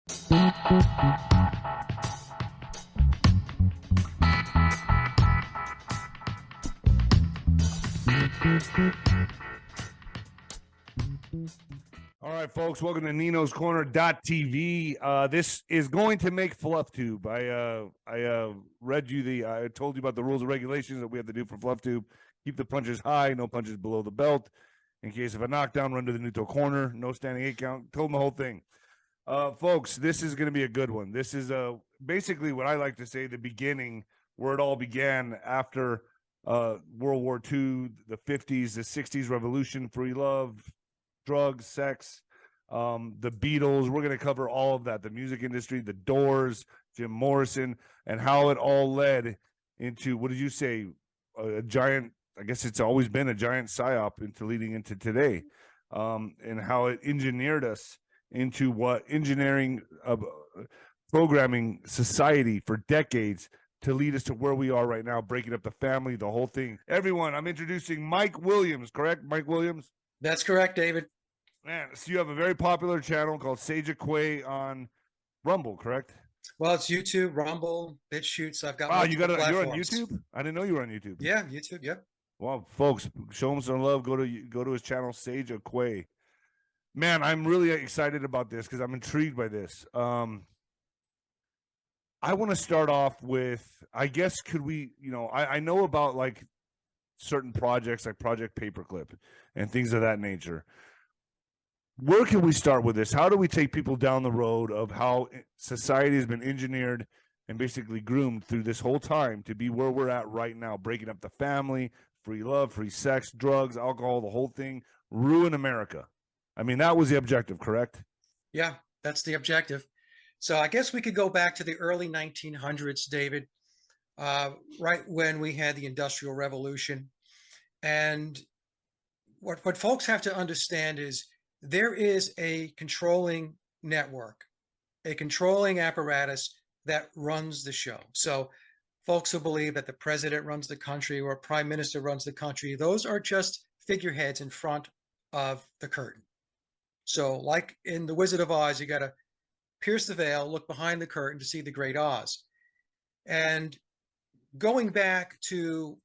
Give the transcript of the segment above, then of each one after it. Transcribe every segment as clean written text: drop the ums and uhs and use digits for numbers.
All right, folks, welcome to Nino's Corner.tv. This is going to make FluffTube. I read you I told you about the rules and regulations that we have to do for FluffTube. Keep the punches high, no punches below the belt. In case of a knockdown, run to the neutral corner, no standing 8 count. Told them the whole thing. Folks, this is going to be a good one. This is basically what I like to say the beginning, where it all began after World War II, the 50s, the 60s revolution, free love, drugs, sex, the Beatles. We're going to cover all of that, the music industry, the Doors, Jim Morrison, and how it all led into, what did you say, a giant, I guess it's always been a giant psyop into leading into today, and how it engineered us into what engineering programming society for decades to lead us to where we are right now, breaking up the family, the whole thing. Everyone, I'm introducing Mike Williams, correct? Mike Williams? That's correct, David. Man, so you have a very popular channel called Sage of Quay on Rumble, correct? Well, it's YouTube, Rumble, BitChutes. I've got. Wow, you're on platforms. YouTube? I didn't know you were on YouTube. Yeah, YouTube. Yep. Well, folks, show him some love. Go to his channel, Sage of Quay. Man, I'm really excited about this because I'm intrigued by this. I want to start off with, I guess, could we, I know about like certain projects like Project Paperclip and things of that nature. Where can we start with this? How do we take people down the road of how society has been engineered and basically groomed through this whole time to be where we're at right now, breaking up the family, free love, free sex, drugs, alcohol, the whole thing, ruin America? I mean, that was the objective, correct? Yeah, that's the objective. So I guess we could go back to the early 1900s, David, right when we had the Industrial Revolution. And what folks have to understand is there is a controlling network, a controlling apparatus that runs the show. So folks who believe that the president runs the country or a prime minister runs the country, those are just figureheads in front of the curtain. So like in The Wizard of Oz, you got to pierce the veil, look behind the curtain to see the great Oz. And going back to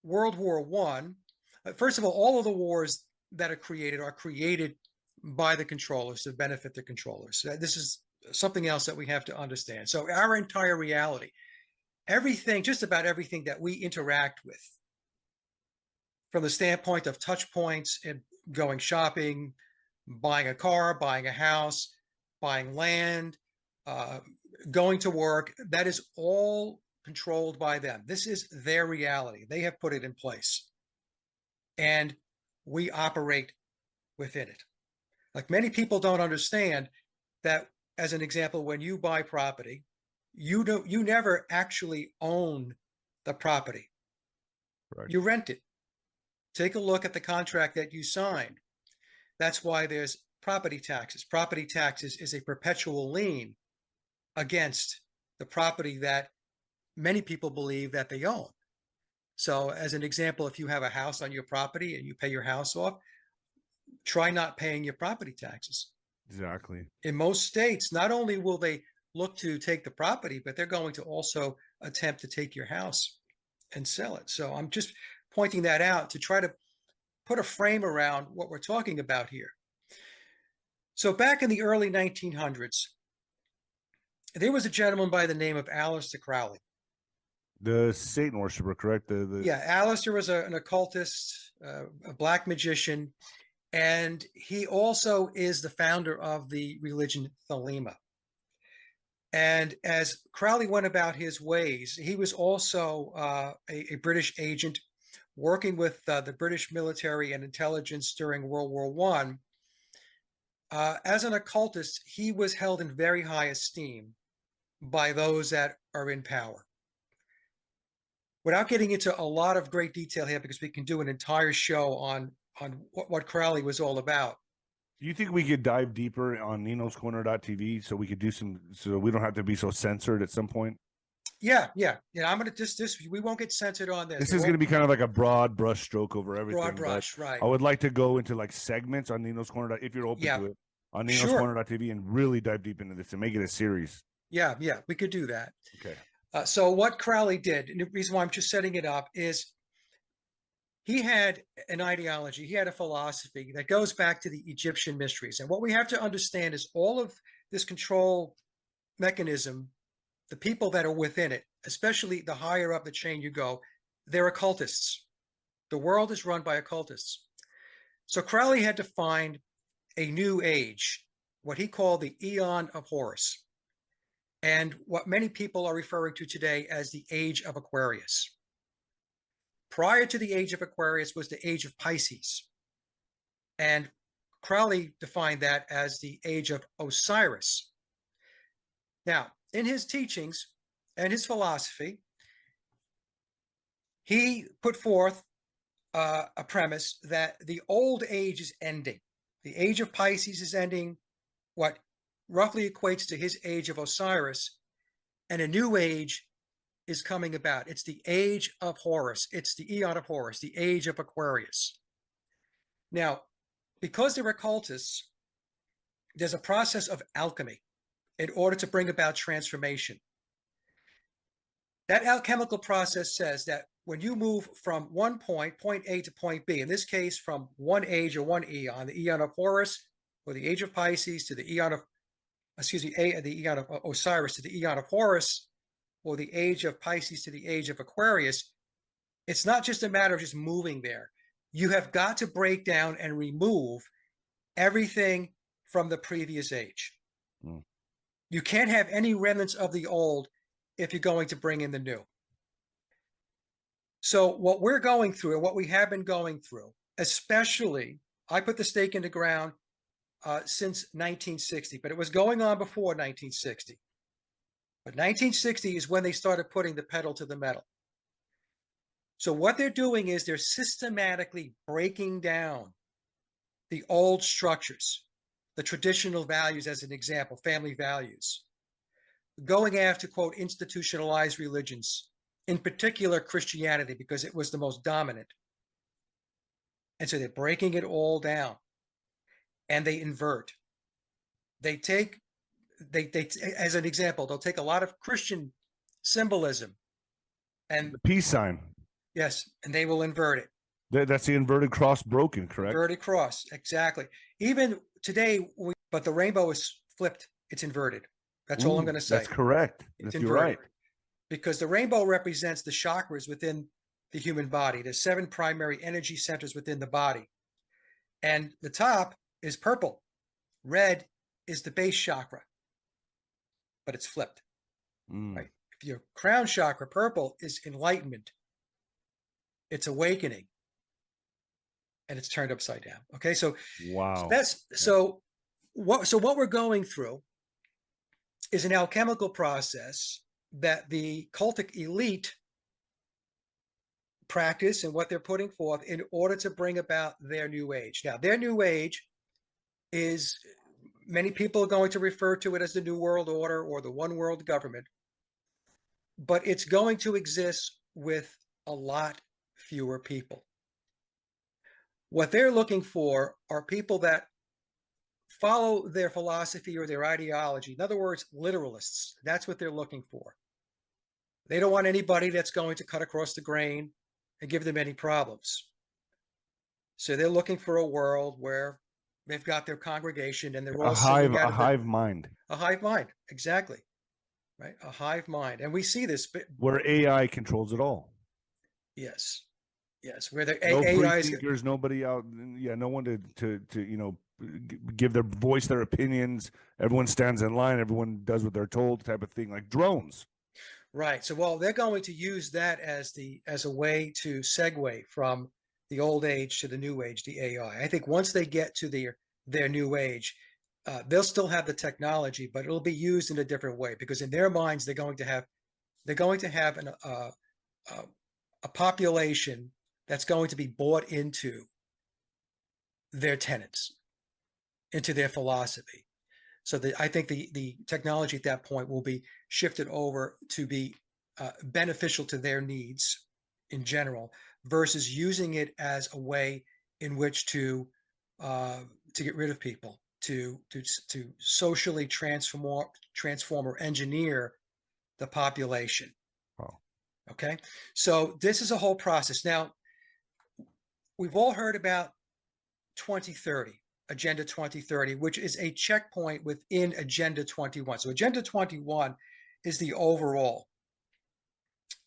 World War I, first of all of the wars that are created by the controllers to benefit the controllers. This is something else that we have to understand. So our entire reality, everything, just about everything that we interact with, from the standpoint of touch points and going shopping, buying a car, buying a house, buying land, going to work, that is all controlled by them. This is their reality. They have put it in place. And we operate within it. Like many people don't understand that, as an example, when you buy property, you never actually own the property. Right. You rent it. Take a look at the contract that you signed. That's why there's property taxes. Property taxes is a perpetual lien against the property that many people believe that they own. So as an example, if you have a house on your property and you pay your house off, try not paying your property taxes. Exactly. In most states, not only will they look to take the property, but they're going to also attempt to take your house and sell it. So I'm just pointing that out to try to put a frame around what we're talking about here. So back in the early 1900s, there was a gentleman by the name of Aleister Crowley. The Satan worshiper, correct? Yeah, Aleister was an occultist, a black magician, and he also is the founder of the religion Thelema. And as Crowley went about his ways, he was also a British agent working with the British military and intelligence during World War I. As an occultist, he was held in very high esteem by those that are in power. Without getting into a lot of great detail here, because we can do an entire show on what Crowley was all about. Do you think we could dive deeper on Nino's Corner.tv so we could do so we don't have to be so censored at some point? Yeah. I'm going to we won't get censored on this. This is going to be kind of like a broad brush stroke over everything. Broad brush, right. I would like to go into like segments on Nino's Corner if you're open to it. on Sure. ninoscorner.tv and really dive deep into this and make it a series. Yeah, we could do that. Okay. So what Crowley did, and the reason why I'm just setting it up, is he had an ideology, he had a philosophy that goes back to the Egyptian mysteries. And what we have to understand is all of this control mechanism, the people that are within it, especially the higher up the chain you go, they're occultists. The world is run by occultists. So Crowley had to find a new age, what he called the Eon of Horus, and what many people are referring to today as the Age of Aquarius. Prior to the Age of Aquarius was the Age of Pisces. And Crowley defined that as the Age of Osiris. Now, in his teachings and his philosophy, he put forth a premise that the old age is ending. The Age of Pisces is ending, what roughly equates to his Age of Osiris, and a new age is coming about. It's the Age of Horus. It's the Eon of Horus, the Age of Aquarius. Now, because they're occultists, there's a process of alchemy in order to bring about transformation. That alchemical process says that when you move from one point, point A to point B, in this case, from one age or one eon, the Eon of Horus or the Age of Pisces to the Eon of, the Eon of Osiris to the Eon of Horus, or the Age of Pisces to the Age of Aquarius, it's not just a matter of just moving there. You have got to break down and remove everything from the previous age. Mm. You can't have any remnants of the old if you're going to bring in the new. So what we're going through and what we have been going through, especially, I put the stake in the ground since 1960, but it was going on before 1960. But 1960 is when they started putting the pedal to the metal. So what they're doing is they're systematically breaking down the old structures, the traditional values, as an example, family values, going after, quote, institutionalized religions, in particular Christianity, because it was the most dominant. And so they're breaking it all down, and they invert. They take, as an example, they'll take a lot of Christian symbolism and the peace sign. Yes, and they will invert it. That's the inverted cross broken, correct? Inverted cross, exactly. Even today, but the rainbow is flipped. It's inverted. That's all I'm going to say. That's correct. You're right. Because the rainbow represents the chakras within the human body. There's 7 primary energy centers within the body. And the top is purple. Red is the base chakra, but it's flipped. Right? If your crown chakra, purple, is enlightenment, it's awakening, and it's turned upside down. Okay, so wow. So what we're going through is an alchemical process that the cultic elite practice and what they're putting forth in order to bring about their new age. Now, their new age is, many people are going to refer to it as the New World Order or the One World Government, but it's going to exist with a lot fewer people. What they're looking for are people that follow their philosophy or their ideology. In other words, literalists. That's what they're looking for. They don't want anybody that's going to cut across the grain and give them any problems. So they're looking for a world where they've got their congregation and they're all singing out of a hive mind. A hive mind, exactly. Right, a hive mind, and we see this where AI controls it all. Yes, yes, where the no AI free thinkers, nobody out, no one to give their voice, their opinions. Everyone stands in line. Everyone does what they're told, type of thing, like drones. Right. So, well, they're going to use that as a way to segue from the old age to the new age, the AI. I think once they get to their new age, they'll still have the technology, but it'll be used in a different way, because in their minds they're going to have a population that's going to be bought into their tenets, into their philosophy. So I think the technology at that point will be shifted over to be beneficial to their needs in general, versus using it as a way in which to get rid of people, to socially transform or engineer the population. Wow. Okay, so this is a whole process. Now, we've all heard about 2030, Agenda 2030, which is a checkpoint within Agenda 21. So Agenda 21 is the overall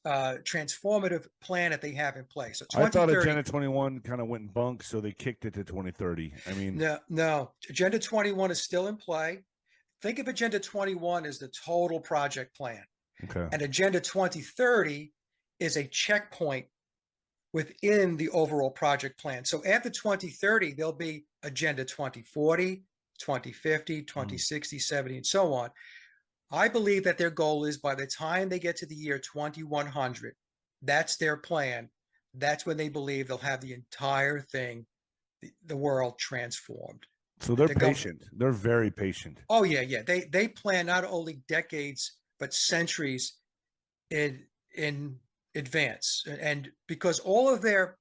transformative plan that they have in place. So I thought 2030. Agenda 21 kind of went bunk, so they kicked it to 2030. I mean, No, Agenda 21 is still in play. Think of Agenda 21 as the total project plan. okay. And Agenda 2030 is a checkpoint within the overall project plan. So after 2030, there'll be Agenda 2040, 2050, 2060, 70, and so on. I believe that their goal is by the time they get to the year 2100, that's their plan. That's when they believe they'll have the entire thing, the world transformed. So they're patient. They're very patient. Oh yeah. They plan not only decades but centuries in advance, and because all of the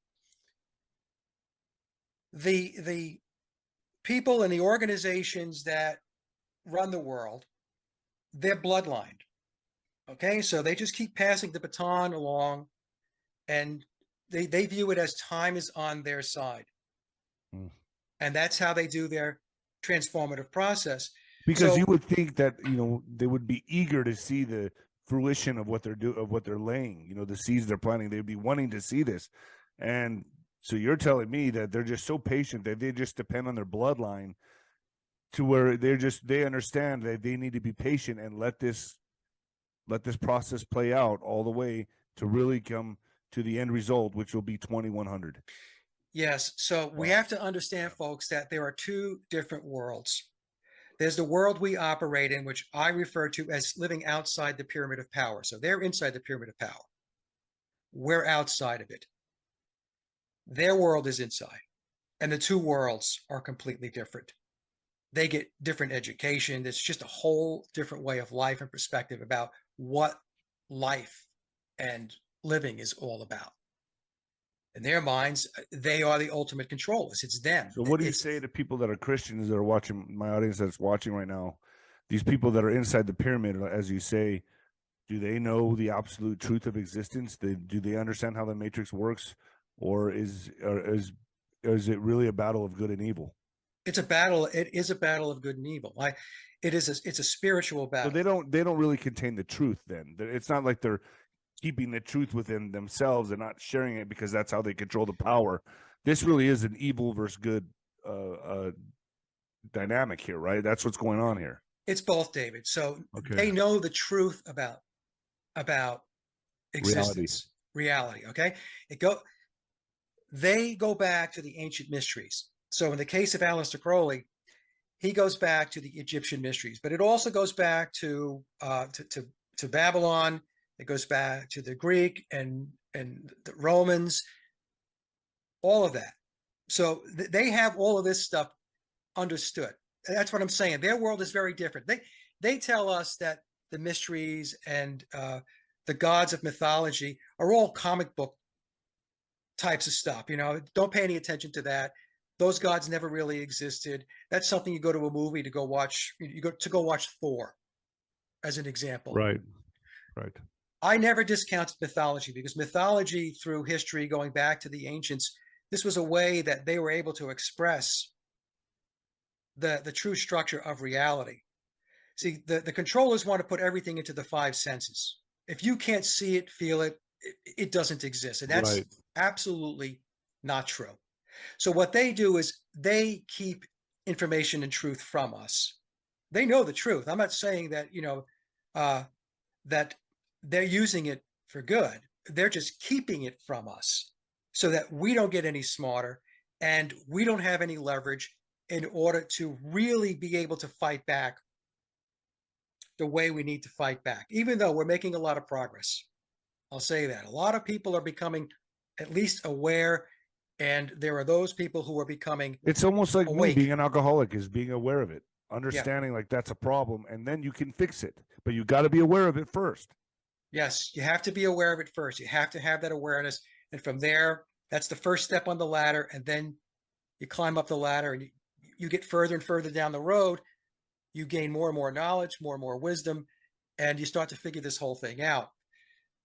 people and the organizations that run the world, they're bloodlined. Okay, so they just keep passing the baton along, and they view it as time is on their side. And that's how they do their transformative process. Because So, you would think that, they would be eager to see the fruition of what they're laying, the seeds they're planting. They'd be wanting to see this. And so you're telling me that they're just so patient that they just depend on their bloodline to where they understand that they need to be patient and let this process play out all the way to really come to the end result, which will be 2100. yes. So we Wow. have to understand, folks, that there are two different worlds. There's the world we operate in, which I refer to as living outside the pyramid of power. So they're inside the pyramid of power. We're outside of it. Their world is inside. And the two worlds are completely different. They get different education. It's just a whole different way of life and perspective about what life and living is all about. In their minds, they are the ultimate controllers. It's them. So what do you say to people that are Christians that are watching, my audience that's watching right now, these people that are inside the pyramid, as you say, do they know the absolute truth of existence? Do they understand how the matrix works? Or is it really a battle of good and evil? It's a battle. It is a battle of good and evil. It's a spiritual battle. So they don't really contain the truth then. It's not like they're keeping the truth within themselves and not sharing it because that's how they control the power. This really is an evil versus good dynamic here, right? That's what's going on here. It's both, David. So okay. They know the truth about existence, reality. Okay, they go back to the ancient mysteries. So in the case of Aleister Crowley, he goes back to the Egyptian mysteries, but it also goes back to Babylon. It goes back to the Greek and the Romans, all of that. So they have all of this stuff understood. That's what I'm saying. Their world is very different. They tell us that the mysteries and the gods of mythology are all comic book types of stuff. Don't pay any attention to that. Those gods never really existed. That's something you go to a movie to go watch. You go watch Thor, as an example. Right. I never discounted mythology because mythology, through history, going back to the ancients, this was a way that they were able to express the true structure of reality. See, the controllers want to put everything into the five senses. If you can't see it, feel it, it doesn't exist. And that's absolutely not true. So what they do is they keep information and truth from us. They know the truth. I'm not saying that, that they're using it for good. They're just keeping it from us so that we don't get any smarter and we don't have any leverage in order to really be able to fight back the way we need to fight back, even though we're making a lot of progress. I'll say that. A lot of people are becoming at least aware, and there are those people who are becoming It's almost like awake. me being an alcoholic is being aware of it, understanding like that's a problem, and then you can fix it. But you got to be aware of it first. Yes, you have to be aware of it first. You have to have that awareness. And from there, that's the first step on the ladder. And then you climb up the ladder and you get further and further down the road, you gain more and more knowledge, more and more wisdom, and you start to figure this whole thing out.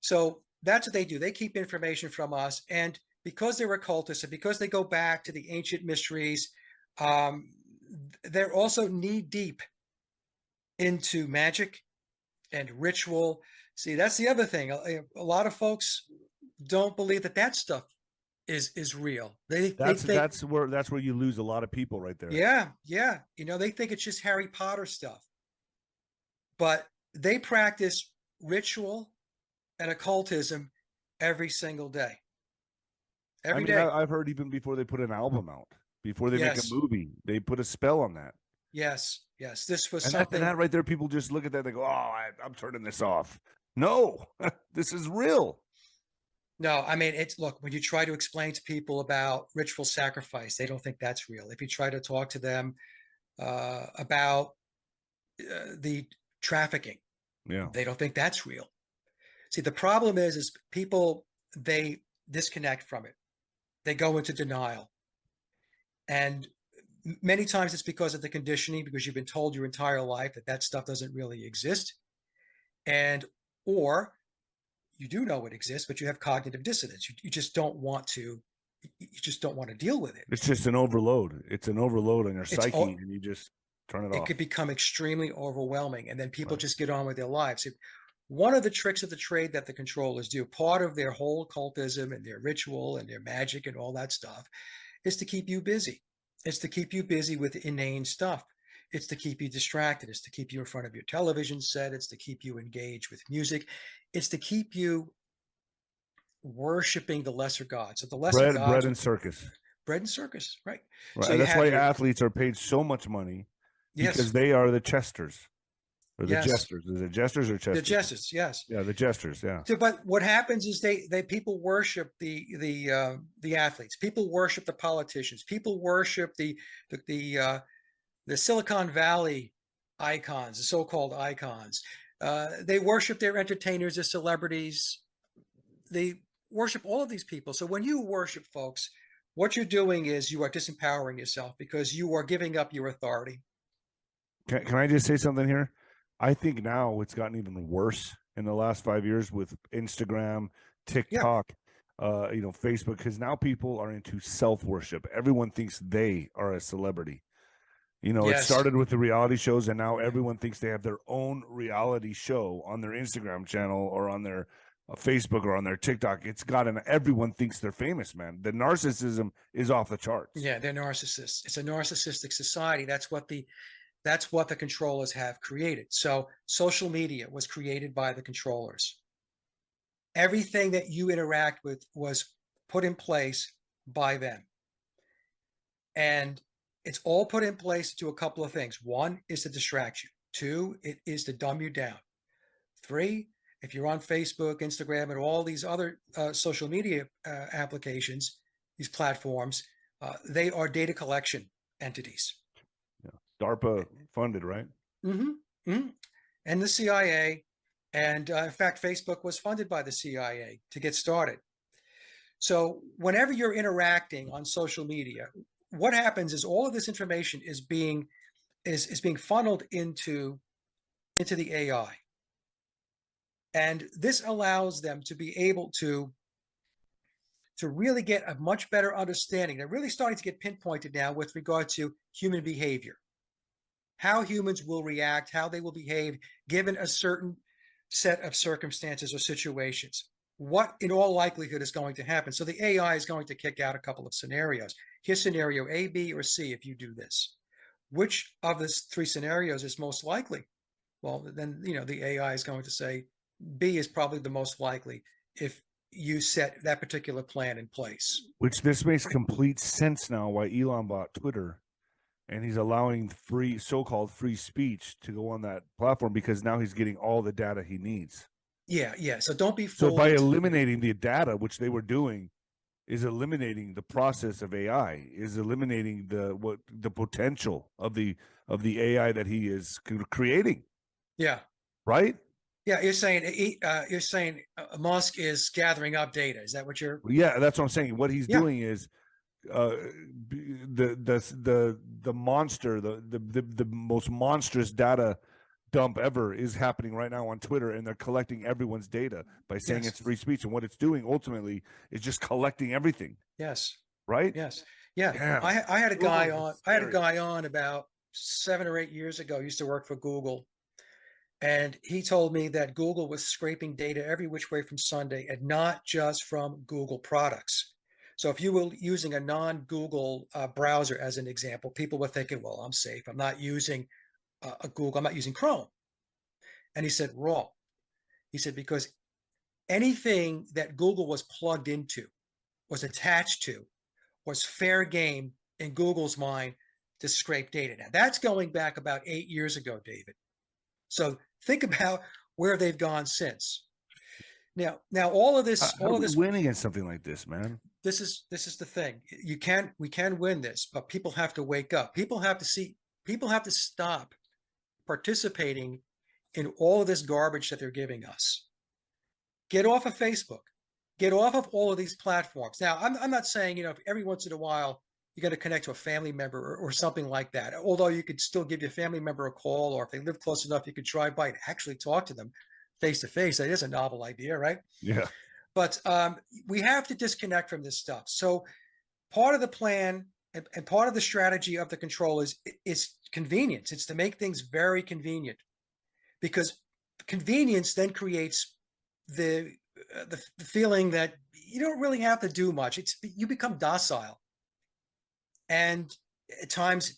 So that's what they do. They keep information from us. And because they're occultists and because they go back to the ancient mysteries, they're also knee deep into magic and ritual. See, that's the other thing. A lot of folks don't believe that that stuff is real. They think that's where you lose a lot of people right there. yeah. They think it's just Harry Potter stuff. But they practice ritual and occultism every single day. Every day. I've heard even before they put an album out, before they make a movie, they put a spell on that. Yes. This was and something that right there, people just look at that and they go, "Oh, I'm turning this off." No, this is real. No, I mean, look, when you try to explain to people about ritual sacrifice, they don't think that's real. If you try to talk to them about the trafficking, they don't think that's real. See, the problem is people, they disconnect from it. They go into denial. And many times it's because of the conditioning, because you've been told your entire life that stuff doesn't really exist. Or you do know it exists, but you have cognitive dissonance. You just don't want to deal with it. It's just an overload. It's an overload on your psyche, and you just turn it off. It could become extremely overwhelming, and then people just get on with their lives. One of the tricks of the trade that the controllers do, part of their whole occultism and their ritual and their magic and all that stuff, is to keep you busy. It's to keep you busy with inane stuff. It's to keep you distracted. It's to keep you in front of your television set. It's to keep you engaged with music. It's to keep you worshiping the lesser gods. So the lesser gods, bread and circus. Bread and circus, right? So that's why athletes are paid so much money, because they are the chesters. Or the jesters. Is it jesters or chesters? The jesters, yes. Yeah, the jesters, yeah. So, but what happens is people worship the athletes. People worship the politicians. People worship the Silicon Valley icons, the so-called icons. They worship their entertainers, their celebrities. They worship all of these people. So when you worship folks, what you're doing is you are disempowering yourself, because you are giving up your authority. Can I just say something here? I think now it's gotten even worse in the last 5 years with Instagram, TikTok, Facebook, because now people are into self-worship. Everyone thinks they are a celebrity. It started with the reality shows, and now everyone thinks they have their own reality show on their Instagram channel or on their Facebook or on their TikTok. Everyone thinks they're famous, man. The narcissism is off the charts. Yeah, they're narcissists. It's a narcissistic society. That's what the controllers have created. So social media was created by the controllers. Everything that you interact with was put in place by them. And it's all put in place to do a couple of things. One is to distract you. Two, it is to dumb you down. Three, if you're on Facebook, Instagram, and all these other social media applications, these platforms, they are data collection entities. DARPA funded, right? And the CIA. And in fact, Facebook was funded by the CIA to get started. So whenever you're interacting on social media, what happens is all of this information is being funneled into the AI. And this allows them to be able to really get a much better understanding. They're really starting to get pinpointed now with regard to human behavior, how humans will react, how they will behave given a certain set of circumstances or situations. What in all likelihood is going to happen? So the AI is going to kick out a couple of scenarios. Here's scenario A, B, or C if you do this. Which of the three scenarios is most likely? Well, then, the AI is going to say B is probably the most likely if you set that particular plan in place. Which this makes complete sense now why Elon bought Twitter, and he's allowing so-called free speech to go on that platform, because now he's getting all the data he needs. Yeah. So don't be fooled. So by eliminating the data, which they were doing, is eliminating the process of AI, is eliminating the potential of the AI that he is creating. Yeah. Right. Yeah, you're saying Musk is gathering up data. Is that what you're? Yeah, that's what I'm saying. What he's doing is the monster, the most monstrous data dump ever is happening right now on Twitter, and they're collecting everyone's data by saying Yes. it's free speech, and what it's doing ultimately is just collecting everything, Yes. right? Yes. Yeah. Damn, I had a Google guy is on. I had a scary. guy on about 7 or 8 years ago. He used to work for Google, and he told me that Google was scraping data every which way from Sunday, and not just from Google products. So if you were using a non-Google browser, as an example, people were thinking, "Well, I'm safe. I'm not using a Google. I'm not using Chrome." And he said, "Wrong." He said, because anything that Google was plugged into, was attached to, was fair game in Google's mind to scrape data. Now, that's going back about 8 years ago, David. So think about where they've gone since. Now, all of How, this, how all do of we this, win against something like this, man? this is the thing. We can win this, but people have to wake up. People have to see. People have to stop participating in all of this garbage that they're giving us. Get off of Facebook. Get off of all of these platforms. Now, I'm not saying, if every once in a while you're going to connect to a family member or something like that, although you could still give your family member a call, or if they live close enough, you could drive by and actually talk to them face to face. That is a novel idea, right? Yeah. But we have to disconnect from this stuff. So part of the plan and part of the strategy of the control is convenience. It's to make things very convenient, because convenience then creates the the feeling that you don't really have to do much. You become docile, and at times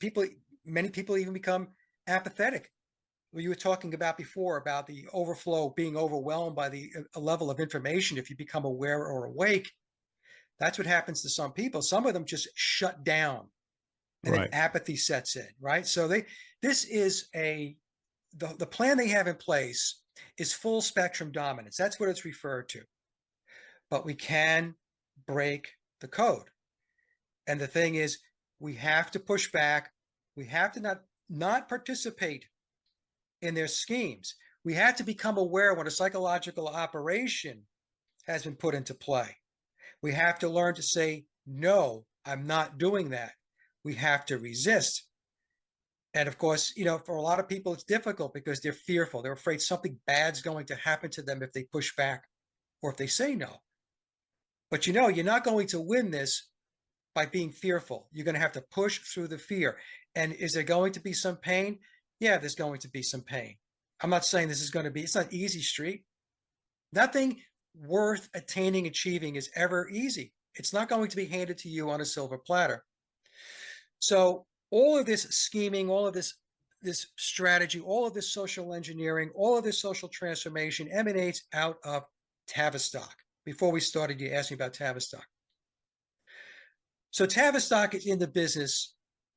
many people even become apathetic. You were talking about before about the overflow, being overwhelmed by the level of information. If you become aware or awake, that's what happens to some people. Some of them just shut down, and then Right. apathy sets in. Right. So this is the plan they have in place is full spectrum dominance. That's what it's referred to. But we can break the code. And the thing is, we have to push back. We have to not participate in their schemes. We have to become aware when a psychological operation has been put into play. We have to learn to say, no, I'm not doing that. We have to resist. And of course, for a lot of people, it's difficult because they're fearful. They're afraid something bad's going to happen to them if they push back or if they say no. But you're not going to win this by being fearful. You're going to have to push through the fear. And is there going to be some pain? Yeah, there's going to be some pain. I'm not saying this is going to be, it's not easy street. Nothing worth attaining, achieving is ever easy. It's not going to be handed to you on a silver platter. So all of this scheming, all of this strategy, all of this social engineering, all of this social transformation emanates out of Tavistock. Before we started, you asked me about Tavistock. So Tavistock is in the business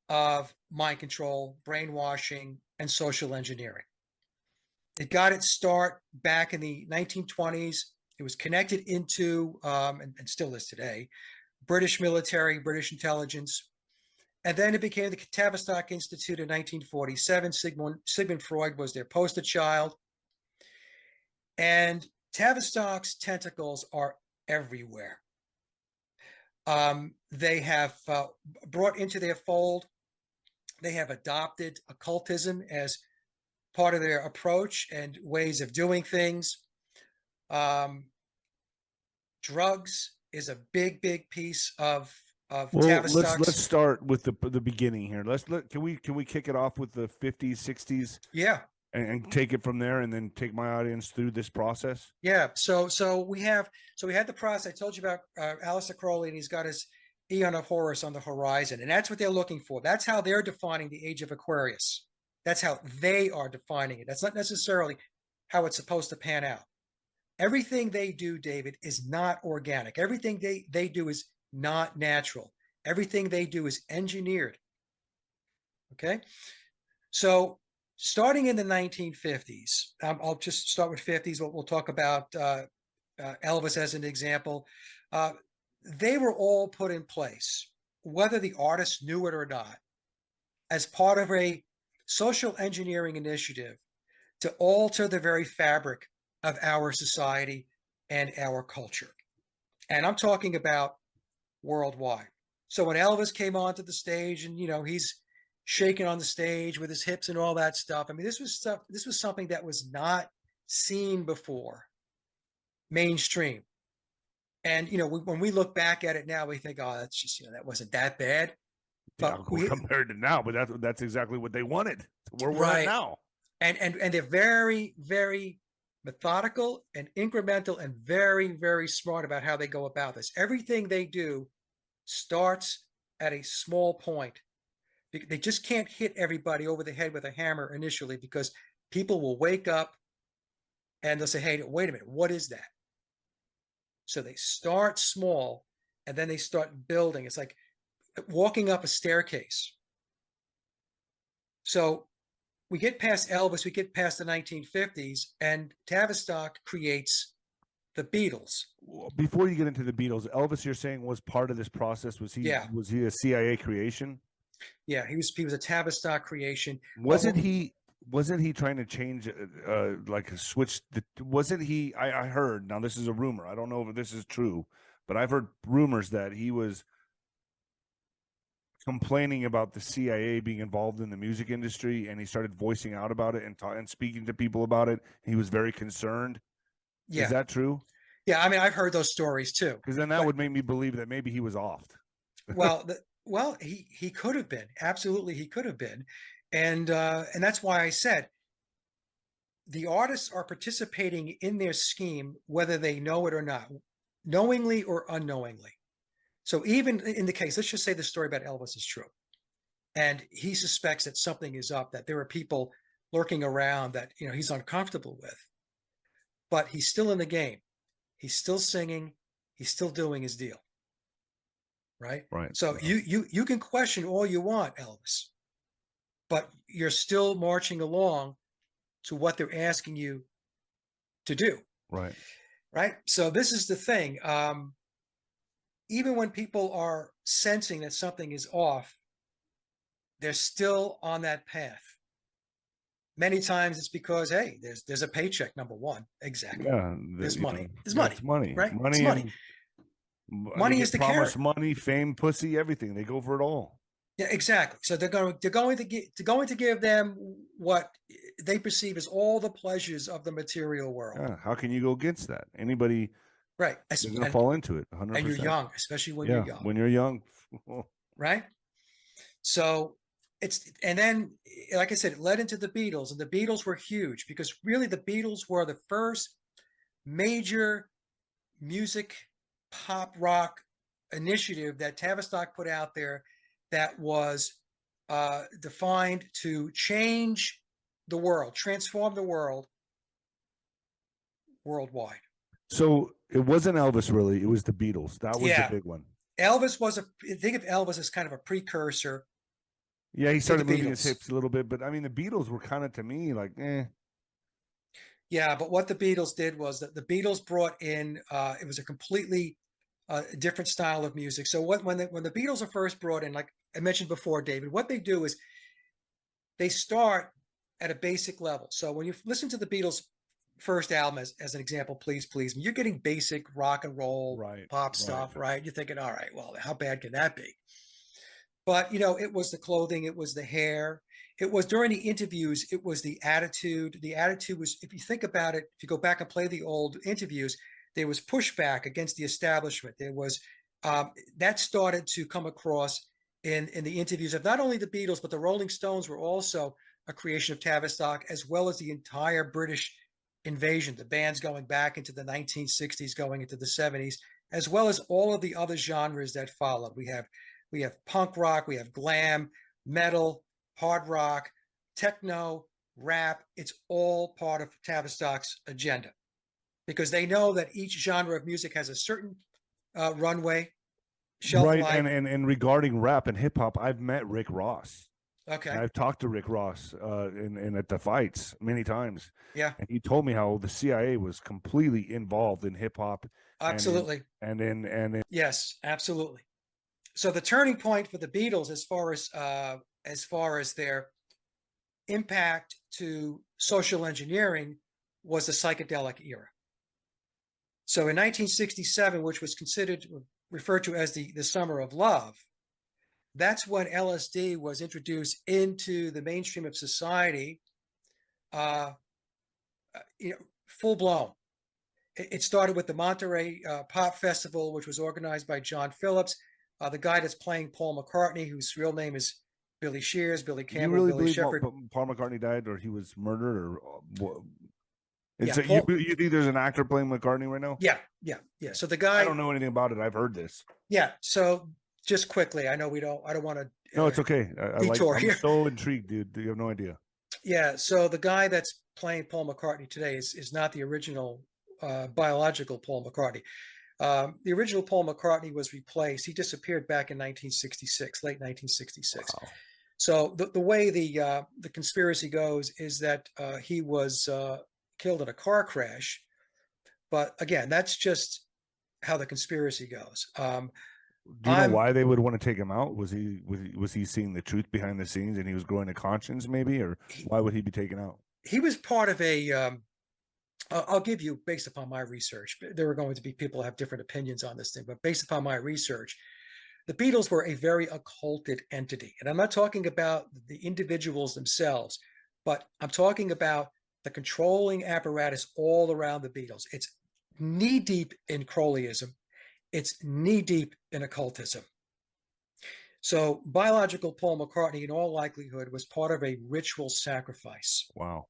of mind control, brainwashing, and social engineering. It got its start back in the 1920s. It was connected into, and still is today, British military, British intelligence. And then it became the Tavistock Institute in 1947. Sigmund Freud was their poster child. And Tavistock's tentacles are everywhere. They have brought into their fold, they have adopted occultism as part of their approach and ways of doing things. Drugs is a big piece of Well, let's Tavistock's. start with the beginning here. Can we kick it off with the 50s, 60s, Yeah, and take it from there, and then take my audience through this process? yeah. So we had the process. I told you about Aleister Crowley, and he's got his Aeon of Horus on the horizon, and that's what they're looking for. That's how they're defining the Age of Aquarius. That's how they are defining it. That's not necessarily how it's supposed to pan out. Everything they do, David, is not organic. Everything they do is not natural. Everything they do is engineered. Okay. So starting in the 1950s, I'll just start with 50s. We'll talk about Elvis as an example. They were all put in place, whether the artists knew it or not, as part of a social engineering initiative to alter the very fabric of our society and our culture. And I'm talking about worldwide. So when Elvis came onto the stage and, he's shaking on the stage with his hips and all that stuff. I mean, this was something that was not seen before, mainstream. And, when we look back at it now, we think, oh, that's just, that wasn't that bad. Yeah, But we, compared to now, but that's exactly what they wanted. Where we're at right. now. And they're very, very methodical and incremental and very, very smart about how they go about this. Everything they do starts at a small point. They just can't hit everybody over the head with a hammer initially, because people will wake up and they'll say, hey, wait a minute, what is that? So they start small and then they start building. It's like walking up a staircase. So we get past Elvis, we get past the 1950s, and Tavistock creates the Beatles. Before you get into the Beatles, Elvis, you're saying, was part of this process? Was he? Yeah. Was he a CIA creation? Yeah, he was a Tavistock creation. Wasn't he? Wasn't he trying to change, like switch? Wasn't he? I heard. Now this is a rumor. I don't know if this is true, but I've heard rumors that he was complaining about the CIA being involved in the music industry, and he started voicing out about it and speaking to people about it. He was very concerned. Yeah. Is that true? Yeah, I mean, I've heard those stories too. Because then that would make me believe that maybe he was off. Well, he could have been. Absolutely, he could have been, and that's why I said the artists are participating in their scheme, whether they know it or not, knowingly or unknowingly. So even in the case, let's just say the story about Elvis is true, and he suspects that something is up, that there are people lurking around that he's uncomfortable with, but he's still in the game. He's still singing. He's still doing his deal. Right. So you can question all you want, Elvis, but you're still marching along to what they're asking you to do. Right. Right. So this is the thing. Even when people are sensing that something is off, they're still on that path. Many times it's because, hey, there's a paycheck, number one. Exactly. Yeah. There's money. There's money. It's money. Right. Money. It's money. Money is the carrot. Money, fame, pussy, everything. They go for it all. Yeah, exactly. So they're going to give them what they perceive as all the pleasures of the material world. Yeah. How can you go against that? Anybody, right? Is going to fall into it. 100%. And you're young, especially when you're young. When you're young, right? So and then, like I said, it led into the Beatles, and the Beatles were huge because really the Beatles were the first major music, pop rock initiative that Tavistock put out there that was defined to change the world, transform the world worldwide. So it wasn't Elvis, really. It was the Beatles. That was the big one. Elvis was think of Elvis as kind of a precursor. Yeah, he started moving his hips a little bit, but I mean, the Beatles were kind of, to me, like, eh. Yeah, but what the Beatles did was that the Beatles brought in, it was a completely different style of music. So when the Beatles are first brought in, like I mentioned before, David, what they do is they start at a basic level. So when you listen to the Beatles' first album, as an example, Please Please Me, you're getting basic rock and roll, pop stuff, right? You're thinking, all right, well, how bad can that be? But, it was the clothing, it was the hair, it was during the interviews, it was the attitude. The attitude was, if you think about it, if you go back and play the old interviews, there was pushback against the establishment. There was, that started to come across in the interviews of not only the Beatles, but the Rolling Stones were also a creation of Tavistock, as well as the entire British invasion, the bands going back into the 1960s, going into the 70s, as well as all of the other genres that followed. We have punk rock, we have glam, metal, hard rock, techno, rap. It's all part of Tavistock's agenda because they know that each genre of music has a certain runway, shelf life. Right, and regarding rap and hip hop, I've met Rick Ross. Okay. And I've talked to Rick Ross in at the fights many times. Yeah. And he told me how the CIA was completely involved in hip hop. Absolutely. And in yes, absolutely. So the turning point for the Beatles, as far as their impact to social engineering, was the psychedelic era. So in 1967, which was referred to as the Summer of Love, that's when LSD was introduced into the mainstream of society, uh, full blown. It started with the Monterey Pop Festival, which was organized by John Phillips, the guy that's playing Paul McCartney, whose real name is Billy Shears, Billy Do you Campbell, really Billy believe Shepherd. Paul McCartney died or he was murdered or what? Yeah, It's Paul. you think there's an actor playing McCartney right now? Yeah. So the I guy. don't know anything about it. I've heard this. Yeah. So just quickly, I know we don't. I don't want to No, it's okay. I like. detour I'm here. so intrigued, dude. You have no idea. Yeah. So the guy that's playing Paul McCartney today is not the original biological Paul McCartney. The original Paul McCartney was replaced. He disappeared back in 1966, late 1966. Wow. So the way the conspiracy goes is that he was killed in a car crash. But again, that's just how the conspiracy goes. Do you know why they would want to take him out? Was he seeing the truth behind the scenes and he was growing a conscience, maybe, or why would he be taken out? He was part of a. I'll give you based upon my research. There are going to be people who have different opinions on this thing, but based upon my research, the Beatles were a very occulted entity, and I'm not talking about the individuals themselves, but I'm talking about the controlling apparatus all around the Beatles. It's knee deep in Crowleyism. It's knee deep in occultism. So biological Paul McCartney, in all likelihood, was part of a ritual sacrifice. Wow.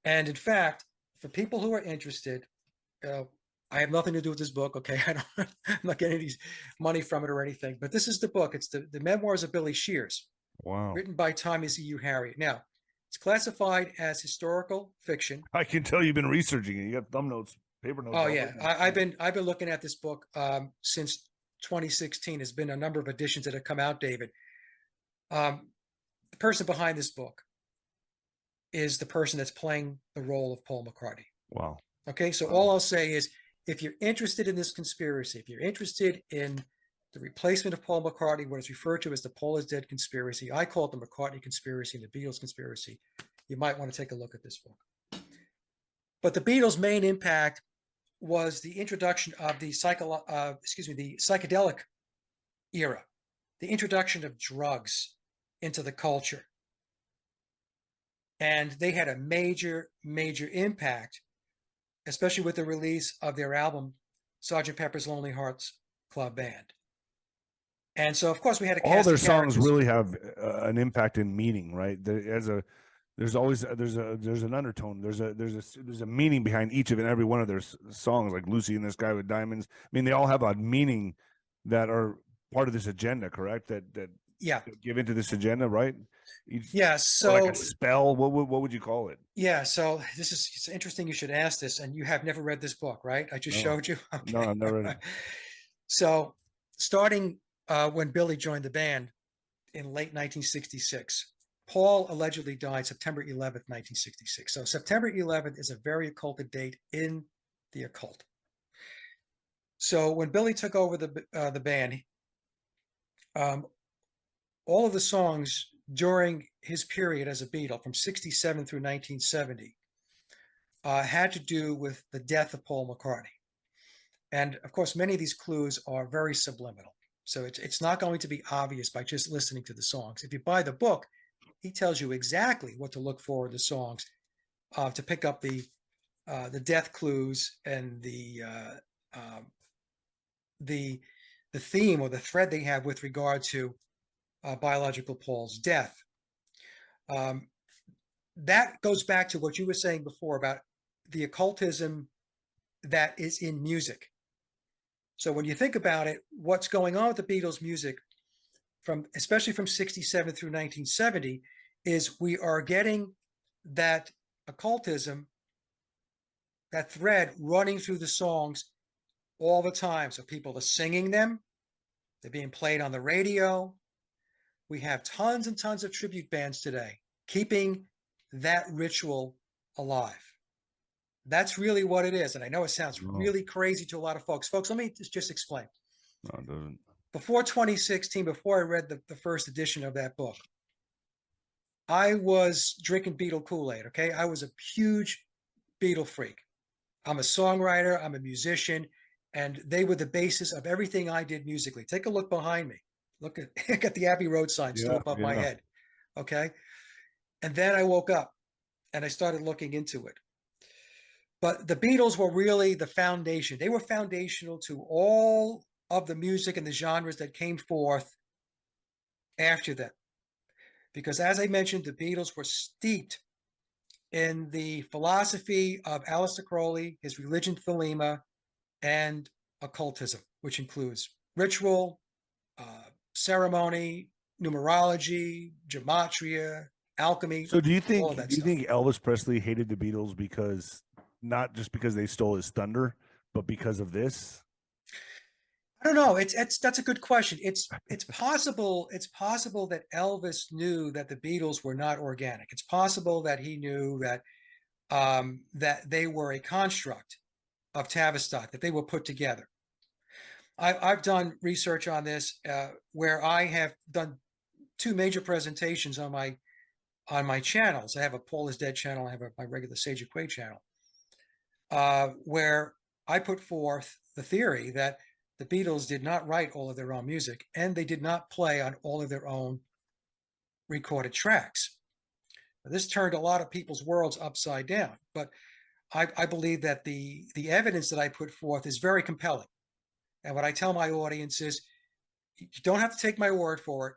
And in fact, for people who are interested, I have nothing to do with this book. Okay, I'm not getting any money from it or anything. But this is the book. It's the Memoirs of Billy Shears, Wow. written by Thomas E. U. Harriot. Now, it's classified as historical fiction. I can tell you've been researching it. You got thumb notes, paper notes. Oh yeah, I've been looking at this book since 2016. There's been a number of editions that have come out, David. The person behind this book is the person that's playing the role of Paul McCartney. Wow. Okay, so all I'll say is, if you're interested in this conspiracy, if you're interested in the replacement of Paul McCartney, what is referred to as the Paul is dead conspiracy, I call it the McCartney conspiracy and the Beatles conspiracy, you might want to take a look at this book. But the Beatles' main impact was the introduction of the psychedelic era, the introduction of drugs into the culture. And they had a major, major impact, especially with the release of their album, Sgt. Pepper's Lonely Hearts Club Band. And so, of course, we had a cast all their of songs characters. really have an impact in meaning, right? There's always there's an undertone. There's a meaning behind each of and every one of their songs, like Lucy and the Sky with Diamonds. I mean, they all have a meaning that are part of this agenda, correct? That Yeah. give into this agenda, right? Yeah. So like a spell. What would you call it? Yeah. So it's interesting you should ask this, and you have never read this book, right? I just showed you. Okay. No, I've never read it. So starting when Billy joined the band in late 1966, Paul allegedly died September 11th, 1966. So September 11th is a very occulted date in the occult. So when Billy took over the band, all of the songs during his period as a Beatle from 67 through 1970 had to do with the death of Paul McCartney. And of course, many of these clues are very subliminal. So it's not going to be obvious by just listening to the songs. If you buy the book, he tells you exactly what to look for in the songs to pick up the death clues and the theme or the thread they have with regard to biological Paul's death. That goes back to what you were saying before about the occultism that is in music. So when you think about it, what's going on with the Beatles' music, especially from 67 through 1970, is we are getting that occultism, that thread running through the songs all the time. So people are singing them, they're being played on the radio. We have tons and tons of tribute bands today keeping that ritual alive. That's really what it is. And I know it sounds really crazy to a lot of folks. Folks, let me just explain. No, it doesn't. Before 2016, before I read the first edition of that book, I was drinking Beatle Kool-Aid, okay? I was a huge Beatle freak. I'm a songwriter, I'm a musician, and they were the basis of everything I did musically. Take a look behind me. Look at got the Abbey Road sign still above my Yeah. head. Okay. And then I woke up and I started looking into it. But the Beatles were really the foundation. They were foundational to all of the music and the genres that came forth after them. Because as I mentioned, the Beatles were steeped in the philosophy of Aleister Crowley, his religion Thelema, and occultism, which includes ritual, ceremony, numerology, gematria, alchemy, So all of that do you stuff. think Elvis Presley hated the Beatles because not just because they stole his thunder, but because of this? I don't know. It's that's a good question. It's possible. It's possible that Elvis knew that the Beatles were not organic. It's possible that he knew that they were a construct of Tavistock, that they were put together. I've done research on this where I have done two major presentations on my channels. I have a Paul is Dead channel. I have my regular Sage of Quay channel, where I put forth the theory that the Beatles did not write all of their own music and they did not play on all of their own recorded tracks. This turned a lot of people's worlds upside down, but I believe that the evidence that I put forth is very compelling. And what I tell my audience is, you don't have to take my word for it.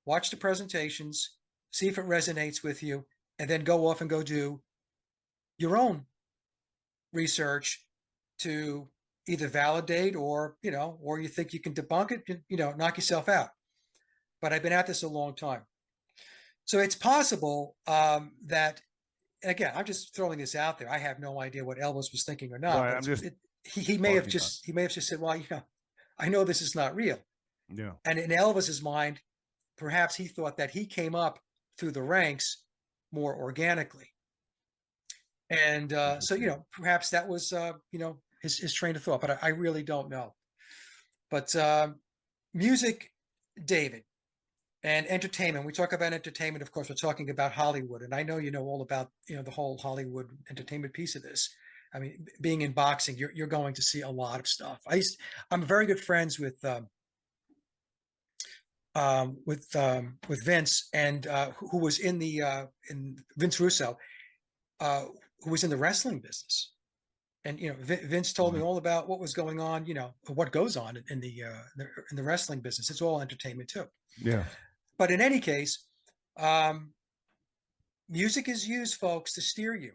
Watch the presentations, see if it resonates with you, and then go off and go do your own research to either validate or, or you think you can debunk it, knock yourself out. But I've been at this a long time. So it's possible that, again, I'm just throwing this out there. I have no idea what Elvis was thinking or not, Right. but I'm just he may have talking about. just said, well, I know this is not real. Yeah. And in Elvis's mind, perhaps he thought that he came up through the ranks more organically. And so, perhaps that was, his train of thought, but I really don't know. But music, David, and entertainment. We talk about entertainment, of course, we're talking about Hollywood. And I know you know all about, the whole Hollywood entertainment piece of this. I mean, being in boxing, you're going to see a lot of stuff. I'm very good friends with Vince, and who was in Vince Russo, who was in the wrestling business. And Vince told me all about what was going on, what goes on in the wrestling business. It's all entertainment too. Yeah. But in any case, music is used, folks, to steer you.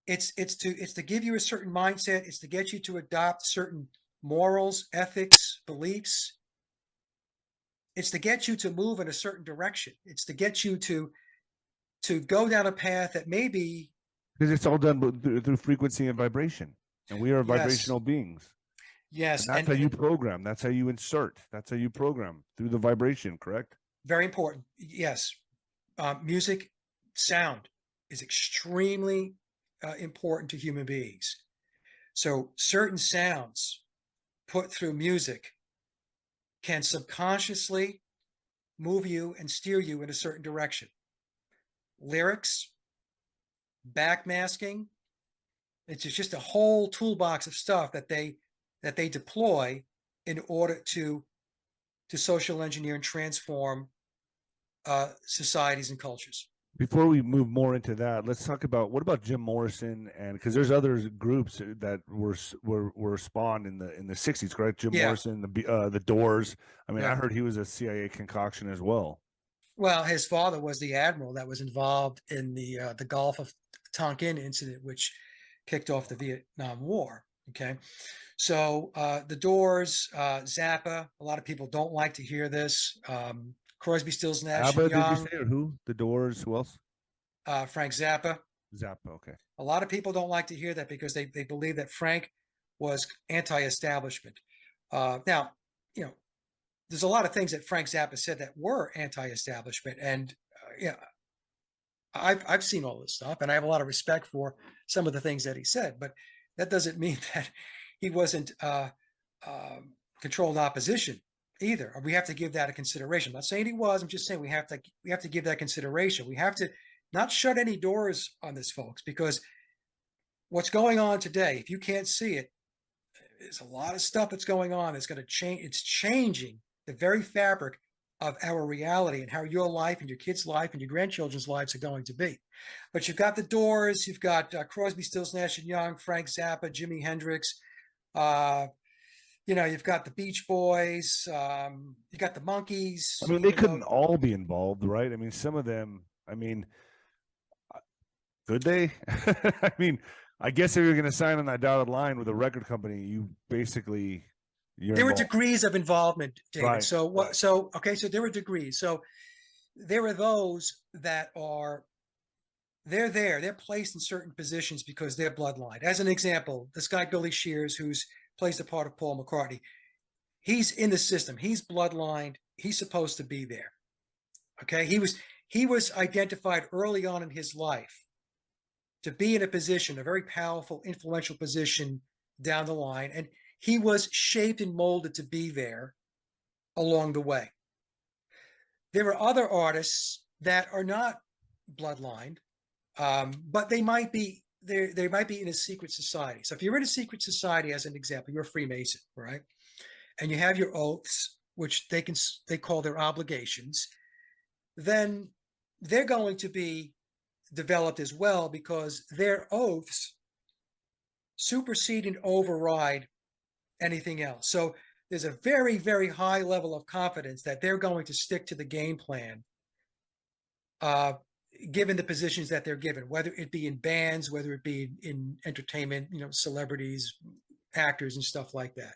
It's to give you a certain mindset. It's to get you to adopt certain morals, ethics, beliefs. It's to get you to move in a certain direction. It's to get you to go down a path that maybe, Because it's all done through frequency and vibration, and we are yes, vibrational beings. yes, And that's how you program. That's how you insert. That's how you program through the vibration. Correct. very important. Yes, music, sound is extremely important to human beings. So certain sounds put through music can subconsciously move you and steer you in a certain direction. Lyrics, backmasking, it's just a whole toolbox of stuff that they deploy in order to social engineer and transform societies and cultures. Before we move more into that, let's talk about what about Jim Morrison, and because there's other groups that were spawned in the '60s, correct? Jim Yeah, Morrison, the Doors. I mean, I yeah. heard he was a CIA concoction as well. Well, his father was the admiral that was involved in the Gulf of Tonkin incident, which kicked off the Vietnam War. Okay, so the Doors, Zappa. A lot of people don't like to hear this. Crosby, Stills, Nash and ABBA, did you Young, say, or who? The Doors. Who else? Frank Zappa. Zappa. Okay. A lot of people don't like to hear that because they believe that Frank was anti-establishment. Now, you know, there's a lot of things that Frank Zappa said that were anti-establishment, and I've seen all this stuff, and I have a lot of respect for some of the things that he said. But that doesn't mean that he wasn't controlled opposition either. We have to give that a consideration. I'm not saying he was. I'm just saying we have to give that consideration. We have to not shut any doors on this, folks, because what's going on today, if you can't see it, there's a lot of stuff that's going on. It's going to change. It's changing the very fabric of our reality and how your life and your kids' life and your grandchildren's lives are going to be. But you've got the Doors, you've got Crosby, Stills, Nash and Young, Frank Zappa, Jimi Hendrix. You've got the Beach Boys, you got the Monkees. I mean, they couldn't all be involved, right? I mean, some of them, I mean, could they? I mean, I guess if you're going to sign on that dotted line with a record company, there were degrees of involvement, David. Right, so what? Right. So okay, so there were degrees. So there are those that are they're placed in certain positions because they're bloodline. As an example, this guy Billy Shears, who's plays the part of Paul McCartney, he's in the system. He's bloodlined. He's supposed to be there. Okay, he was identified early on in his life to be in a position, a very powerful, influential position down the line, and he was shaped and molded to be there along the way. There are other artists that are not bloodlined, but they might be they might be in a secret society. So if you're in a secret society, as an example, you're a Freemason, right? And you have your oaths, which they call their obligations, then they're going to be developed as well because their oaths supersede and override anything else. So there's a very, very high level of confidence that they're going to stick to the game plan, given the positions that they're given, whether it be in bands, whether it be in entertainment, celebrities, actors, and stuff like that.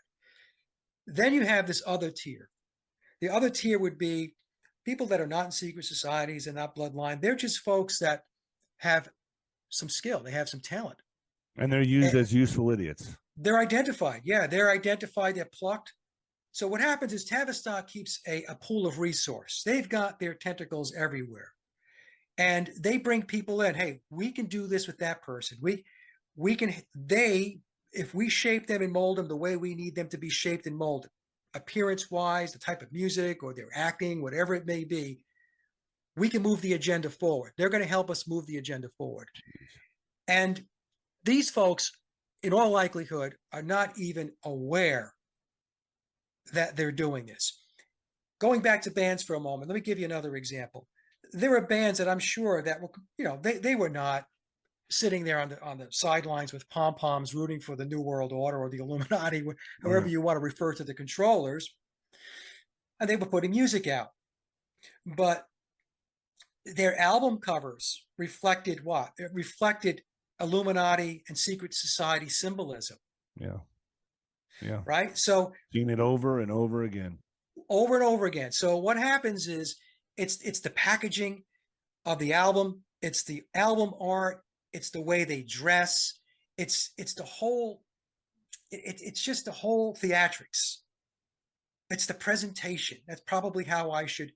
Then you have this other tier. The other tier would be people that are not in secret societies and not bloodline. They're just folks that have some skill. They have some talent. And they're used as useful idiots. They're identified. Yeah, they're identified. They're plucked. So what happens is Tavistock keeps a pool of resource. They've got their tentacles everywhere. And they bring people in. Hey, we can do this with that person. If we shape them and mold them the way we need them to be shaped and molded, appearance-wise, the type of music or their acting, whatever it may be, we can move the agenda forward. They're going to help us move the agenda forward. Jeez. And these folks, in all likelihood, are not even aware that they're doing this. Going back to bands for a moment, let me give you another example. There are bands that I'm sure that were, they were not sitting there on the sidelines with pom-poms rooting for the New World Order or the Illuminati, however you want to refer to the controllers, and they were putting music out. But their album covers reflected what? It reflected Illuminati and secret society symbolism. Yeah. Yeah. Right? So seen it over and over again. Over and over again. So what happens is it's the packaging of the album, it's the album art, it's the way they dress, it's the whole it's just the whole theatrics. It's the presentation. That's probably how I should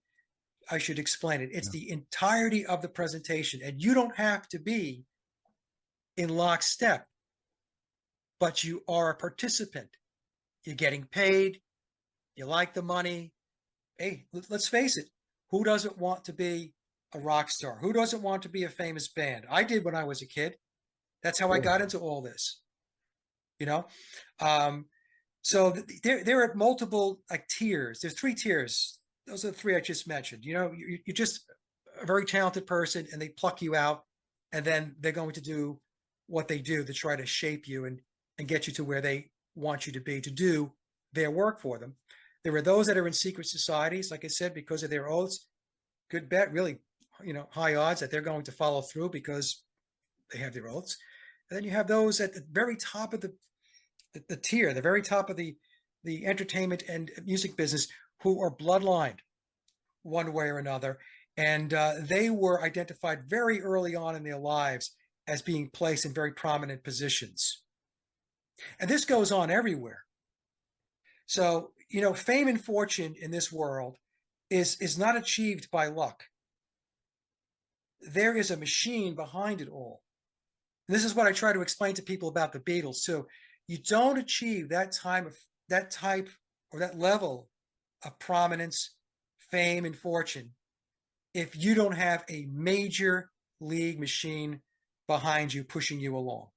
explain it. It's the entirety of the presentation, and you don't have to be in lockstep, but you are a participant. You're getting paid. You like the money. Hey, let's face it. Who doesn't want to be a rock star? Who doesn't want to be a famous band? I did when I was a kid. That's how I got into all this. So there are multiple tiers. There's 3 tiers. Those are the 3 I just mentioned. You're just a very talented person, and they pluck you out, and then they're going to do what they do to try to shape you and get you to where they want you to be, to do their work for them. There are those that are in secret societies, like I said, because of their oaths. Good bet, really, high odds that they're going to follow through because they have their oaths. And then you have those at the very top of the tier, the very top of the entertainment and music business, who are bloodlined one way or another. And they were identified very early on in their lives as being placed in very prominent positions. And this goes on everywhere. So, fame and fortune in this world is not achieved by luck. There is a machine behind it all. And this is what I try to explain to people about the Beatles too. You don't achieve that type or that level of prominence, fame, and fortune if you don't have a major league machine behind you pushing you along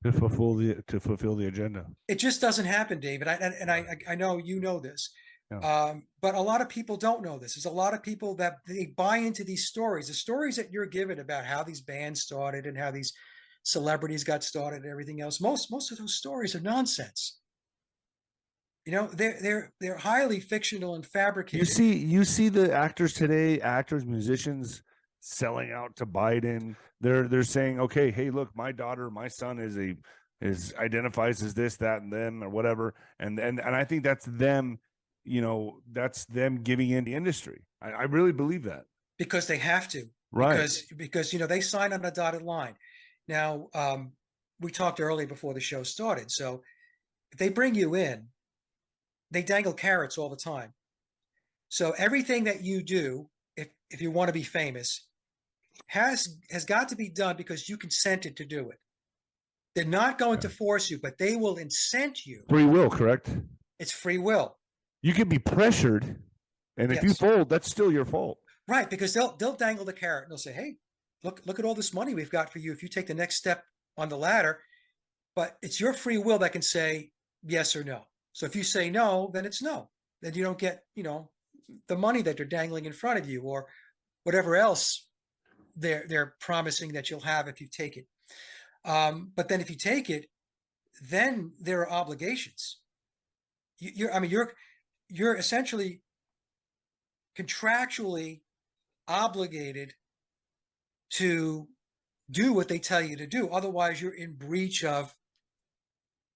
to fulfill the agenda. It just doesn't happen, David. I know you know this. Yeah. But a lot of people don't know this. There's a lot of people that they buy into these stories, the stories that you're given about how these bands started and how these celebrities got started and everything else. Most of those stories are nonsense. You know, they're highly fictional and fabricated. You see the actors today, actors, musicians selling out to Biden. They're saying, okay, hey, look, my daughter, my son is identifies as this, that, and then or whatever. And I think that's them, that's them giving in the industry. I really believe that. Because they have to, Right. because they sign on a dotted line. Now, we talked earlier before the show started. So if they bring you in, they dangle carrots all the time. So everything that you do, if you want to be famous, has got to be done because you consented to do it. They're not going to force you, but they will incent you. Free will, correct? It's free will. You can be pressured, and if you Yes. fold, that's still your fault. Right, because they'll dangle the carrot and they'll say, "Hey, look at all this money we've got for you if you take the next step on the ladder." But it's your free will that can say yes or no. So if you say no, then it's no. Then you don't get, the money that they're dangling in front of you or whatever else they're promising that you'll have if you take it. But then if you take it, then there are obligations. You're essentially contractually obligated to do what they tell you to do. Otherwise, you're in breach of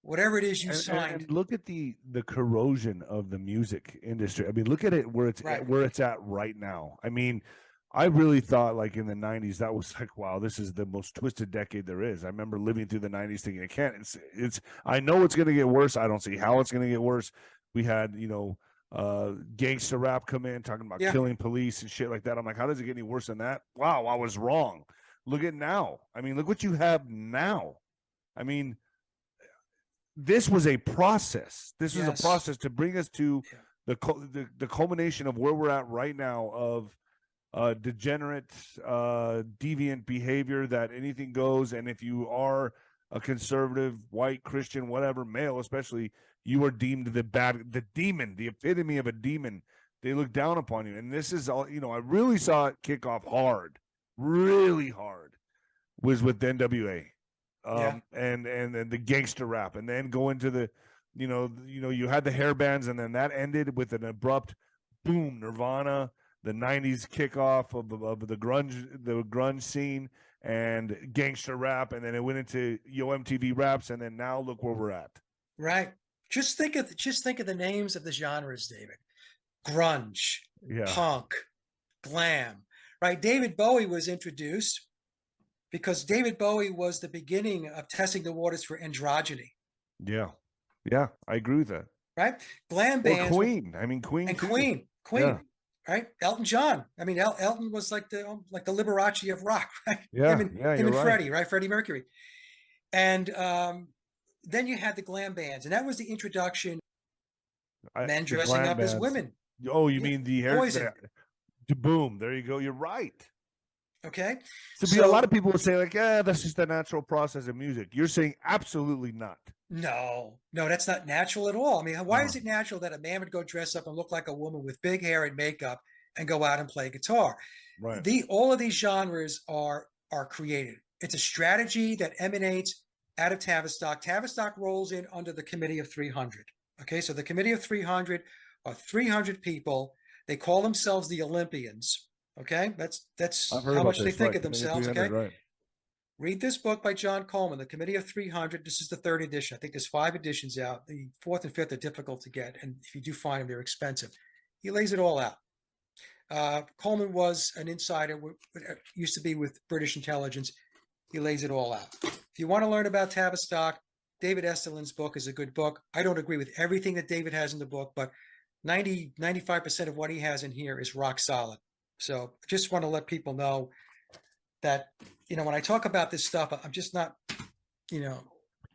whatever it is you signed. And look at the corrosion of the music industry. I mean, look at it where it's Right. where it's at right now. I mean, I really thought like in the 90s that was like, wow, this is the most twisted decade there is. I remember living through the 90s thinking it can't. It's I know it's going to get worse. I don't see how it's going to get worse. We had, gangster rap come in talking about Yeah. killing police and shit like that. I'm like, how does it get any worse than that? Wow, I was wrong. Look at now. I mean, look what you have now. I mean, this was a process. This was a Yes. process to bring us to Yeah. the culmination of where we're at right now of degenerate, deviant behavior that anything goes. And if you are a conservative, white, Christian, whatever, male especially, you are deemed the demon, the epitome of a demon. They look down upon you. And this is all, I really saw it kick off hard, really hard, was with the NWA. Yeah. And the gangster rap, and then go into the, you had the hair bands, and then that ended with an abrupt boom, Nirvana, the '90s kickoff of the grunge scene, and gangster rap, and then it went into MTV Raps, and then now look where we're at. Right. Just think of the names of the genres, David. Grunge, punk, glam. Right. David Bowie was introduced because David Bowie was the beginning of testing the waters for androgyny. Yeah, I agree with that. Right, glam bands. Or Queen. I mean, Queen. And too. Queen. Yeah. Right. Elton John. I mean, Elton was like the Liberace of rock. Right. Yeah. Him and right. Freddie. Right. Freddie Mercury. And then you had the glam bands, and that was the introduction. Men dressing up as women. Oh, you mean the hair? Poison. Boom. There you go. You're right. Okay. So a lot of people would say like, yeah, that's just the natural process of music. You're saying absolutely not. No, that's not natural at all. I mean, why is it natural that a man would go dress up and look like a woman with big hair and makeup and go out and play guitar? Right. All of these genres are created. It's a strategy that emanates out of Tavistock. Tavistock rolls in under the Committee of 300. Okay, so the Committee of 300 are 300 people. They call themselves the Olympians. Okay, that's how much they think of themselves. Okay, right. Read this book by John Coleman, The Committee of 300. This is the third edition. I think there's 5 editions out. The fourth and fifth are difficult to get, and if you do find them, they're expensive. He lays it all out. Coleman was an insider, used to be with British intelligence. He lays it all out. If you want to learn about Tavistock, David Esterlin's book is a good book. I don't agree with everything that David has in the book, but 95% of what he has in here is rock solid. So I just want to let people know that, when I talk about this stuff, I'm just not,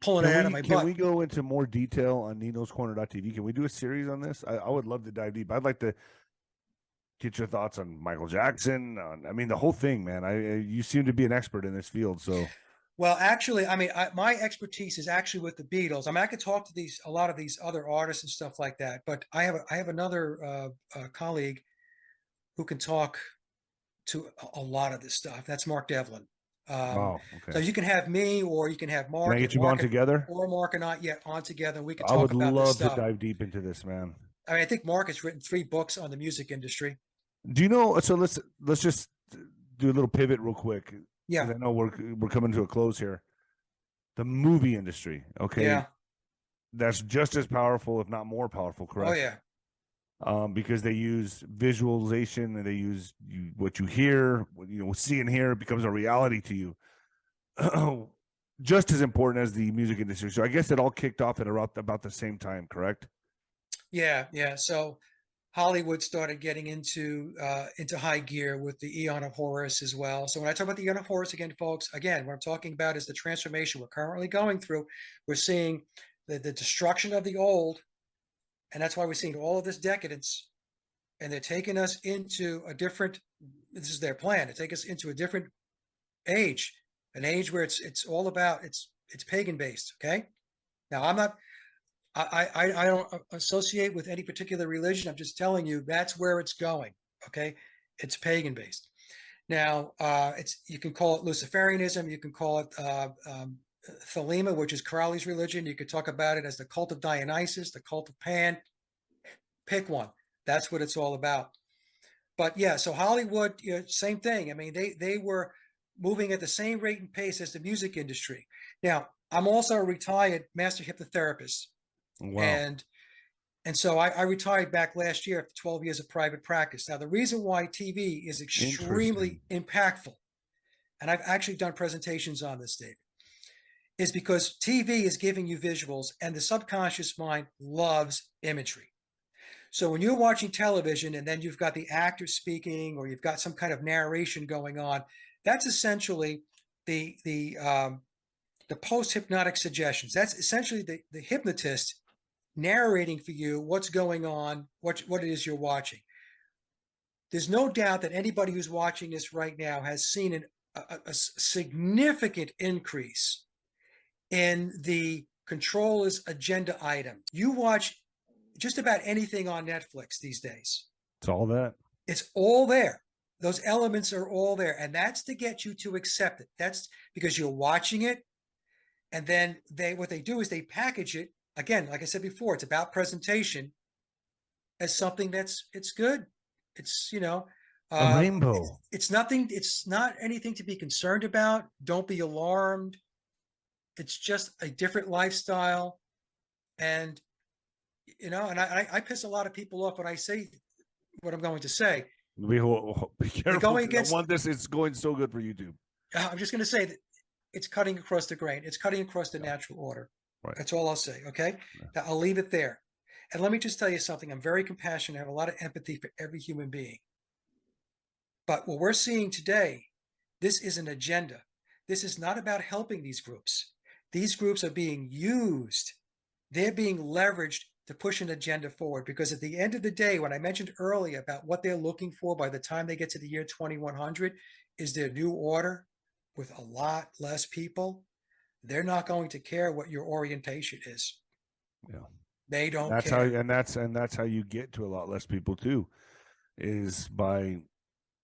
pulling it out of my butt. Can we go into more detail on ninoscorner.tv? Can we do a series on this? I would love to dive deep. I'd like to get your thoughts on Michael Jackson. The whole thing, man. You seem to be an expert in this field, so. Well, actually, I mean, my expertise is actually with the Beatles. I mean, I could talk to a lot of these other artists and stuff like that, but I have another colleague who can talk to a lot of this stuff. That's Mark Devlin. Oh, So okay. you can have me, or you can have Can I Mark, get you on together? or Mark and I, yeah, on together. And we could I would talk about this love to stuff. dive deep into this, man. I mean, I think Mark has written 3 books on the music industry. Do you know? So let's just do a little pivot real quick because Yeah, I know we're coming to a close here. The movie industry, okay, yeah, that's just as powerful, if not more powerful, oh correct? yeah, Because they use visualization and they use what you hear, what you know, see and hear becomes a reality to you. Just as important as the music industry. So I guess it all kicked off at about the same time, correct? yeah, yeah. So Hollywood started getting into high gear with the Eon of Horus as well. So when I talk about the Eon of Horus again, folks, again, what I'm talking about is the transformation we're currently going through. We're seeing the destruction of the old, and that's why we're seeing all of this decadence. And they're taking us into a different. This is their plan to take us into a different age, an age where it's all about it's pagan based. Okay. Now I'm not. I don't associate with any particular religion. I'm just telling you that's where it's going. Okay, it's pagan based. Now, it's you can call it Luciferianism. You can call it Thelema, which is Crowley's religion. You could talk about it as the cult of Dionysus, the cult of Pan. Pick one. That's what it's all about. But yeah, so Hollywood, you know, same thing. I mean, they were moving at the same rate and pace as the music industry. Now, I'm also a retired master hypnotherapist, Wow. and so I retired back last year after 12 years of private practice. Now, the reason why TV is Interesting. extremely impactful, and I've actually done presentations on this, David, is because TV is giving you visuals, and the subconscious mind loves imagery. So when you're watching television and then you've got the actor speaking or you've got some kind of narration going on, that's essentially the the um, the post hypnotic suggestions. That's essentially the hypnotist narrating for you what's going on, what it is you're watching. There's no doubt that anybody who's watching this right now has seen a significant increase in the controller's agenda item. You watch just about anything on Netflix these days. It's all that. It's all there. Those elements are all there. And that's to get you to accept it. That's because you're watching it. And then what they do is they package it. Again, like I said before, it's about presentation as something it's good. It's, you know, A rainbow. it's nothing, it's not anything to be concerned about. Don't be alarmed. It's just a different lifestyle. And, you know, and I piss a lot of people off when I say what I'm going to say. Be They're careful. going 'Cause I against, want this. It's going so good for YouTube. I'm just going to say that it's cutting across the grain. It's cutting across the Yeah, natural order. right. That's all I'll say. Okay. Yeah. Now, I'll leave it there. And let me just tell you something. I'm very compassionate. I have a lot of empathy for every human being. But what we're seeing today, this is an agenda. This is not about helping these groups. These groups are being used. They're being leveraged to push an agenda forward, because at the end of the day, when I mentioned earlier about what they're looking for by the time they get to the year 2100 is their new order with a lot less people. They're not going to care what your orientation is. Yeah. They don't That's how, care. and that's how you get to a lot less people too, is by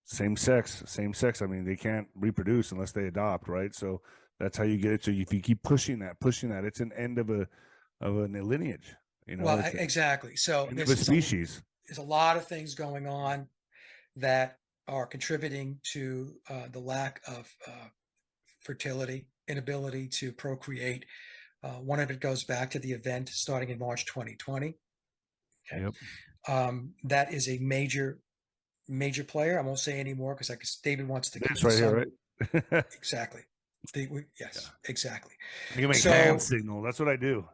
same sex. Same sex. I mean, they can't reproduce unless they adopt, right? So that's how you get it. So if you keep pushing that, it's an end of a lineage. You know, Well, it's an exactly. So end of a species. there's a lot of things going on that are contributing to the lack of fertility, inability to procreate. One of it goes back to the event starting in March 2020. Okay. Yep. That is a major player. I won't say any more because David wants to keep This right this here, on. right? Exactly. Yes, exactly. I can make So hand signal. That's what I do.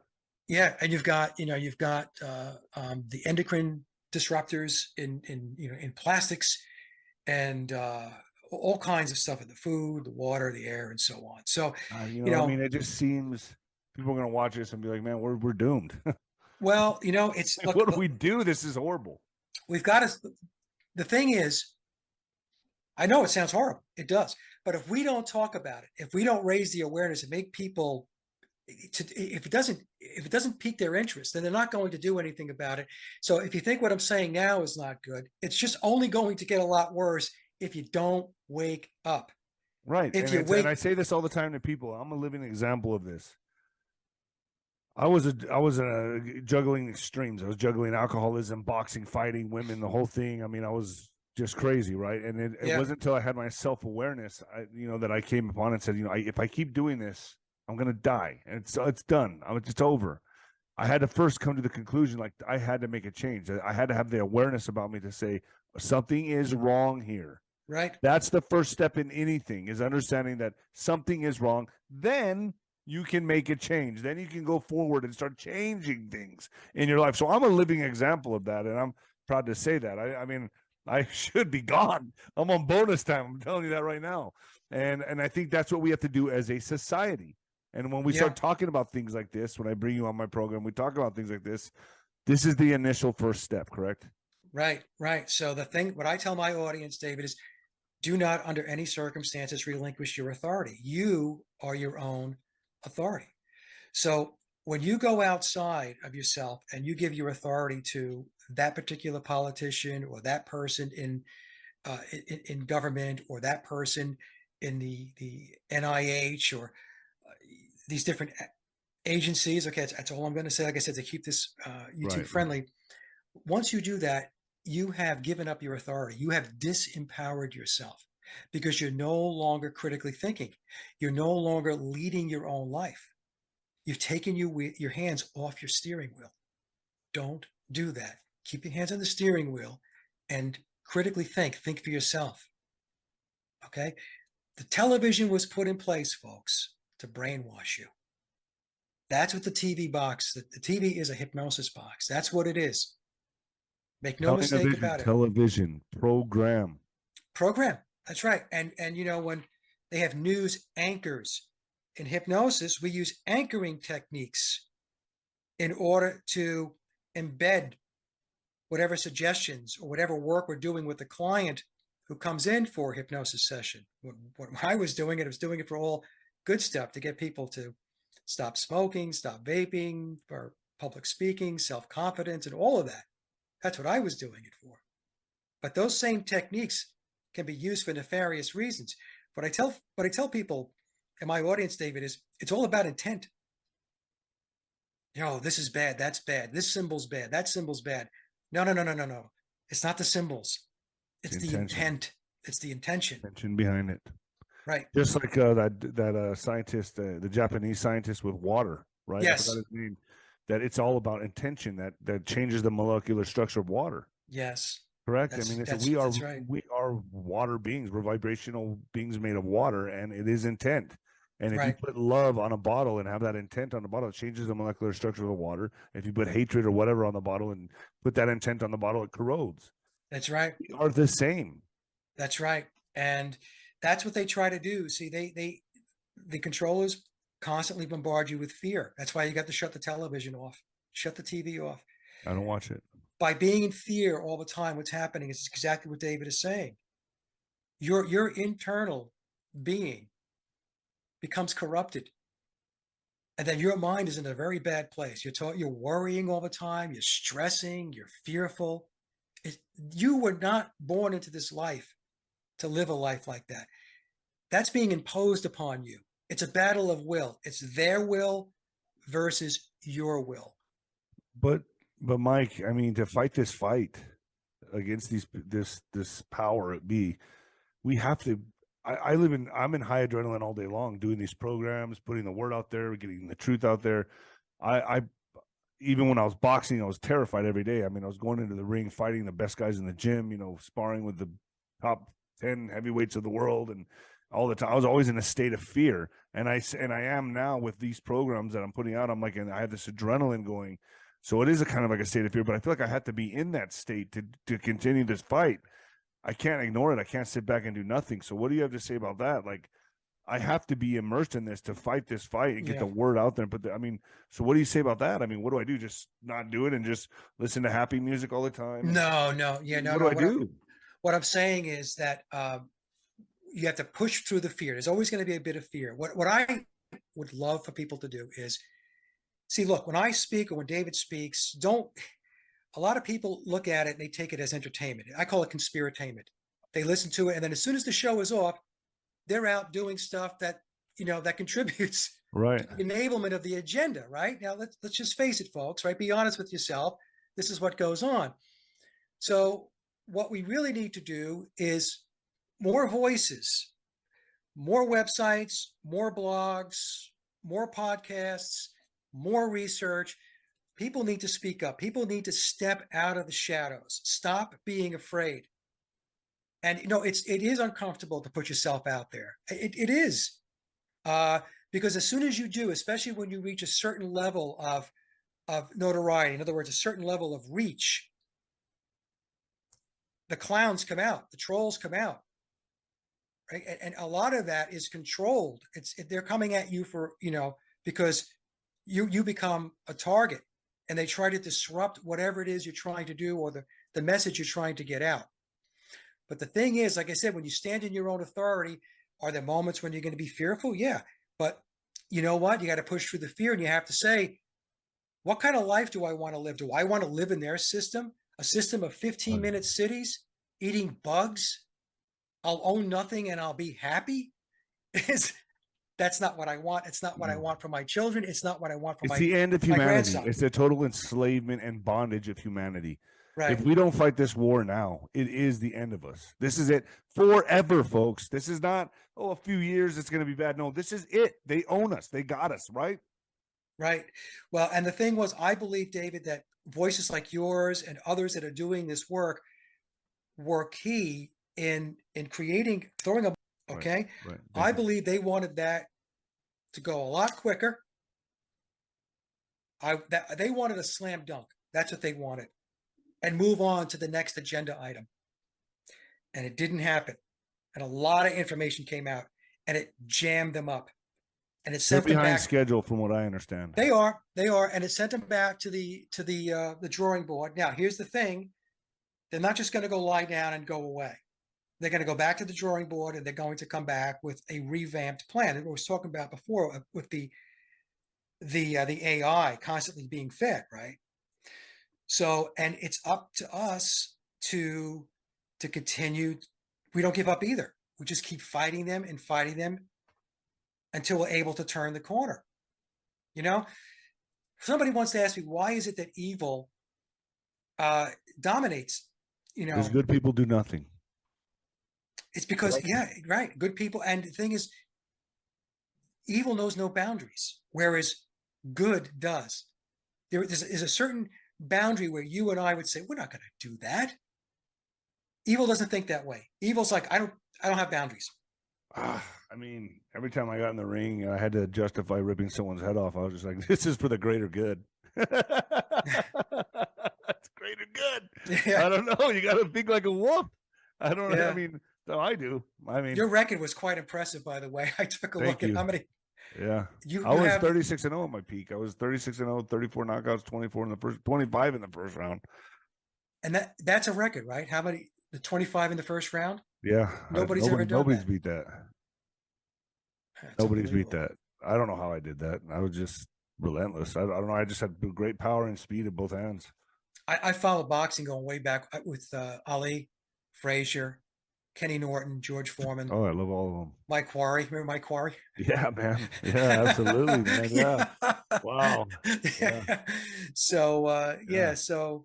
yeah, and you've got the endocrine disruptors in plastics and all kinds of stuff in the food, the water, the air, and so on. So you I know, mean, it just seems people are gonna watch this and be like, "Man, we're doomed." well, you know, it's What look, do we do? This is horrible. we've got to. The thing is, I know it sounds horrible. It does. But if we don't talk about it, if we don't raise the awareness and make people if it doesn't pique their interest, then they're not going to do anything about it. So if you think what I'm saying now is not good, it's just only going to get a lot worse if you don't wake up. Right. If And you and I wake, say this all the time to people. I'm a living example of this. I was juggling extremes. I was juggling alcoholism, boxing, fighting, women, the whole thing. I mean, I was just crazy, right? And it yeah, wasn't until I had my self awareness, that I came upon and said, if I keep doing this, I'm gonna die, and it's done. It's over. I had to first come to the conclusion, like I had to make a change. I had to have the awareness about me to say something is wrong here. right, That's the first step in anything, is understanding that something is wrong. Then you can make a change. Then you can go forward and start changing things in your life. So I'm a living example of that. And I'm proud to say that. I mean, I should be gone. I'm on bonus time. I'm telling you that right now. And I think that's what we have to do as a society. And when we yeah, start talking about things like this, when I bring you on my program, we talk about things like this. This is the initial first step, correct? right, right. So what I tell my audience, David, is do not under any circumstances relinquish your authority. You are your own authority. So when you go outside of yourself and you give your authority to that particular politician or that person in government or that person in the NIH or these different agencies, okay, that's all I'm going to say. Like I said, to keep this YouTube Right. friendly. Once you do that, you have given up your authority. You have disempowered yourself because you're no longer critically thinking. You're no longer leading your own life. You've taken your hands off your steering wheel. Don't do that. Keep your hands on the steering wheel and critically think. Think for yourself. Okay? The television was put in place, folks, to brainwash you. That's what the TV box, the TV is a hypnosis box. That's what it is. Make no mistake Television, about it. television, program. Program. That's right. And when they have news anchors in hypnosis, we use anchoring techniques in order to embed whatever suggestions or whatever work we're doing with the client who comes in for a hypnosis session. When I was doing it, I was doing it for all good stuff to get people to stop smoking, stop vaping, for public speaking, self-confidence, and all of that. That's what I was doing it for. But those same techniques can be used for nefarious reasons. What I tell people in my audience, David, is it's all about intent. This is bad, that's bad, this symbol's bad, that symbol's bad. No, no, no, no, no, no. It's not the symbols. It's the Intention. intent. It's the intention. Intention behind it. Right. Just like that scientist, the Japanese scientist with water, right? I forgot Yes. his name. That it's all about intention that changes the molecular structure of water. Yes. Correct. I That's mean, that's that's right. we are water beings. We're vibrational beings made of water, and it is intent. And if you Right. put love on a bottle and have that intent on the bottle, it changes the molecular structure of the water. If you put hatred or whatever on the bottle and put that intent on the bottle, it corrodes. That's right. We are the same. That's right. And that's what they try to do. See, the controllers constantly bombard you with fear. That's why you got to shut the television off, shut the TV off. I don't watch it. By being in fear all the time, what's happening is exactly what David is saying. Your internal being becomes corrupted. And then your mind is in a very bad place. You're worrying all the time. You're stressing. You're fearful. You were not born into this life to live a life like that. That's being imposed upon you. It's a battle of will. It's their will versus your will. But Mike, I mean, to fight this fight against this power it be, we have to. I'm in high adrenaline all day long, doing these programs, putting the word out there, getting the truth out there. I even when I was boxing, I was terrified every day. I mean, I was going into the ring, fighting the best guys in the gym, sparring with the top 10 heavyweights of the world, and all the time I was always in a state of fear. And I am now with these programs that I'm putting out. I'm like, and I have this adrenaline going. So it is a kind of like a state of fear, but I feel like I have to be in that state to continue this fight. I can't ignore it. I can't sit back and do nothing. So what do you have to say about that? Like, I have to be immersed in this to fight this fight and get the word out there. But so what do you say about that? I mean, what do I do? Just not do it and just listen to happy music all the time? No, no, yeah, no, What do no. I do? What I'm saying is that you have to push through the fear. There's always going to be a bit of fear. What I would love for people to do is see, look, when I speak or when David speaks, a lot of people look at it and they take it as entertainment. I call it conspiratainment. They listen to it, and then as soon as the show is off, they're out doing stuff that, that contributes Right. to the enablement of the agenda, right? Now, let's just face it, folks, right? Be honest with yourself. This is what goes on. So what we really need to do is more voices, more websites, more blogs, more podcasts, more research. People need to speak up. People need to step out of the shadows. Stop being afraid. And it is uncomfortable to put yourself out there. It is, because as soon as you do, especially when you reach a certain level of notoriety, in other words, a certain level of reach, the clowns come out, the trolls come out, right? And a lot of that is controlled. They're coming at you for because you become a target, and they try to disrupt whatever it is you're trying to do or the message you're trying to get out. But the thing is, like I said, when you stand in your own authority, are there moments when you're going to be fearful? Yeah. But you know what? You got to push through the fear, and you have to say, what kind of life do I want to live? Do I want to live in their system? A system of 15-minute cities, eating bugs? I'll own nothing and I'll be happy? That's not what I want. It's not what I want for my children. It's not what I want for It's my the end of my humanity. grandson. It's the total enslavement and bondage of humanity. Right. If we don't fight this war now, it is the end of us. This is it forever, folks. This is not, a few years, it's going to be bad. No, this is it. They own us. They got us, right? Right. Well, and the thing was, I believe, David, that voices like yours and others that are doing this work were key in throwing a, okay? Right. I believe they wanted that to go a lot quicker. They wanted a slam dunk. That's what they wanted. And move on to the next agenda item. And it didn't happen. And a lot of information came out, and it jammed them up. And it sent They're them behind back. schedule, from what I understand. They are, and it sent them back to the drawing board. Now, here's the thing: they're not just going to go lie down and go away. They're going to go back to the drawing board, and they're going to come back with a revamped plan. And we was talking about before with the AI constantly being fed, right? So, and it's up to us to continue. We don't give up either. We just keep fighting them until we're able to turn the corner. Somebody wants to ask me, why is it that evil dominates? Because good people do nothing. It's because, yeah, right. Good people. And the thing is, evil knows no boundaries, whereas good does. There is a certain boundary where you and I would say, we're not going to do that. Evil doesn't think that way. Evil's like, I don't have boundaries. I mean, every time I got in the ring and I had to justify ripping someone's head off, I was just like, this is for the greater good. It's greater good. Yeah. I don't know. You got to think like a wolf. I don't know. Yeah. I mean, so I do. I mean, your record was quite impressive, by the way. I took a look at how many. Yeah. You I was have 36-0 at my peak. I was 36-0, 34 knockouts, 24 in the first, 25 in the first round. And that's a record, right? How many? The 25 in the first round? Yeah. Nobody's ever done Nobody's that. beat that. That's Nobody's beat that. I don't know how I did that. I was just relentless. I don't know. I just had great power and speed in both hands. I followed boxing going way back with Ali, Frazier, Kenny Norton, George Foreman. Oh, I love all of them. Mike Quarry. Remember Mike Quarry? Yeah, man. Yeah, absolutely, man. Yeah. Wow. Yeah. So, yeah. So,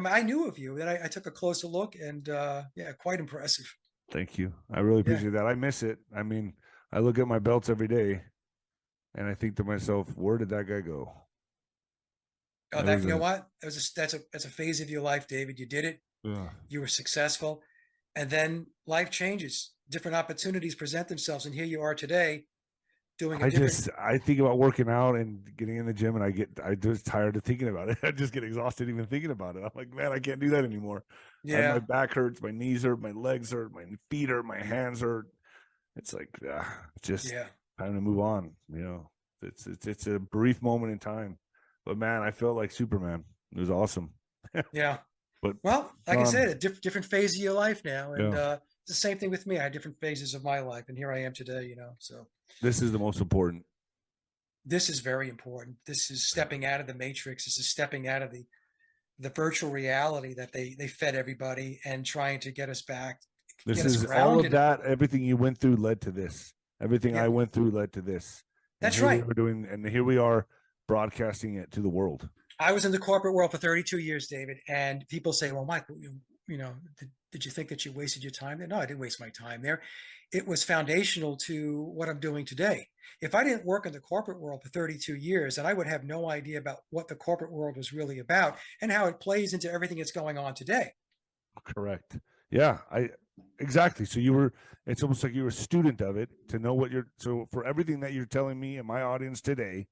I knew of you. Then I took a closer look, and yeah, quite impressive. Thank you. I really appreciate that. I miss it. I mean, I look at my belts every day, and I think to myself, where did that guy go? Oh, you know what? That's a phase of your life, David. You did it. Yeah. You were successful, and then life changes. Different opportunities present themselves, and here you are today, doing. I think about working out and getting in the gym, and I just tired of thinking about it. I just get exhausted even thinking about it. I'm like, man, I can't do that anymore. Yeah. My back hurts, my knees hurt, my legs hurt, my feet hurt, my hands hurt. It's like, it's just time to move on. It's a brief moment in time. But man, I felt like Superman. It was awesome. Yeah. But well, like I said, a different phase of your life now, and the same thing with me. I had different phases of my life, and here I am today, so This is the most important. this is very important. This is stepping out of the matrix. This is stepping out of the virtual reality that they fed everybody and trying to get us back, This get us is all of grounded. that. Everything you went through led to this. Everything Yeah, I went through led to this. And that's here we right. are doing, and here we are broadcasting it to the world. I was in the corporate world for 32 years, David, and people say, well, Mike, did you think that you wasted your time there? No, I didn't waste my time there. It was foundational to what I'm doing today. If I didn't work in the corporate world for 32 years, then I would have no idea about what the corporate world was really about and how it plays into everything that's going on today. Correct. Yeah, exactly. So it's almost like you were a student of it to know so for everything that you're telling me and my audience today,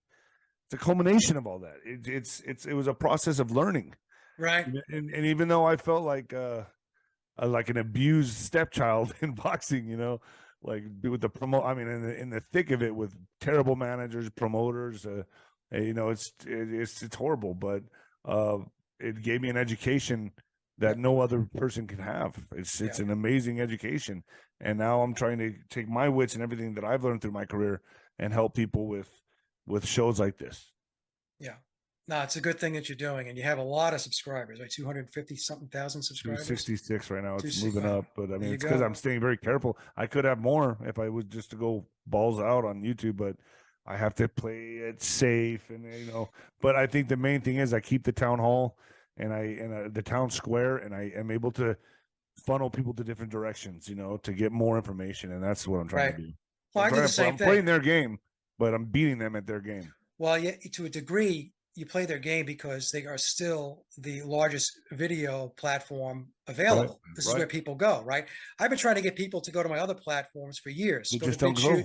it's a culmination of all that. It was a process of learning. Right. And even though I felt like an abused stepchild in boxing, like with the I mean, in the thick of it with terrible managers, promoters, it's horrible, but it gave me an education that no other person can have. It's an amazing education, and now I'm trying to take my wits and everything that I've learned through my career and help people with shows like this. Yeah. No, it's a good thing that you're doing, and you have a lot of subscribers, right? 250 something thousand subscribers. 266 right now. It's 260. moving Wow. up, but I There mean, you it's because go. I'm staying very careful. I could have more if I was just to go balls out on YouTube, but I have to play it safe, and But I think the main thing is I keep the town hall and the town square, and I am able to funnel people to different directions, to get more information, and that's what I'm trying Right. to do. Well, I do the same I'm thing. playing their game, but I'm beating them at their game. Well, yeah, to a degree, you play their game because they are still the largest video platform available. This is where people go, right? I've been trying to get people to go to my other platforms for years. They Go just to don't go.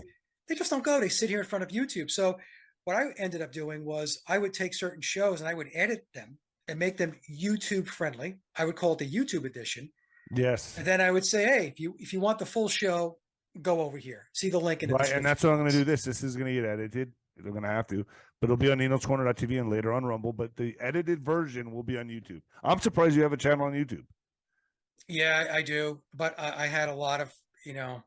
They just don't go. They sit here in front of YouTube. So what I ended up doing was I would take certain shows and I would edit them and make them YouTube friendly. I would call it the YouTube edition. Yes. And then I would say, hey, if you want the full show, go over here. See the link in the description. And that's what I'm going to do. This is going to get edited. They're going to have to, but it'll be on ninoscorner.tv and later on Rumble. But the edited version will be on YouTube. I'm surprised you have a channel on YouTube. Yeah, I do. But I had a lot of, there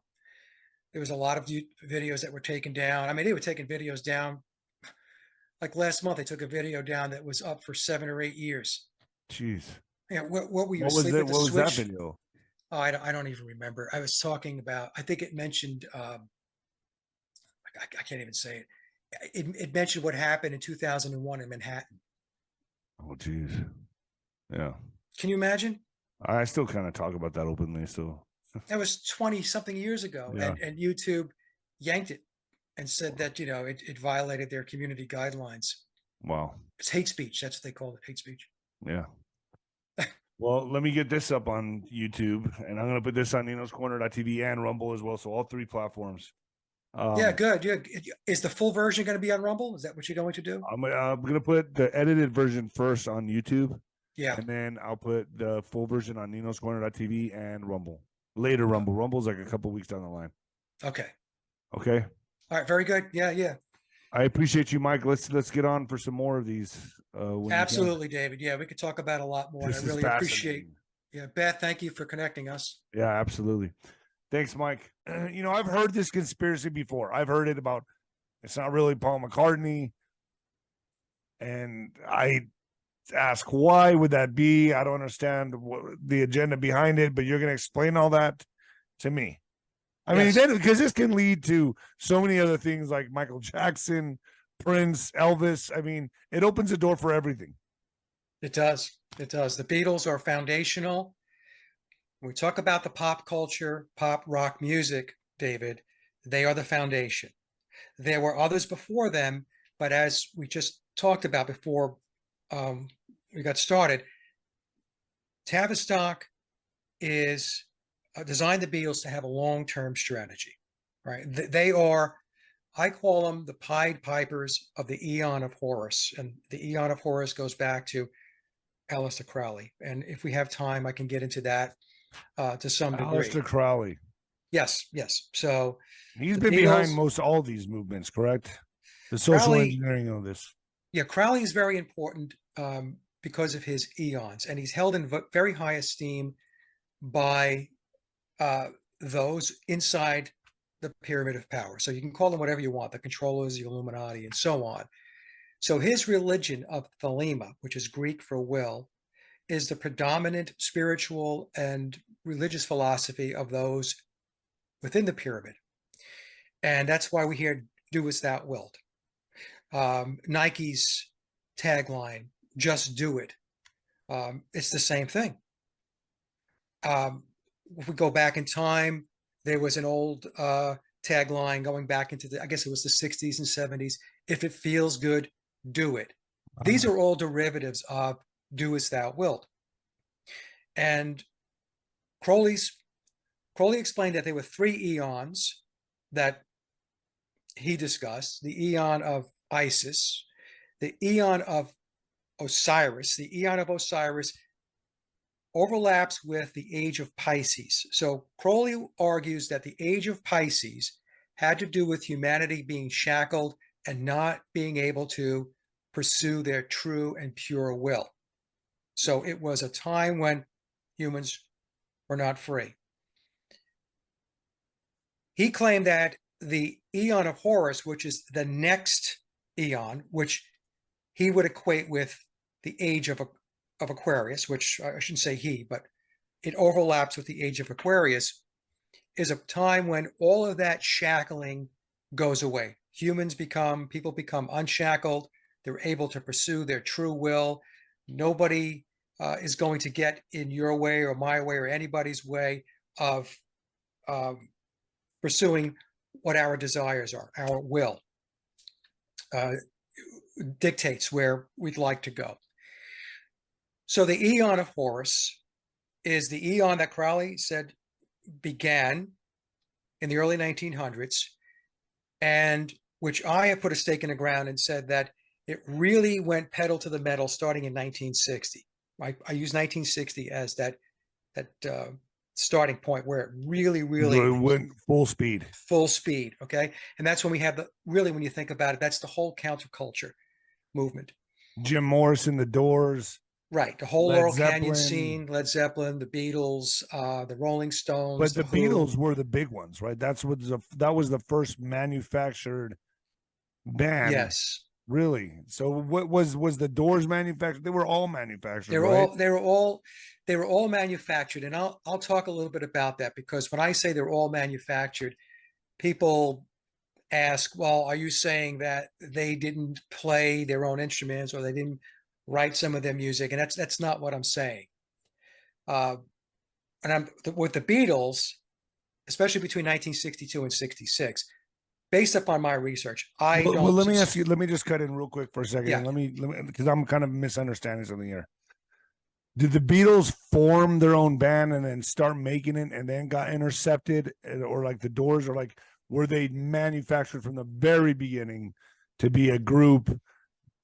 was a lot of videos that were taken down. I mean, they were taking videos down. Like last month, they took a video down that was up for 7 or 8 years. Jeez. Yeah, what were you What was asleep that? at the What was that switch? video? Oh, I don't even remember. I was talking about, I think it mentioned, I can't even say it. It mentioned what happened in 2001 in Manhattan. Oh, jeez. Yeah. Can you imagine? I still kind of talk about that openly. So That was 20 something years ago. Yeah. And YouTube yanked it and said that, it violated their community guidelines. Wow. It's hate speech. That's what they call it, hate speech. Yeah. Well, let me get this up on YouTube, and I'm going to put this on ninoscorner.tv and Rumble as well. So all three platforms. Yeah, good. Yeah. Is the full version going to be on Rumble? Is that what you're going to do? I'm going to put the edited version first on YouTube. Yeah. And then I'll put the full version on ninoscorner.tv and Rumble. Later Rumble. Rumble's like a couple weeks down the line. Okay. Okay. All right. Very good. Yeah. I appreciate you, Mike. Let's get on for some more of these. Absolutely, David. Yeah, we could talk about a lot more. This I really is appreciate. Yeah, Beth, thank you for connecting us. Yeah, absolutely. Thanks, Mike. I've heard this conspiracy before. I've heard it about it's not really Paul McCartney. And I ask, why would that be? I don't understand the agenda behind it, but you're going to explain all that to me. I mean, because this can lead to so many other things like Michael Jackson, Prince, Elvis. I mean, it opens the door for everything. It does. It does. The Beatles are foundational. When we talk about the pop culture, pop rock music, David, they are the foundation. There were others before them, but as we just talked about before we got started, Tavistock is designed the Beatles to have a long-term strategy, right? They are, I call them the Pied Pipers of the Eon of Horus. And the Eon of Horus goes back to Aleister Crowley. And if we have time, I can get into that to some degree. Aleister Crowley. Yes. So he's been behind all these movements, correct? The social engineering of this. Yeah, Crowley is very important because of his eons, and he's held in very high esteem by those inside the pyramid of power. So you can call them whatever you want, the controllers, the Illuminati, and so on. So his religion of Thelema, which is Greek for will, is the predominant spiritual and religious philosophy of those within the pyramid. And that's why we hear, do as thou wilt. Nike's tagline, just do it. It's the same thing. If we go back in time, there was an old tagline going back into I guess it was the 60s and 70s. If it feels good, do it. These are all derivatives of do as thou wilt. And Crowley explained that there were 3 eons that he discussed: the eon of Isis, the eon of Osiris. The eon of Osiris overlaps with the age of Pisces. So Crowley argues that the age of Pisces had to do with humanity being shackled and not being able to pursue their true and pure will. So it was a time when humans were not free. He claimed that the eon of Horus, which is the next eon, which he would equate with the age of Aquarius, which I shouldn't say he, but it overlaps with the age of Aquarius, is a time when all of that shackling goes away. People become unshackled. They're able to pursue their true will. Nobody is going to get in your way or my way or anybody's way of pursuing what our desires are. Our will dictates where we'd like to go. So the eon of Horus is the eon that Crowley said began in the early 1900s, and which I have put a stake in the ground and said that it really went pedal to the metal starting in 1960. I use 1960 as that starting point where it really went full speed. Okay, and that's when we have when you think about it, that's the whole counterculture movement. Jim Morrison, the Doors, right? The whole Laurel Canyon scene, Led Zeppelin, the Beatles, the Rolling Stones. But the Beatles were the big ones, right? That was the first manufactured band. Yes. Really? So what was the Doors manufactured? They were all manufactured. They were all manufactured, and I'll talk a little bit about that, because when I say they're all manufactured, people ask, well, are you saying that they didn't play their own instruments or they didn't write some of their music? And that's not what I'm saying. And with the Beatles, especially between 1962 and 66. Based upon my research, Well, let me ask you. Let me just cut in real quick for a second. Yeah. Let me because I'm kind of misunderstanding something here. Did the Beatles form their own band and then start making it and then got intercepted, or like the Doors, or like were they manufactured from the very beginning to be a group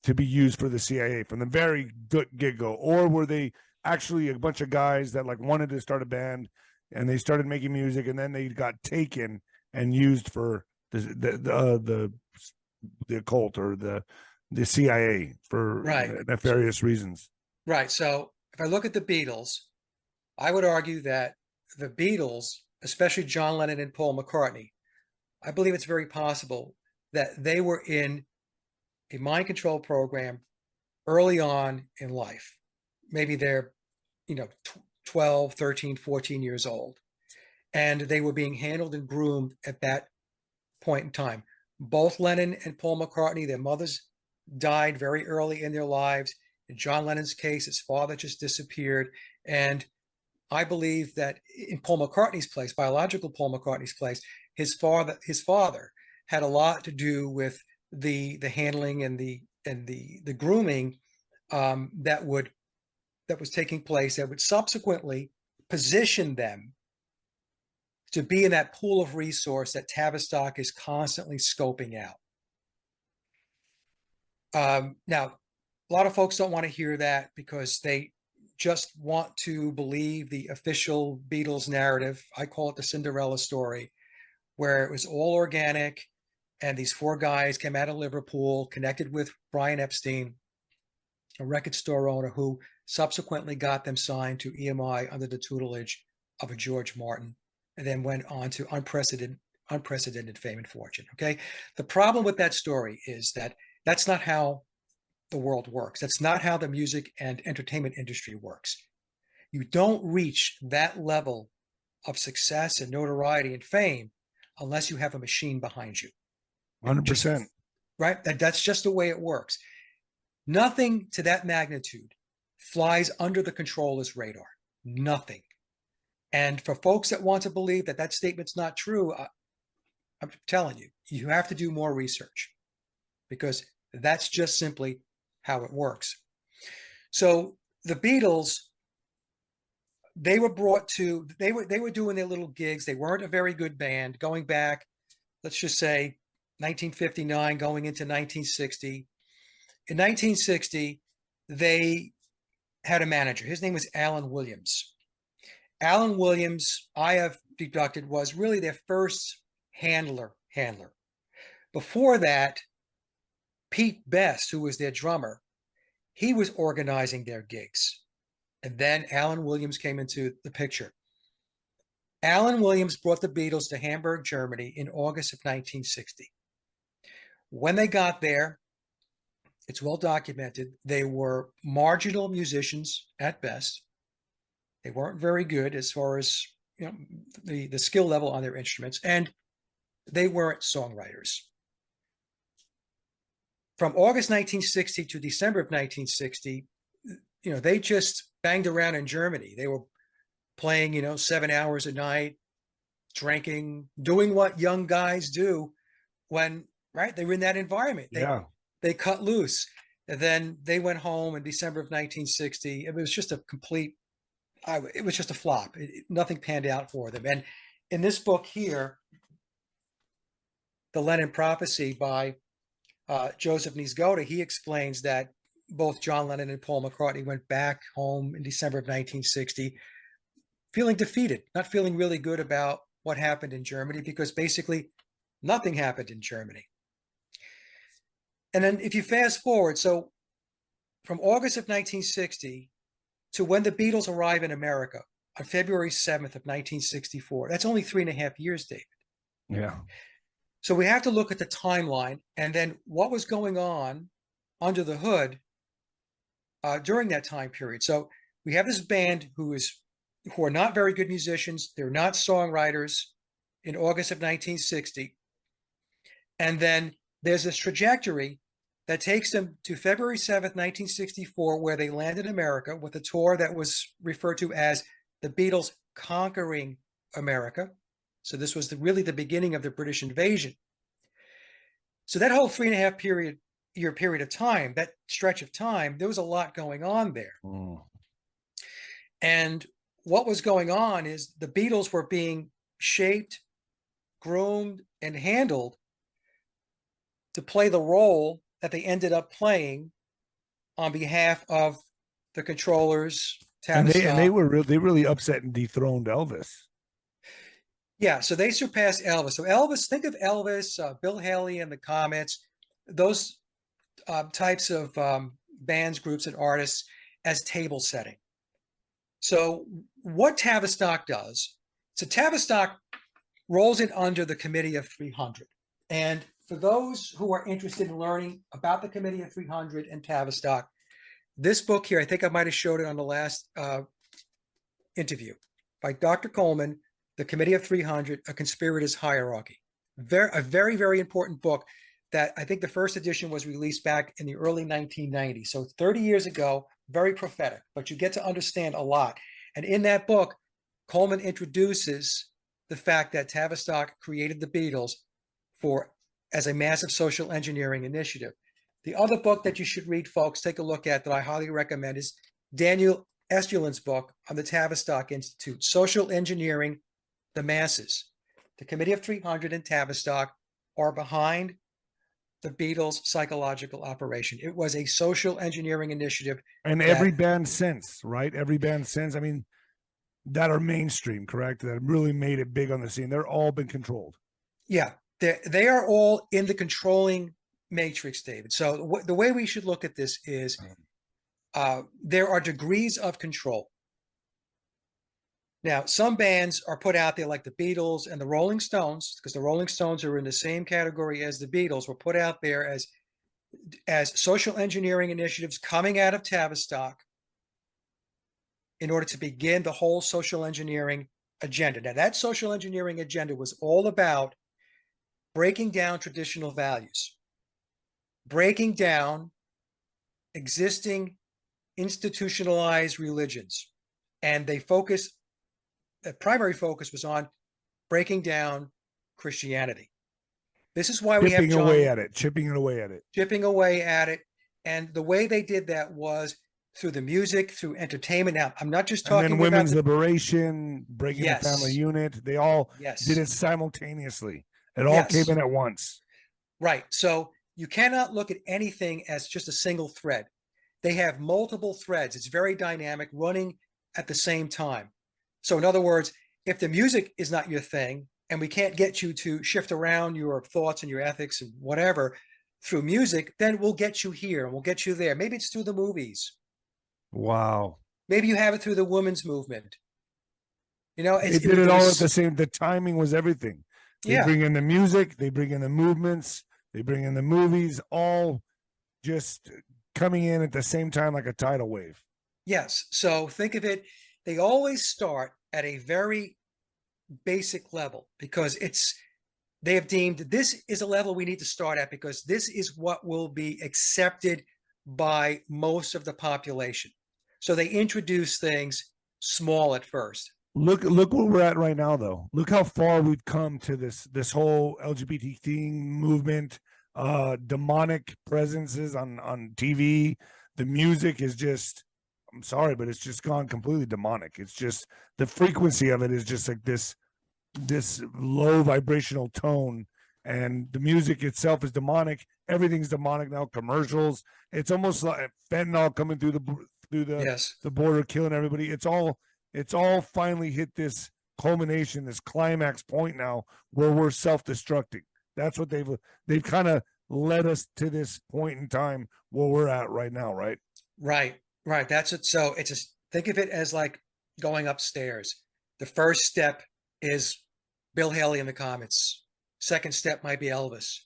to be used for the CIA from the very get-go, or were they actually a bunch of guys that like wanted to start a band and they started making music and then they got taken and used for the occult or the CIA for nefarious reasons? Right. So if I look at the Beatles, I would argue that the Beatles, especially John Lennon and Paul McCartney, I believe it's very possible that they were in a mind control program early on in life. Maybe they're, 12, 13, 14 years old, and they were being handled and groomed at that point in time. Both Lennon and Paul McCartney, their mothers died very early in their lives. In John Lennon's case, his father just disappeared. And I believe that in Paul McCartney's place, biological Paul McCartney's place, his father had a lot to do with the handling and the grooming that was taking place, that would subsequently position them to be in that pool of resource that Tavistock is constantly scoping out. Now, a lot of folks don't want to hear that because they just want to believe the official Beatles narrative. I call it the Cinderella story, where it was all organic and these 4 guys came out of Liverpool, connected with Brian Epstein, a record store owner who subsequently got them signed to EMI under the tutelage of a George Martin and then went on to unprecedented fame and fortune. Okay. The problem with that story is that that's not how the world works. That's not how the music and entertainment industry works. You don't reach that level of success and notoriety and fame unless you have a machine behind you. 100%. Right? That's just the way it works. Nothing to that magnitude flies under the controller's radar. Nothing. And for folks that want to believe that that statement's not true, I'm telling you, you have to do more research, because that's just simply how it works. So the Beatles, they were doing their little gigs. They weren't a very good band going back, let's just say 1959 going into 1960. In 1960, they had a manager. His name was Alan Williams. Alan Williams, I have deducted, was really their first handler. Before that, Pete Best, who was their drummer, he was organizing their gigs. And then Alan Williams came into the picture. Alan Williams brought the Beatles to Hamburg, Germany in August of 1960. When they got there, it's well documented, they were marginal musicians at best. They weren't very good as far as, you know, the skill level on their instruments, and they weren't songwriters. From August 1960 to December of 1960, you know, they just banged around in Germany. They were playing, you know, 7 hours a night, drinking, doing what young guys do when, right, they were in that environment. They cut loose. And then they went home in December of 1960. It was just a complete, it was just a flop. Nothing panned out for them. And in this book here, The Lennon Prophecy by Joseph Niezgoda, he explains that both John Lennon and Paul McCartney went back home in December of 1960 feeling defeated, not feeling really good about what happened in Germany, because basically nothing happened in Germany. And then if you fast forward, so from August of 1960 to when the Beatles arrive in America on February 7th of 1964, that's only 3.5 years, David. Yeah. So we have to look at the timeline and then what was going on under the hood during that time period. So we have this band who are not very good musicians. They're not songwriters in August of 1960. And then there's this trajectory that takes them to February 7th, 1964, where they land in America with a tour that was referred to as the Beatles Conquering America. So this was really the beginning of the British invasion. So that whole 3.5 year period of time, that stretch of time, there was a lot going on there. And what was going on is the Beatles were being shaped, groomed, and handled to play the role that they ended up playing on behalf of the controllers. And they really upset and dethroned Elvis. Yeah, so they surpassed Elvis. So Elvis, think of Elvis, Bill Haley and the Comets, those types of bands, groups, and artists as table setting. So what Tavistock does, so Tavistock rolls it under the Committee of 300. And for those who are interested in learning about the Committee of 300 and Tavistock, this book here, I think I might have showed it on the last interview, by Dr. Coleman, The Committee of 300, A Conspirator's Hierarchy. A very, very important book that I think the first edition was released back in the early 1990s. So 30 years ago, very prophetic, but you get to understand a lot. And in that book, Coleman introduces the fact that Tavistock created the Beatles as a massive social engineering initiative. The other book that you should read, folks, take a look at, that I highly recommend, is Daniel Estulin's book on the Tavistock Institute, Social Engineering the Masses. The Committee of 300 and Tavistock are behind the Beatles' psychological operation. It was a social engineering initiative. And every band since, right? Every band since, I mean, that are mainstream, correct? That really made it big on the scene. They're all been controlled. Yeah, they are all in the controlling matrix, David. So the way we should look at this is there are degrees of control. Now, some bands are put out there like the Beatles and the Rolling Stones, because the Rolling Stones are in the same category as the Beatles, were put out there as social engineering initiatives coming out of Tavistock in order to begin the whole social engineering agenda. Now, that social engineering agenda was all about breaking down traditional values, breaking down existing institutionalized religions. And the primary focus was on breaking down Christianity. This is why we have chipping away at it, chipping away at it. chipping away at it. And the way they did that was through the music, through entertainment. Now, I'm not just And talking then about women's liberation, breaking the family yes, unit. They all yes, did it simultaneously. It all came yes, in at once. right. So you cannot look at anything as just a single thread. They have multiple threads. It's very dynamic, running at the same time. So in other words, if the music is not your thing, and we can't get you to shift around your thoughts and your ethics and whatever through music, then we'll get you here and we'll get you there. Maybe it's through the movies. Wow. Maybe you have it through the women's movement. You know, They did it all at the was, same. The timing was everything. They yeah, bring in the music, they bring in the movements, they bring in the movies, all just coming in at the same time like a tidal wave. yes. So think of it. They always start at a very basic level because they have deemed this is a level we need to start at because this is what will be accepted by most of the population. So they introduce things small at first. Look where we're at right now, though. Look how far we've come to this whole LGBT thing movement, demonic presences on TV. The music is just, I'm sorry, but it's just gone completely demonic. It's just the frequency of it is just like this low vibrational tone, and the music itself is demonic. Everything's demonic now. Commercials. It's almost like fentanyl coming through Yes. the border, killing everybody. It's all finally hit this culmination, this climax point now where we're self-destructing. That's what they've kind of led us to this point in time where we're at right now, right? Right. Right. That's it. So think of it as like going upstairs. The first step is Bill Haley and the Comets. Second step might be Elvis.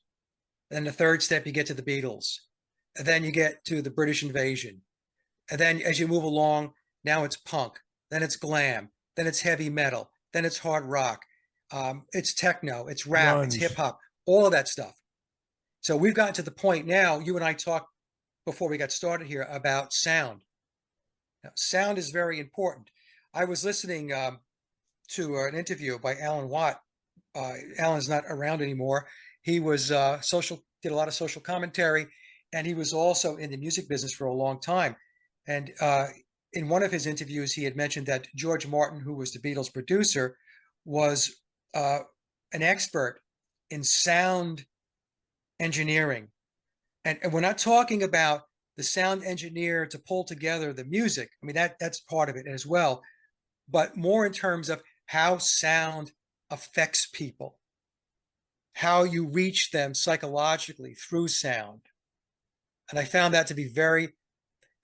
Then the third step, you get to the Beatles. And then you get to the British invasion. And then as you move along, now it's punk. Then it's glam. Then it's heavy metal. Then it's hard rock. It's techno. It's rap. It's hip Grunge. hop. All of that stuff. So we've gotten to the point now. You and I talked before we got started here about sound. Now, sound is very important. I was listening to an interview by Alan Watt. Alan's not around anymore. He was did a lot of social commentary, and he was also in the music business for a long time. And in one of his interviews, he had mentioned that George Martin, who was the Beatles producer, was an expert in sound engineering. And we're not talking about the sound engineer to pull together the music. I mean, that's part of it as well, but more in terms of how sound affects people, how you reach them psychologically through sound. And I found that to be very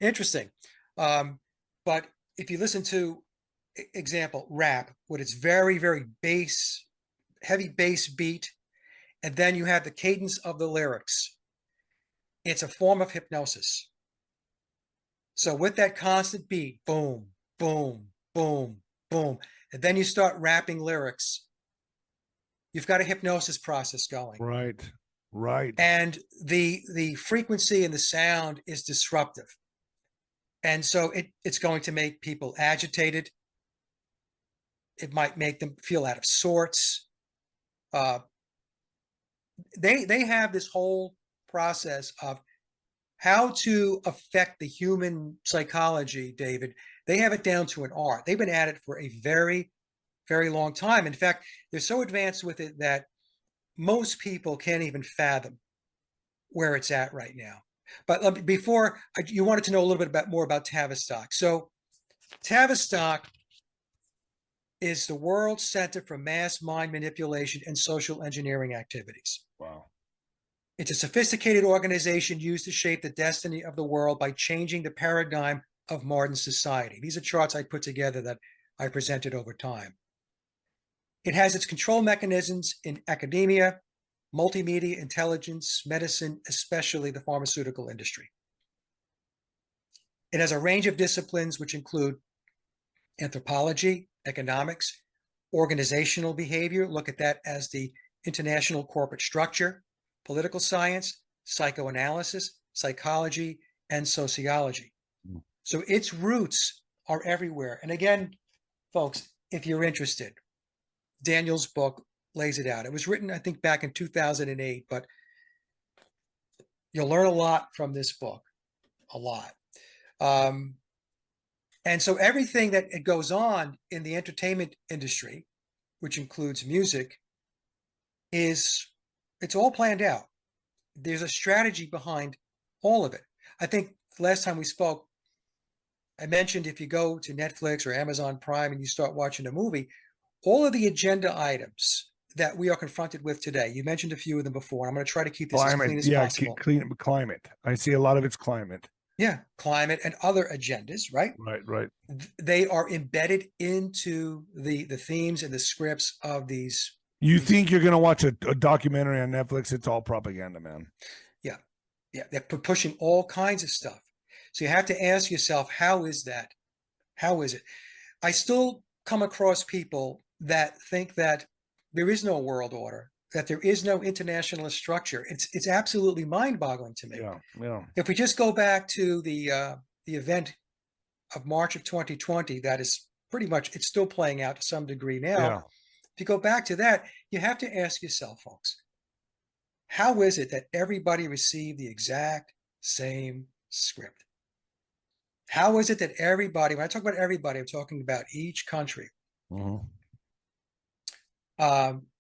interesting. But if you listen to, example, rap, with its very, very heavy bass beat, and then you have the cadence of the lyrics, it's a form of hypnosis. So with that constant beat, boom, boom, boom, boom, and then you start rapping lyrics, you've got a hypnosis process going. Right. Right. And the frequency and the sound is disruptive. And so it's going to make people agitated. It might make them feel out of sorts. They have this whole process of how to affect the human psychology, David. They have it down to an art. They've been at it for a very, very long time. In fact, they're so advanced with it that most people can't even fathom where it's at right now. But before, you wanted to know a little bit more about Tavistock. So Tavistock is the World Center for Mass Mind Manipulation and Social Engineering Activities. Wow. It's a sophisticated organization used to shape the destiny of the world by changing the paradigm of modern society. These are charts I put together that I presented over time. It has its control mechanisms in academia, multimedia, intelligence, medicine, especially the pharmaceutical industry. It has a range of disciplines which include anthropology, economics, organizational behavior, look at that as the international corporate structure, political science, psychoanalysis, psychology, and sociology. So its roots are everywhere. And again, folks, if you're interested, Daniel's book lays it out. It was written, I think, back in 2008, but you'll learn a lot from this book, a lot. And so everything that goes on in the entertainment industry, which includes music, it's all planned out. There's a strategy behind all of it. I think last time we spoke, I mentioned if you go to Netflix or Amazon Prime and you start watching a movie, all of the agenda items that we are confronted with today, you mentioned a few of them before. I'm going to try to keep this as clean as possible. Climate. I see a lot of it's climate. Yeah, climate and other agendas, right? Right. They are embedded into the themes and the scripts of these. You think you're going to watch a documentary on Netflix? It's all propaganda, man. Yeah, they're pushing all kinds of stuff. So you have to ask yourself, how is that? How is it? I still come across people that think that there is no world order, that there is no internationalist structure. It's absolutely mind-boggling to me. Yeah. If we just go back to the event of March of 2020, that is pretty much, it's still playing out to some degree now. Yeah. If you go back to that, you have to ask yourself, folks, how is it that everybody received the exact same script? How is it that everybody, when I talk about everybody, I'm talking about each country,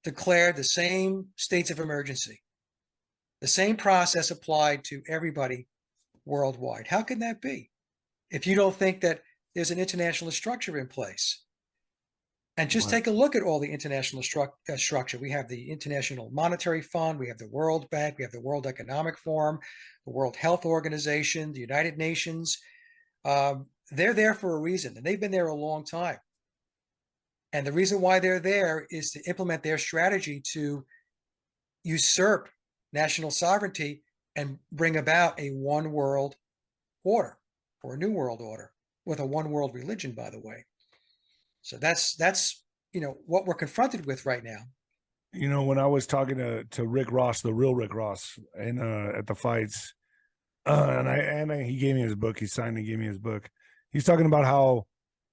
declared the same states of emergency, the same process applied to everybody worldwide? How can that be? If you don't think that there's an international structure in place. And just take a look at all the international structure. We have the International Monetary Fund, we have the World Bank, we have the World Economic Forum, the World Health Organization, the United Nations. They're there for a reason, and they've been there a long time. And the reason why they're there is to implement their strategy to usurp national sovereignty and bring about a one world order, or a new world order, with a one world religion, by the way. So that's what we're confronted with right now. When I was talking to Rick Ross, the real Rick Ross, and at the fights, he gave me his book. He signed and gave me his book. He's talking about how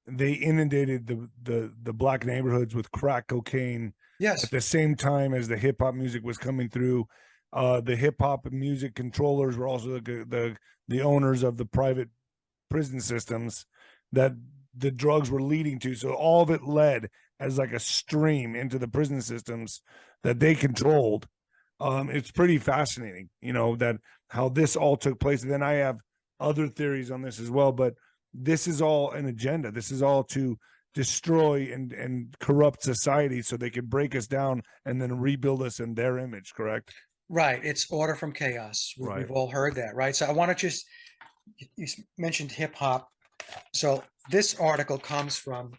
they inundated the black neighborhoods with crack cocaine. Yes. At the same time as the hip hop music was coming through, the hip hop music controllers were also the owners of the private prison systems that the drugs were leading to. So all of it led as like a stream into the prison systems that they controlled. It's pretty fascinating, that how this all took place. And then I have other theories on this as well, but this is all an agenda. This is all to destroy and corrupt society so they can break us down and then rebuild us in their image, correct? Right. It's order from chaos. We've all heard that, right? So I want to you mentioned hip hop. So this article comes from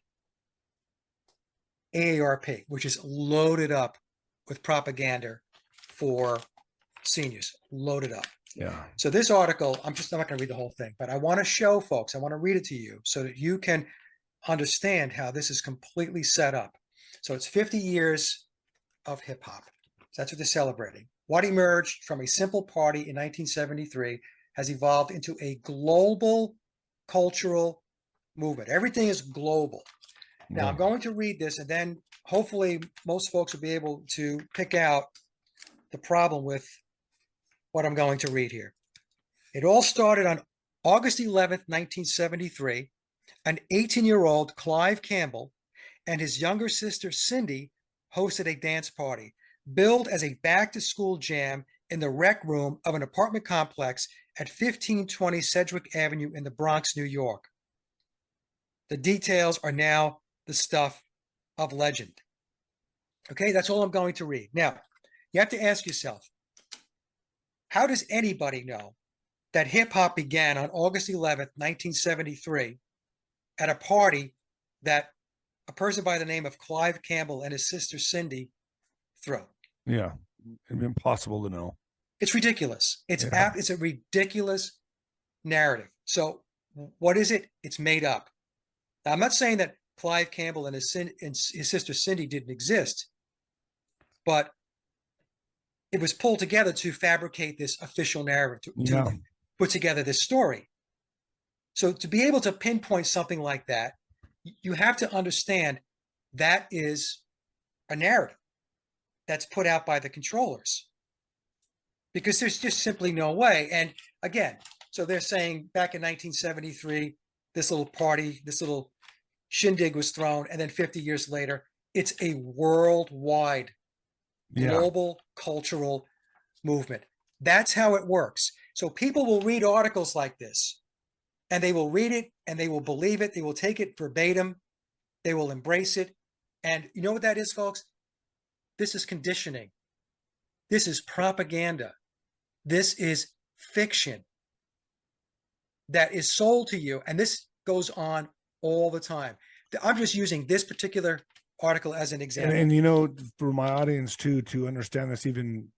AARP, which is loaded up with propaganda for seniors, loaded up. Yeah. So this article, I'm not going to read the whole thing, but I want to show folks, I want to read it to you so that you can understand how this is completely set up. So it's 50 years of hip hop. So that's what they're celebrating. What emerged from a simple party in 1973 has evolved into a global cultural movement. Everything is global. Now, I'm going to read this, and then hopefully most folks will be able to pick out the problem with what I'm going to read here. It all started on August 11th, 1973. An 18-year-old Clive Campbell and his younger sister Cindy hosted a dance party billed as a back-to-school jam in the rec room of an apartment complex at 1520 Sedgwick Avenue in the Bronx, New York. The details are now the stuff of legend. Okay, that's all I'm going to read. Now, you have to ask yourself, how does anybody know that hip-hop began on August 11th, 1973 at a party that a person by the name of Clive Campbell and his sister Cindy throw. Yeah. Impossible to know. It's ridiculous. It's Yeah. it's a ridiculous narrative. So what is it? It's made up. Now, I'm not saying that Clive Campbell and his sister Cindy didn't exist, but it was pulled together to fabricate this official narrative, to Yeah. put together this story. So to be able to pinpoint something like that, you have to understand that is a narrative that's put out by the controllers, because there's just simply no way. And again, so they're saying back in 1973, this little party, this little shindig was thrown, and then 50 years later, it's a worldwide, global cultural movement. That's how it works. So people will read articles like this, and they will read it, and they will believe it. They will take it verbatim. They will embrace it. And you know what that is, folks? This is conditioning. This is propaganda. This is fiction that is sold to you. And this goes on all the time. I'm just using this particular article as an example. And you know, for my audience too, to understand this, even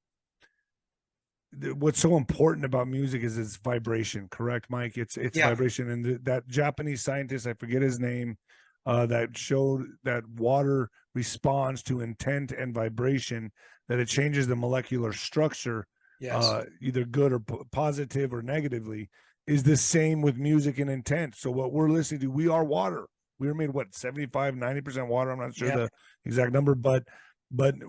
what's so important about music is its vibration, correct, Mike? It's vibration. And that Japanese scientist, I forget his name, that showed that water responds to intent and vibration, that it changes the molecular structure, either good or positive or negatively, is the same with music and intent. So what we're listening to, we are water. We were made, what, 75, 90% water? I'm not sure the exact number, but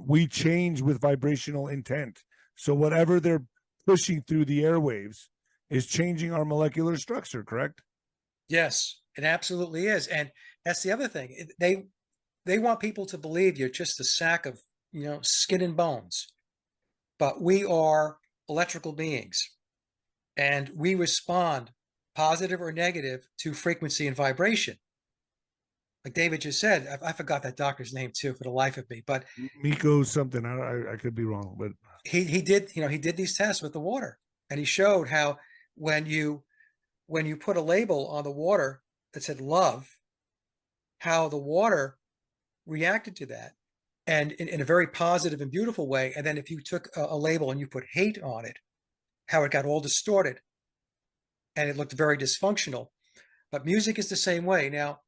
we change with vibrational intent. So whatever they're pushing through the airwaves is changing our molecular structure, correct? Yes, it absolutely is. And that's the other thing. They want people to believe you're just a sack of, skin and bones. But we are electrical beings, and we respond, positive or negative, to frequency and vibration. Like David just said, I forgot that doctor's name too, for the life of me. But Miko something. I could be wrong, but he did these tests with the water, and he showed how when you put a label on the water that said love, how the water reacted to that, and in a very positive and beautiful way. And then if you took a label and you put hate on it, how it got all distorted and it looked very dysfunctional. But music is the same way. Now,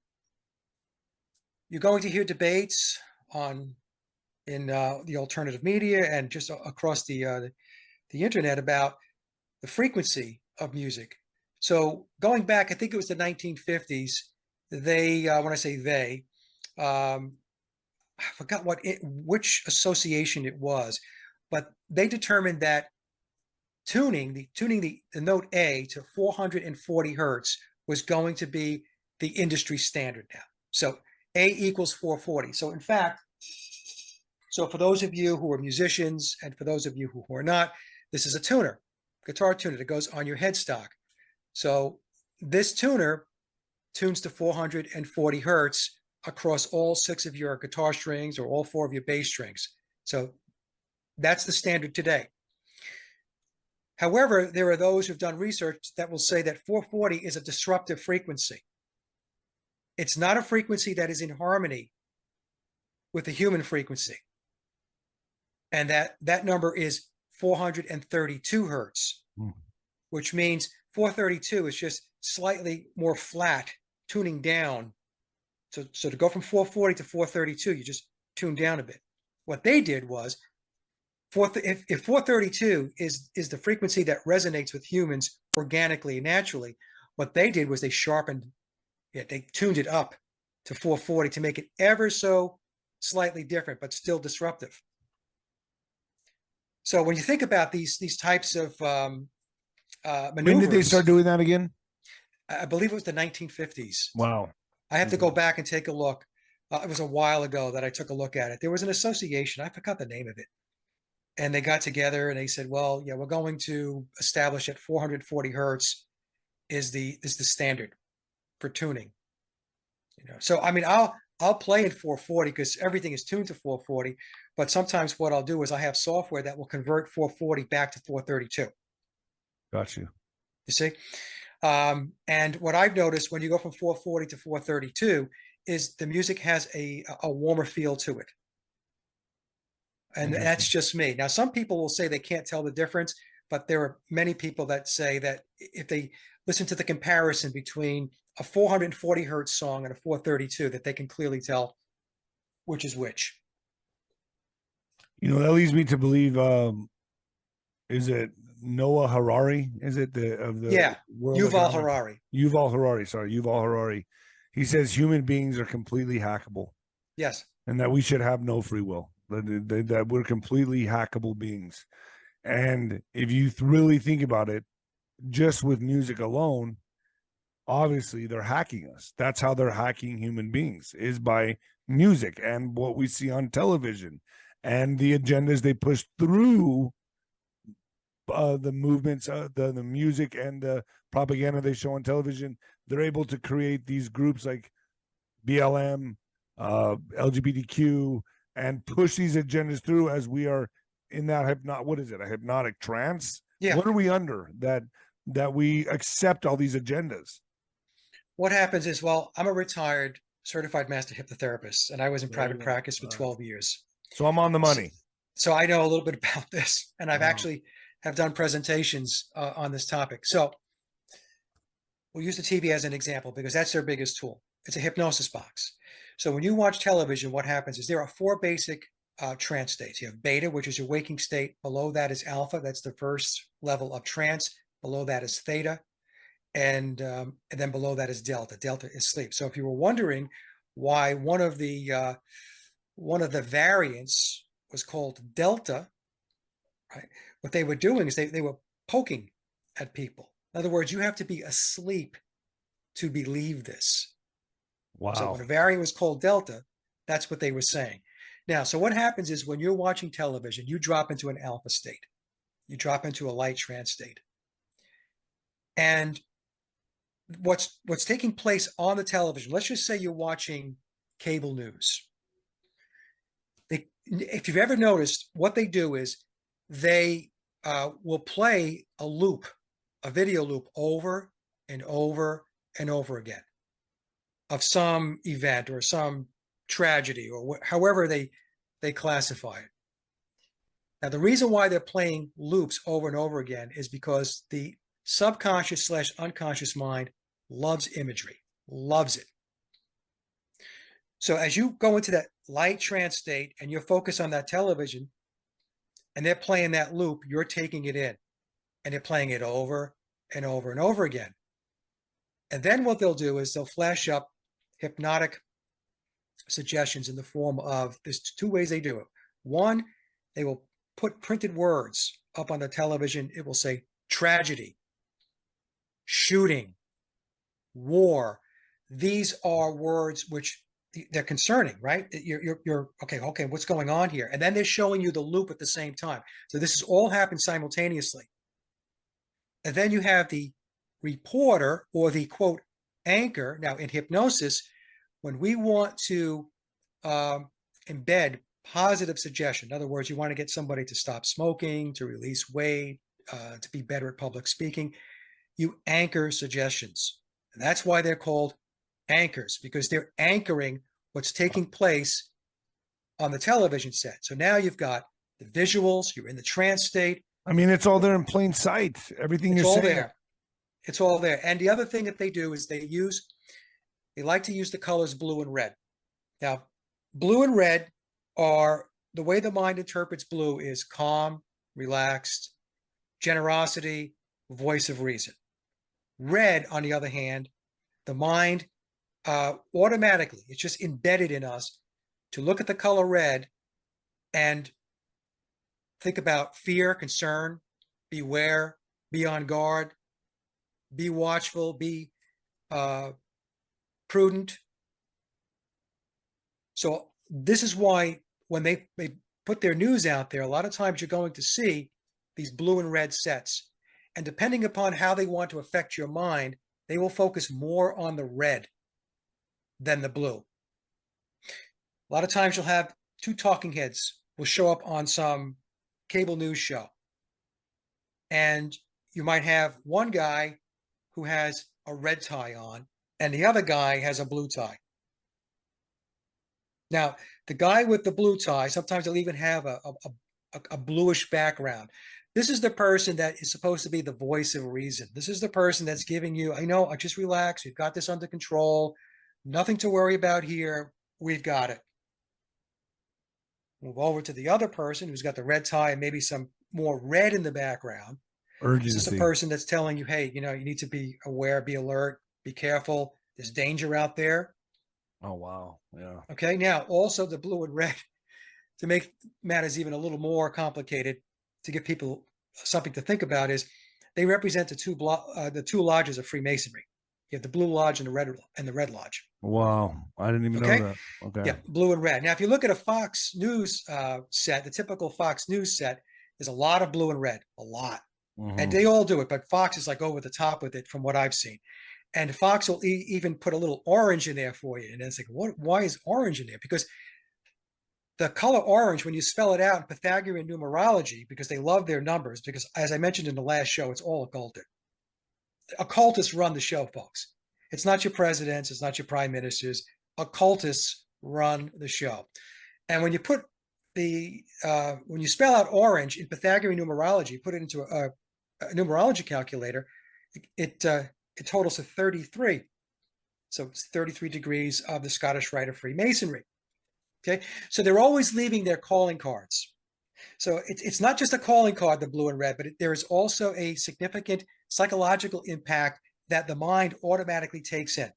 you're going to hear debates in the alternative media and just across the internet about the frequency of music. So going back, I think it was the 1950s, when I say they, I forgot which association it was, but they determined that tuning the note A to 440 hertz was going to be the industry standard now. So A equals 440. So in fact, for those of you who are musicians and for those of you who are not, this is a tuner, guitar tuner that goes on your headstock. So this tuner tunes to 440 hertz across all 6 of your guitar strings or all 4 of your bass strings. So that's the standard today. However, there are those who've done research that will say that 440 is a disruptive frequency. It's not a frequency that is in harmony with the human frequency. And that number is 432 hertz, which means 432 is just slightly more flat, tuning down. So to go from 440 to 432, you just tune down a bit. What they did was, if 432 is the frequency that resonates with humans organically and naturally, what they did was they sharpened it. They tuned it up to 440 to make it ever so slightly different, but still disruptive. So when you think about these types of maneuvers, when did they start doing that again? I believe it was the 1950s. Wow. I have to go back and take a look. It was a while ago that I took a look at it. There was an association, I forgot the name of it. And they got together and they said, well, yeah, we're going to establish that 440 hertz is the standard for tuning. So I mean, I'll play in 440 because everything is tuned to 440. But sometimes what I'll do is I have software that will convert 440 back to 432. Got you. You see? And what I've noticed when you go from 440 to 432, is the music has a warmer feel to it. And that's Interesting. just me. Now, some people will say they can't tell the difference, but there are many people that say that if they listen to the comparison between a 440 hertz song and a 432, that they can clearly tell which is which. You know, that leads me to believe, is it Noah Harari? Is it of the Yeah, World Yuval Economic? Harari. Yuval Harari, sorry, Yuval Harari. He says human beings are completely hackable Yes. and that we should have no free will, that we're completely hackable beings. And if you really think about it, just with music alone, obviously they're hacking us. That's how they're hacking human beings, is by music and what we see on television and the agendas they push through the movements, the music and the propaganda they show on television. They're able to create these groups like BLM, LGBTQ, and push these agendas through as we are in that what is it, a hypnotic trance? Yeah. What are we under that we accept all these agendas? What happens is, well, I'm a retired certified master hypnotherapist, and I was in There you private go. practice for All right. 12 years. So I'm on the So, money. so I know a little bit about this, and I've Wow. actually have done presentations on this topic. So we'll use the TV as an example because that's their biggest tool. It's a hypnosis box. So when you watch television, what happens is there are four basic trance states. You have beta, which is your waking state. Below that is alpha. That's the first level of trance. Below that is theta. And then below that is delta. Delta is sleep. So if you were wondering why one of the variants was called delta, right? What they were doing is they were poking at people. In other words, you have to be asleep to believe this. So Wow. when a variant was called delta, that's what they were saying. Now, so what happens is when you're watching television, you drop into an alpha state. You drop into a light trance state. And what's taking place on the television, let's just say you're watching cable news. If you've ever noticed, what they do is they will play a loop, a video loop over and over and over again of some event or some tragedy or however they classify it. Now, the reason why they're playing loops over and over again is because the subconscious / unconscious mind loves imagery, loves it. So as you go into that light trance state and you're focused on that television and they're playing that loop, you're taking it in and they're playing it over and over and over again. And then what they'll do is they'll flash up hypnotic suggestions in the form of, there's two ways they do it. One, they will put printed words up on the television. It will say tragedy, shooting, war. These are words which they're concerning, right? You're okay, what's going on here? And then they're showing you the loop at the same time. So this is all happened simultaneously. And then you have the reporter or the quote anchor. Now in hypnosis, when we want to embed positive suggestion, in other words, you want to get somebody to stop smoking, to release weight, to be better at public speaking, you anchor suggestions. And that's why they're called anchors, because they're anchoring what's taking place on the television set. So now you've got the visuals, you're in the trance state. I mean, it's all there in plain sight. Everything It's you're all saying. there. It's all there. And the other thing that they do is they like to use the colors blue and red. Now, blue and red are, the way the mind interprets blue is calm, relaxed, generosity, voice of reason. Red, on the other hand, the mind automatically, it's just embedded in us to look at the color red and think about fear, concern, beware, be on guard, be watchful, be prudent. So this is why when they put their news out there, a lot of times you're going to see these blue and red sets. And depending upon how they want to affect your mind, they will focus more on the red than the blue. A lot of times you'll have two talking heads will show up on some cable news show. And you might have one guy who has a red tie on and the other guy has a blue tie. Now, the guy with the blue tie, sometimes they'll even have a bluish background. This is the person that is supposed to be the voice of reason. This is the person that's giving you, I know, just relax. We've got this under control. Nothing to worry about here. We've got it. Move over to the other person who's got the red tie and maybe some more red in the background. This is the Urgency. person that's telling you, hey, you need to be aware, be alert, be careful. There's danger out there. Oh, wow. Yeah. Okay. Now, also the blue and red, to make matters even a little more complicated, to give people something to think about, is they represent the two lodges of Freemasonry. You have the Blue Lodge and the Red Lodge. Wow. I didn't even Okay. know that. Okay. Yeah, blue and red. Now, if you look at a Fox News set, the typical Fox News set, there's a lot of blue and red, a lot. And they all do it, but Fox is like over the top with it from what I've seen. And Fox will even put a little orange in there for you. And it's like, why is orange in there? Because the color orange, when you spell it out in Pythagorean numerology, because they love their numbers, because as I mentioned in the last show, it's all occulted. Occultists run the show, folks. It's not your presidents, it's not your prime ministers. Occultists run the show. And when you put when you spell out orange in Pythagorean numerology, put it into a numerology calculator, it totals to 33. So it's 33 degrees of the Scottish Rite of Freemasonry. Okay, so they're always leaving their calling cards. So it's not just a calling card, the blue and red, but there is also a significant psychological impact that the mind automatically takes in.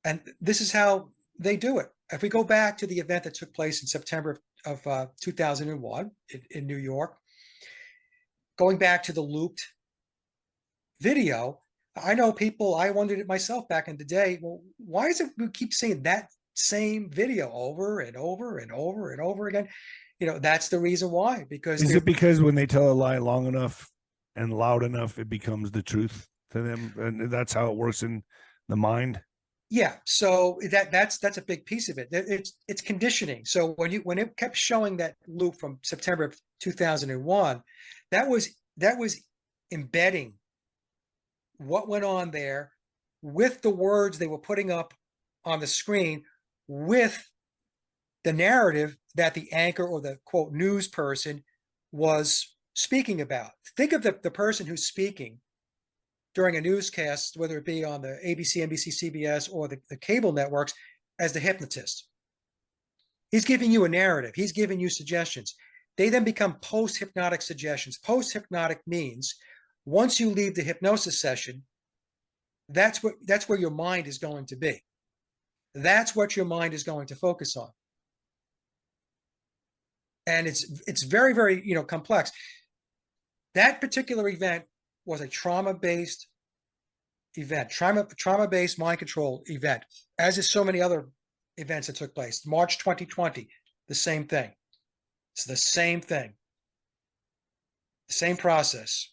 And this is how they do it. If we go back to the event that took place in September of 2001 in New York, going back to the looped video, I know people, I wondered it myself back in the day, well, why is it we keep seeing that same video over and over and over and over again? That's the reason why. Because is it because when they tell a lie long enough and loud enough, it becomes the truth to them, and that's how it works in the mind? Yeah, so that's a big piece of it. It's conditioning. So when it kept showing that loop from September of 2001, that was embedding what went on there with the words they were putting up on the screen, with the narrative that the anchor or the quote news person was speaking about. Think of the person who's speaking during a newscast, whether it be on the ABC, NBC, CBS, or the cable networks, as the hypnotist. He's giving you a narrative. He's giving you suggestions. They then become post-hypnotic suggestions. Post-hypnotic means once you leave the hypnosis session, that's where your mind is going to be. That's what your mind is going to focus on. And it's very, very, complex. That particular event was a trauma-based event, trauma-based mind control event, as is so many other events that took place. March 2020, the same thing. It's the same thing. The same process.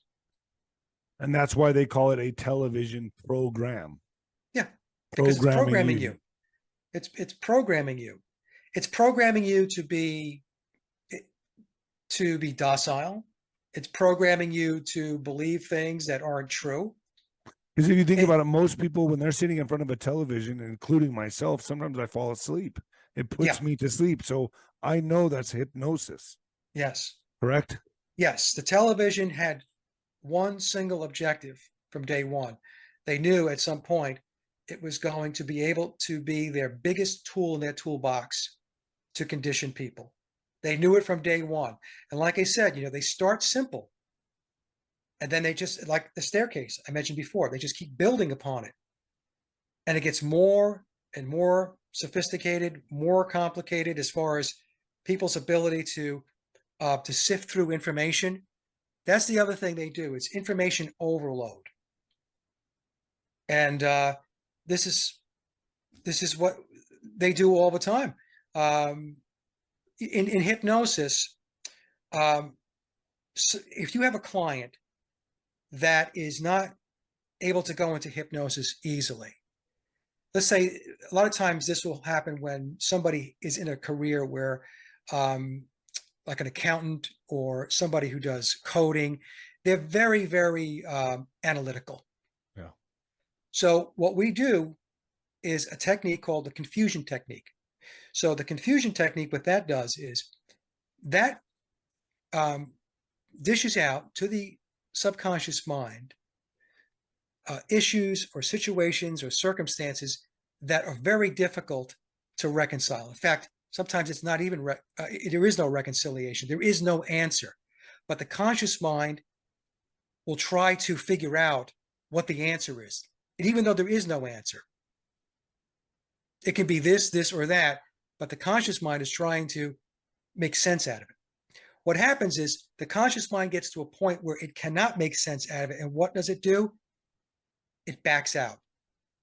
And that's why they call it a television program. Yeah, because it's programming you. It's programming you. It's programming you to be docile. It's programming you to believe things that aren't true. Because if you think about it, most people, when they're sitting in front of a television, including myself, sometimes I fall asleep. It puts me to sleep. So I know that's hypnosis. Yes. Correct? Yes. The television had one single objective from day one. They knew at some point it was going to be able to be their biggest tool in their toolbox to condition people. They knew it from day one. And like I said, they start simple. And then they just, like the staircase I mentioned before, they just keep building upon it. And it gets more and more sophisticated, more complicated as far as people's ability to sift through information. That's the other thing they do. It's information overload. And this is what they do all the time. In hypnosis, so if you have a client that is not able to go into hypnosis easily, let's say a lot of times this will happen when somebody is in a career where, like an accountant or somebody who does coding, they're very, very analytical. Yeah. So what we do is a technique called the confusion technique. So the confusion technique, what that does is that dishes out to the subconscious mind issues or situations or circumstances that are very difficult to reconcile. In fact, sometimes it's not even, there is no reconciliation. There is no answer. But the conscious mind will try to figure out what the answer is. And even though there is no answer, it can be this, this, or that, but the conscious mind is trying to make sense out of it. What happens is the conscious mind gets to a point where it cannot make sense out of it. And what does it do? It backs out.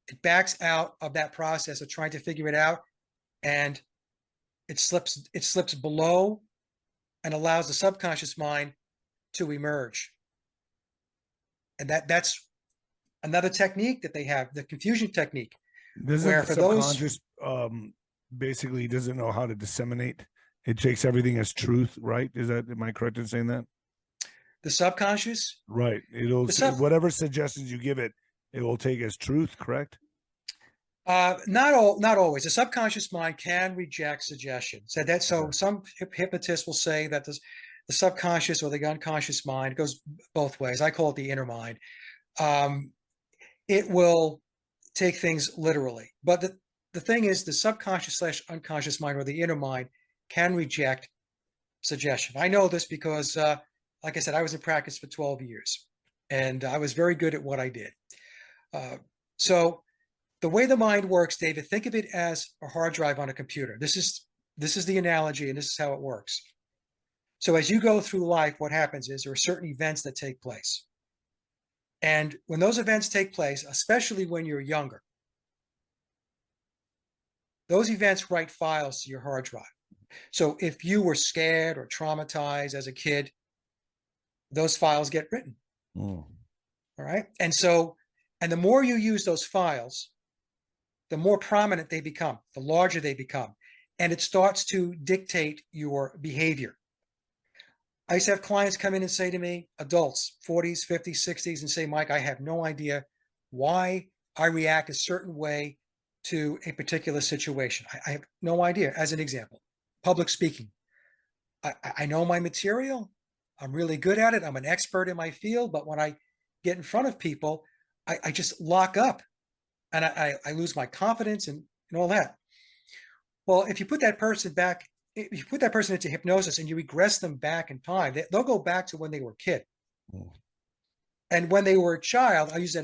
It backs out of that process of trying to figure it out, and it slips below and allows the subconscious mind to emerge. And that's another technique that they have, the confusion technique. Doesn't Where the for those- subconscious basically doesn't know how to disseminate? It takes everything as truth, right? Am I correct in saying that? The subconscious, Right. It'll whatever suggestions you give it, it will take as truth, correct? not always. The subconscious mind can reject suggestions. So some hypnotists will say that the subconscious or the unconscious mind goes both ways. I call it the inner mind. It will take things literally, but the thing is, the subconscious / unconscious mind or the inner mind can reject suggestion. I know this because, like I said, I was in practice for 12 years, and I was very good at what I did. So the way the mind works, David, think of it as a hard drive on a computer. This is the analogy, and this is how it works. So as you go through life, what happens is there are certain events that take place. And when those events take place, especially when you're younger, those events write files to your hard drive. So if you were scared or traumatized as a kid, those files get written. All right. And the more you use those files, the more prominent they become, the larger they become, and it starts to dictate your behavior. I used to have clients come in and say to me, adults, 40s, 50s, 60s, and say, Mike, I have no idea why I react a certain way to a particular situation. I have no idea. As an example, public speaking. I know my material. I'm really good at it. I'm an expert in my field. But when I get in front of people, I just lock up, and I lose my confidence and all that. Well, if you put that person into hypnosis and you regress them back in time, they'll go back to when they were a kid. And when they were a child, I'll use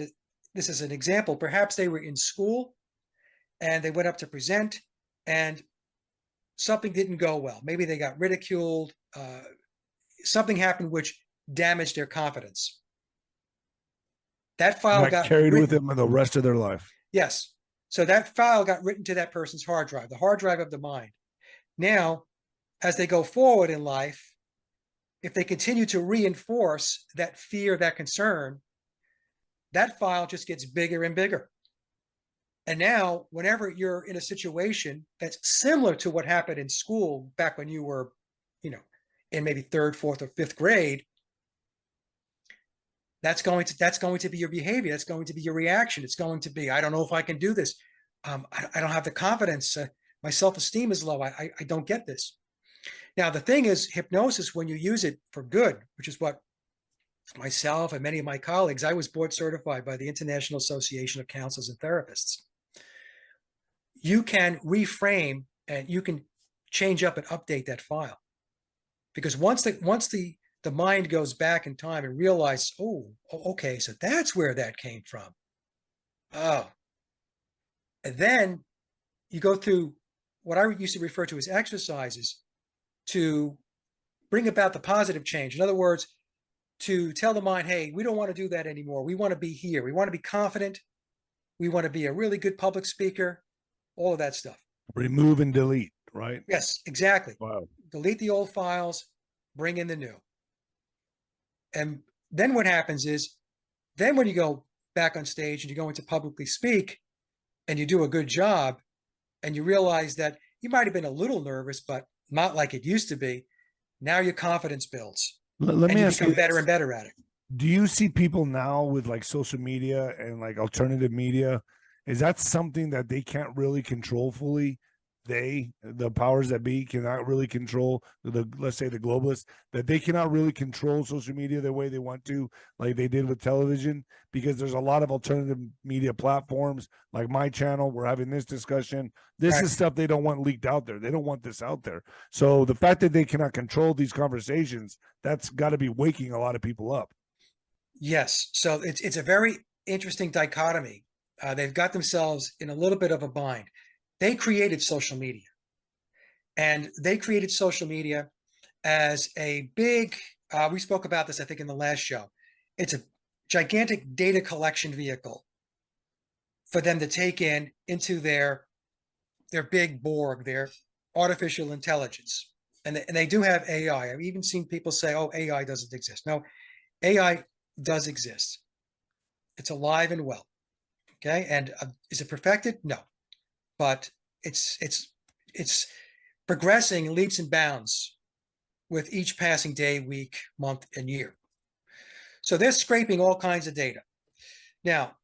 this as an example. Perhaps they were in school and they went up to present and something didn't go well. Maybe they got ridiculed. Something happened which damaged their confidence. That file got carried written with them the rest of their life. Yes. So that file got written to that person's hard drive, the hard drive of the mind. Now, as they go forward in life, if they continue to reinforce that fear, that concern, that file just gets bigger and bigger. And now, whenever you're in a situation that's similar to what happened in school back when you were, in maybe 3rd, 4th, or 5th grade, that's going to be your behavior. That's going to be your reaction. It's going to be, I don't know if I can do this. I don't have the confidence. My self-esteem is low. I don't get this. Now, the thing is, hypnosis, when you use it for good, which is what myself and many of my colleagues, I was board certified by the International Association of Counselors and Therapists. You can reframe and you can change up and update that file. Because once the mind goes back in time and realizes, oh, okay, so that's where that came from. Oh. And then you go through what I used to refer to as exercises to bring about the positive change. In other words, to tell the mind, hey, we don't want to do that anymore. We want to be here. We want to be confident. We want to be a really good public speaker, all of that stuff. Remove and delete, right? Yes, exactly. Wow. Delete the old files, bring in the new. And then what happens is, then when you go back on stage and you go into publicly speak and you do a good job and you realize that you might have been a little nervous, but not like it used to be, now your confidence builds. Let me ask you, better and better at it. Do you see people now with like social media and like alternative media? Is that something that they can't really control fully? the powers that be, cannot really control let's say the globalists, that they cannot really control social media the way they want to, like they did with television, because there's a lot of alternative media platforms like my channel. We're having this discussion. This Right. is stuff they don't want leaked out there. They don't want this out there. So the fact that they cannot control these conversations, that's got to be waking a lot of people up. Yes. So it's a very interesting dichotomy. They've got themselves in a little bit of a bind. They created social media, and they created social media as a big, we spoke about this, I think, in the last show. It's a gigantic data collection vehicle for them to take into their big Borg, their artificial intelligence. And they do have AI. I've even seen people say, oh, AI doesn't exist. No, AI does exist. It's alive and well. Okay. And is it perfected? No, but it's progressing leaps and bounds with each passing day, week, month, and year. So they're scraping all kinds of data. Now,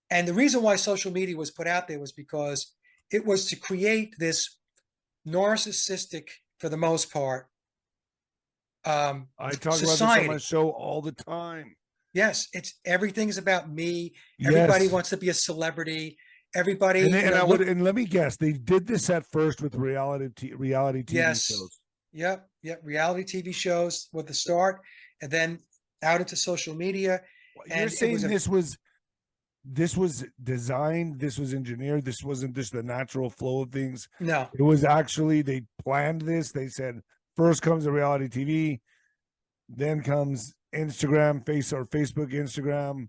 and the reason why social media was put out there was because it was to create this narcissistic, for the most part, I talk society. about this on my show all the time. Yes, it's everything's about me. Yes. Everybody wants to be a celebrity. Everybody, and let me guess, they did this at first with reality TV yes, shows. Yep, reality TV shows were the start, and then out into social media. You're saying this was designed, this was engineered, this wasn't just the natural flow of things. No, it was actually, they planned this. They said first comes the reality TV, then comes Instagram, Facebook, Instagram,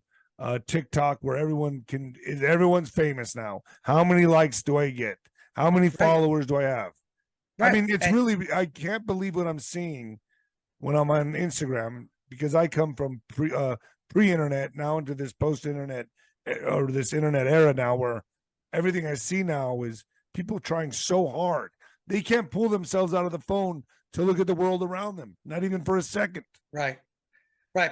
TikTok, where everyone's famous now. How many likes do I get? How many followers do I have? Right. I mean, I can't believe what I'm seeing when I'm on Instagram, because I come from pre-internet now into this post-internet, or this internet era now, where everything I see now is people trying so hard. They can't pull themselves out of the phone to look at the world around them, not even for a second. Right.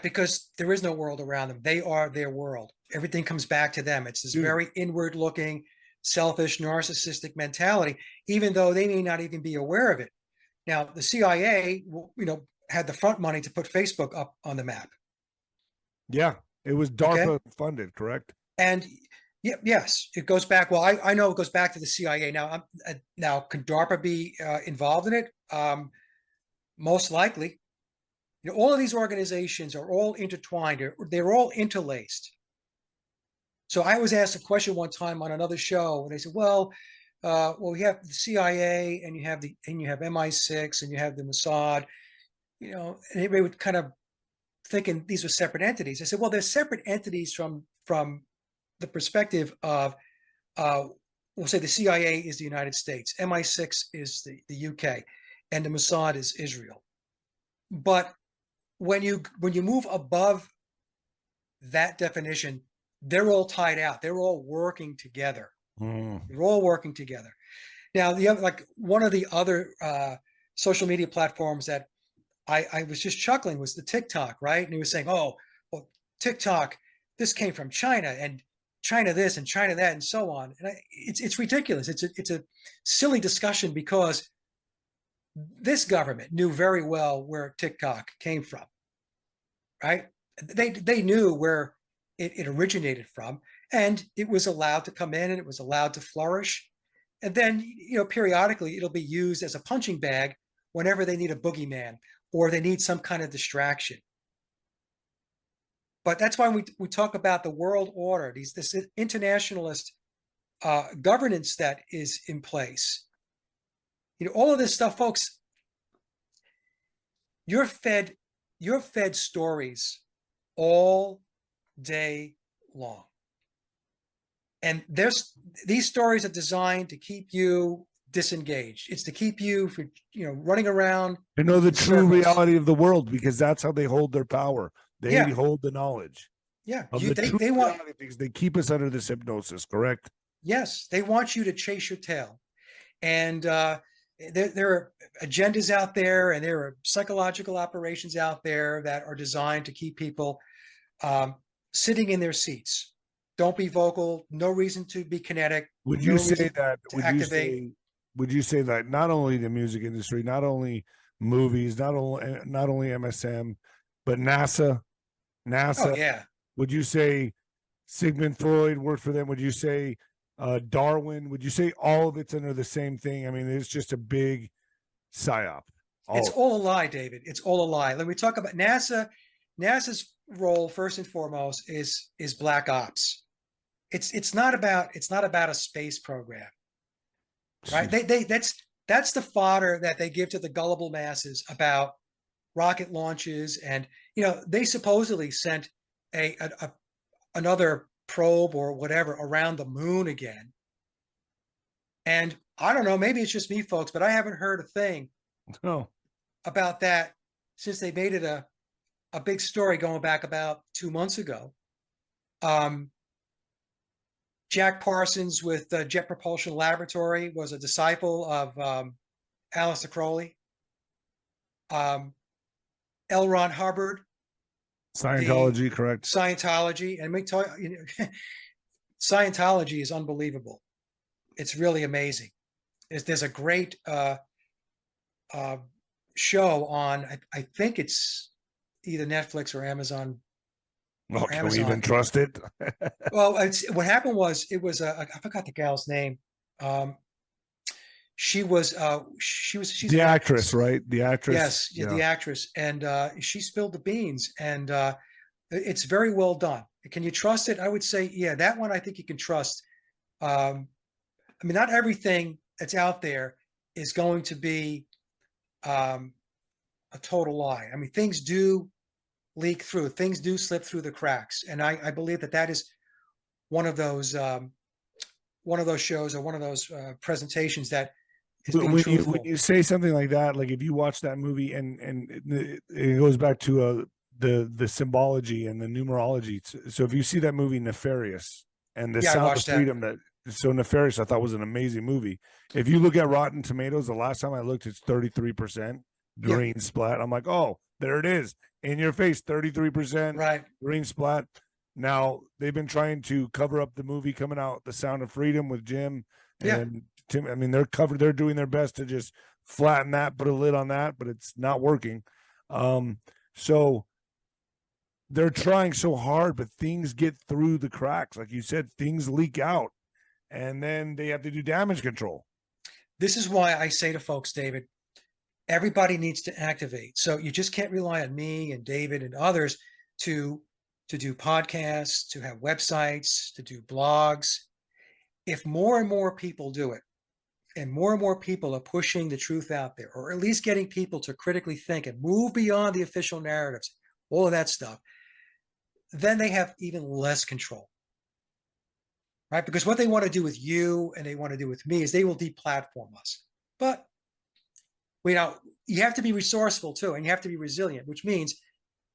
Because there is no world around them. They are their world. Everything comes back to them. It's this very inward looking, selfish, narcissistic mentality, even though they may not even be aware of it. Now, the CIA, had the front money to put Facebook up on the map. Yeah, it was DARPA funded, correct? And yes, it goes back. Well, I know it goes back to the CIA. Now, could DARPA be involved in it? Most likely. All of these organizations are all intertwined. They're all interlaced. So I was asked a question one time on another show, and they said, "Well, we have the CIA, and you have MI6, and you have the Mossad." And everybody would kind of thinking these were separate entities. I said, "Well, they're separate entities from the perspective of, we'll say the CIA is the United States, MI6 is the UK, and the Mossad is Israel. But when you move above that definition, they're all tied out. They're all working together. They're all working together. Now, one of the other social media platforms that I was just chuckling was the TikTok, right? And he was saying, "Oh, well, TikTok, this came from China, and China this and China that, and so on." And it's ridiculous. It's a silly discussion, because this government knew very well where TikTok came from, right? They knew where it originated from, and it was allowed to come in, and it was allowed to flourish. And then, periodically it'll be used as a punching bag whenever they need a boogeyman or they need some kind of distraction. But that's why we talk about the world order, this internationalist governance that is in place. All of this stuff, folks, you're fed stories all day long. And these stories are designed to keep you disengaged. It's to keep you from, running around. To know the true reality of the world, because that's how they hold their power. They hold the knowledge. Yeah. They want things. They keep us under this hypnosis, correct? Yes. They want you to chase your tail. And there are agendas out there, and there are psychological operations out there that are designed to keep people sitting in their seats. Don't be vocal. No reason to be kinetic. Would you say that? Would activate. would you say that not only the music industry, not only movies, not only MSM, but NASA, Oh NASA? yeah. Would you say Sigmund Freud worked for them? Would you say Darwin? Would you say all of it's under the same thing? I mean, it's just a big psyop. It's All all a lie, David. It's all a lie. Let me talk about NASA. NASA's role, first and foremost, is black ops. It's not about a space program, right? That's the fodder that they give to the gullible masses about rocket launches, and they supposedly sent a another probe or whatever around the moon again. And I don't know, maybe it's just me, folks, but I haven't heard a thing no. about that since they made it a big story going back about 2 months ago. Jack Parsons with the Jet Propulsion Laboratory was a disciple of Aleister Crowley. L. Ron Hubbard, Scientology, correct? Scientology, and let me tell you, Scientology is unbelievable. It's really amazing. There's a great show on, I think it's either Netflix or Amazon. Oh, can we even trust it? Well, what happened was I forgot the gal's name. She's the an actress, right? The actress. Yes, yeah. The actress, and she spilled the beans, and it's very well done. Can you trust it? I would say, yeah, that one I think you can trust. I mean, not everything that's out there is going to be a total lie. I mean, things do leak through, things do slip through the cracks, and I believe that is one of those shows or one of those presentations that is being truthful. When you say something like that, like if you watch that movie and it goes back to the symbology and the numerology. So if you see that movie Nefarious and the Sound of Freedom, that so Nefarious, I thought was an amazing movie. If you look at Rotten Tomatoes, the last time I looked, it's 33% green splat. I'm like, oh, there it is in your face, 33% right green splat. Now they've been trying to cover up the movie coming out, The Sound of Freedom with Jim and Tim. I mean, they're doing their best to just flatten that, put a lid on that, but it's not working. So they're trying so hard, but things get through the cracks. Like you said, things leak out, and then they have to do damage control. This is why I say to folks, David, everybody needs to activate. So you just can't rely on me and David and others to do podcasts, to have websites, to do blogs. If more and more people do it, and more people are pushing the truth out there, or at least getting people to critically think and move beyond the official narratives, all of that stuff, then they have even less control, right? Because what they want to do with you and they want to do with me is they will deplatform us. But you have to be resourceful too, and you have to be resilient, which means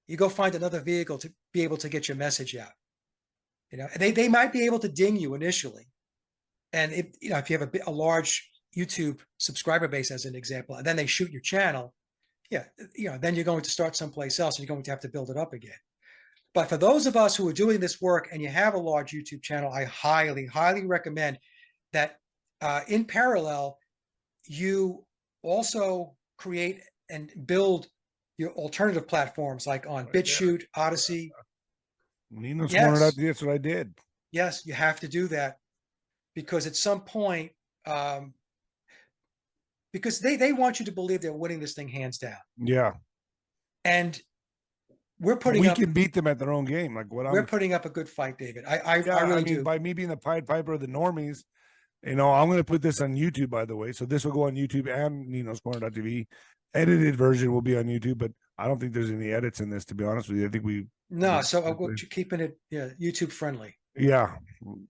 you go find another vehicle to be able to get your message out. They might be able to ding you initially, and if you have a large YouTube subscriber base, as an example, and then they shoot your channel, then you're going to start someplace else, and you're going to have to build it up again. But for those of us who are doing this work and you have a large YouTube channel, I highly, highly recommend that in parallel, you also create and build your alternative platforms like on BitChute, Odyssey. Niño's Corner, that's what I did. Yes, you have to do that, because at some point, because they want you to believe they're winning this thing hands down. Yeah. And we can beat them at their own game. Like we're putting up a good fight, David. I really do. By me being the Pied Piper of the normies, I'm going to put this on YouTube, by the way. So this will go on YouTube and Niño's Corner.tv. Edited version will be on YouTube, but I don't think there's any edits in this, to be honest with you. I think we're keeping it YouTube friendly. Yeah,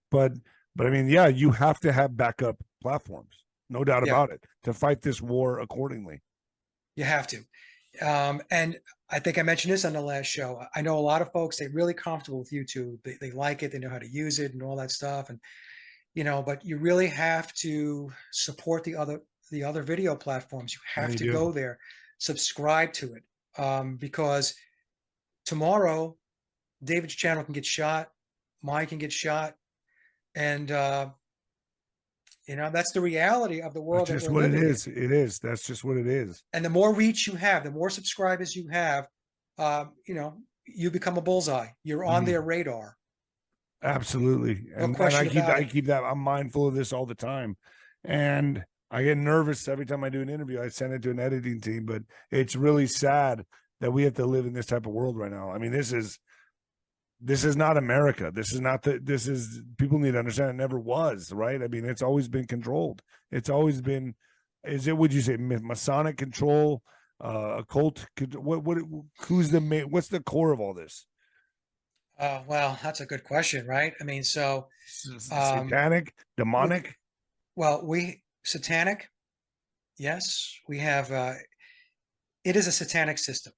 but I mean, you have to have backup platforms, no doubt about it, to fight this war accordingly. You have to. And I think I mentioned this on the last show. I know a lot of folks, they're really comfortable with YouTube. They like it. They know how to use it and all that stuff. And, but you really have to support the other video platforms. You have to go there, subscribe to it. Because tomorrow, David's channel can get shot. Mine can get shot. And, That's the reality of the world That's that just we're what it living in. is. It is. That's just what it is. And the more reach you have, the more subscribers you have, you become a bullseye. You're on their radar. Absolutely. No And question about I it. keep that, I'm mindful of this all the time. And I get nervous every time I do an interview. I send it to an editing team, but it's really sad that we have to live in this type of world right now. I mean, this is not America. This is not this is, people need to understand, it never was, right? I mean, it's always been controlled. It's always been, would you say Masonic control, occult? Who's the main, what's the core of all this? Well, that's a good question, right? I mean, so Satanic, demonic? we satanic, yes, we have. It is a satanic system,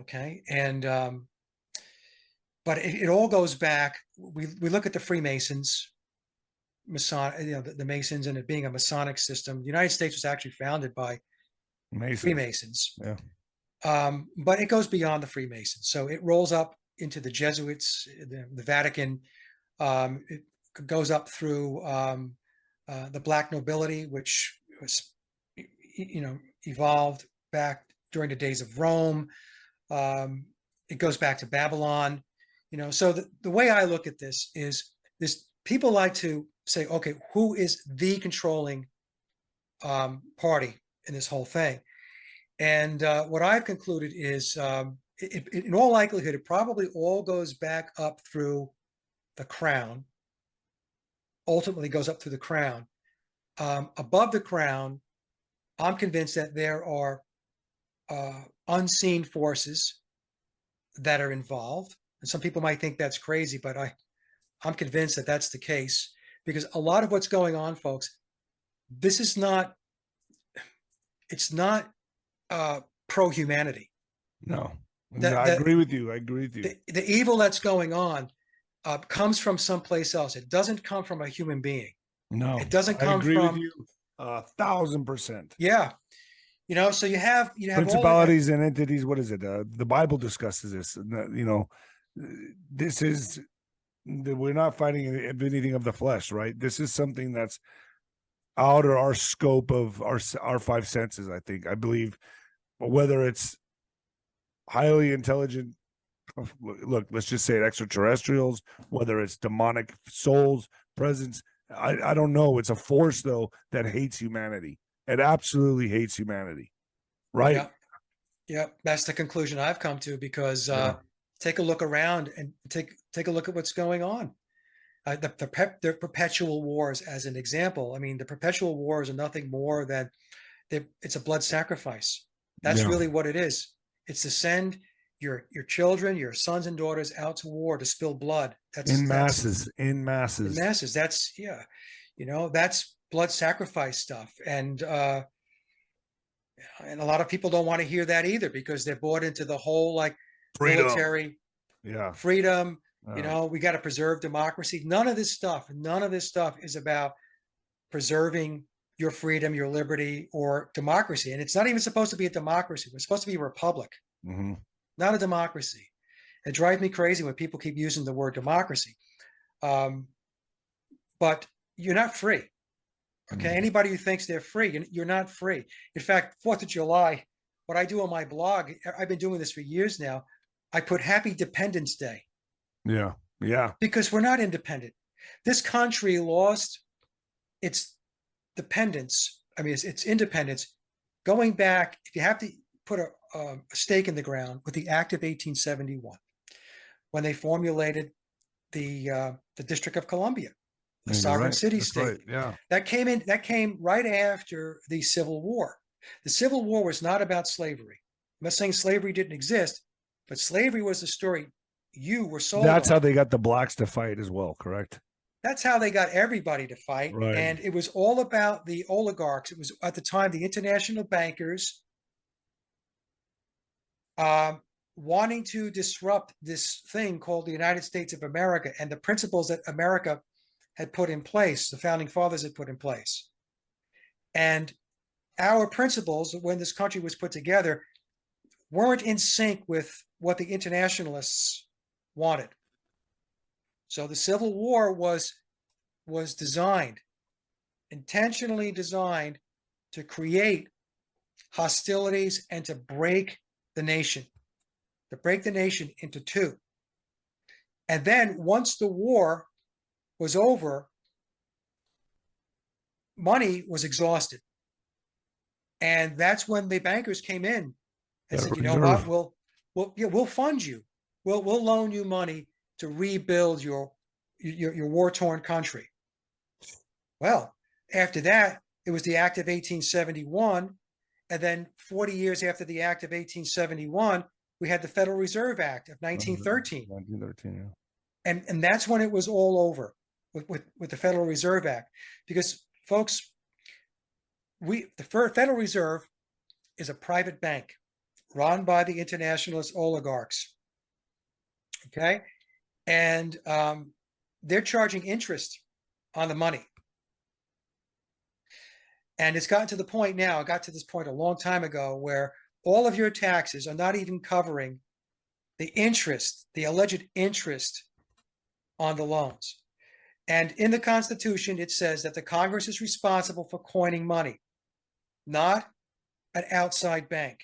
okay, and but it all goes back. We look at the Freemasons, the Masons, and it being a Masonic system. The United States was actually founded by Freemasons, Yeah. but it goes beyond the Freemasons. So it rolls up into the Jesuits, the Vatican. It goes up through the black nobility, which was, evolved back during the days of Rome. It goes back to Babylon. So the way I look at this is this: people like to say, okay, who is the controlling party in this whole thing? And what I've concluded is, in all likelihood, it probably all goes back up through the crown, ultimately goes up through the crown. Above the crown, I'm convinced that there are unseen forces that are involved. And some people might think that's crazy, but I'm convinced that that's the case, because a lot of what's going on, folks, it's not pro-humanity. No, I That agree with you. I agree with you. the evil that's going on comes from someplace else. It doesn't come from a human being. No, It doesn't I come agree from, with you 1,000%. yeah. So you have Principalities and entities. What is it? The Bible discusses this. This is, we're not fighting anything of the flesh, right? This is something that's out of our scope of our five senses. I believe, whether it's highly intelligent, look, let's just say it, extraterrestrials, whether it's demonic souls, presence. I don't know. It's a force though that hates humanity. It absolutely hates humanity. Right. Yeah. Yeah. That's the conclusion I've come to, because take a look around and take a look at what's going on. The perpetual wars, as an example. I mean, the perpetual wars are nothing more than it's a blood sacrifice. That's really what it is. It's to send your children, your sons and daughters out to war to spill blood. In masses. That's that's blood sacrifice stuff. And a lot of people don't want to hear that either, because they're bought into the whole freedom. Military freedom. We got to preserve democracy. None of this stuff is about preserving your freedom, your liberty, or democracy. And it's not even supposed to be a democracy. We're supposed to be a republic, not a democracy. It drives me crazy when people keep using the word democracy. But you're not free. Okay. Anybody who thinks they're free, you're not free. In fact, 4th of July, what I do on my blog, I've been doing this for years now. I put Happy Dependence Day. Yeah. Yeah. Because we're not independent. This country lost its dependence. I mean, its independence going back. If you have to put a stake in the ground, with the Act of 1871, when they formulated the District of Columbia, the sovereign city state. Right. Yeah. That came right after the Civil War. The Civil War was not about slavery. I'm not saying slavery didn't exist, but slavery was the story you were sold. That's how they got the blacks to fight as well, correct? That's how they got everybody to fight. Right. And it was all about the oligarchs. It was, at the time, the international bankers wanting to disrupt this thing called the United States of America and the principles that America had put in place, the founding fathers had put in place. And our principles, when this country was put together, weren't in sync with what the internationalists wanted. So the Civil War was designed intentionally designed to create hostilities and to break the nation into two. And then once the war was over, money was exhausted. And that's when the bankers came in and said, you know what, we'll fund you. We'll loan you money to rebuild your war-torn country. Well, after that, it was the Act of 1871. And then 40 years after the Act of 1871, we had the Federal Reserve Act of 1913. 1913, yeah. And that's when it was all over with the Federal Reserve Act. Because, folks, the Federal Reserve is a private bank run by the internationalist oligarchs. Okay? And they're charging interest on the money. And it's gotten to the point now, it got to this point a long time ago, where all of your taxes are not even covering the interest, the alleged interest on the loans. And in the Constitution, it says that the Congress is responsible for coining money, not an outside bank.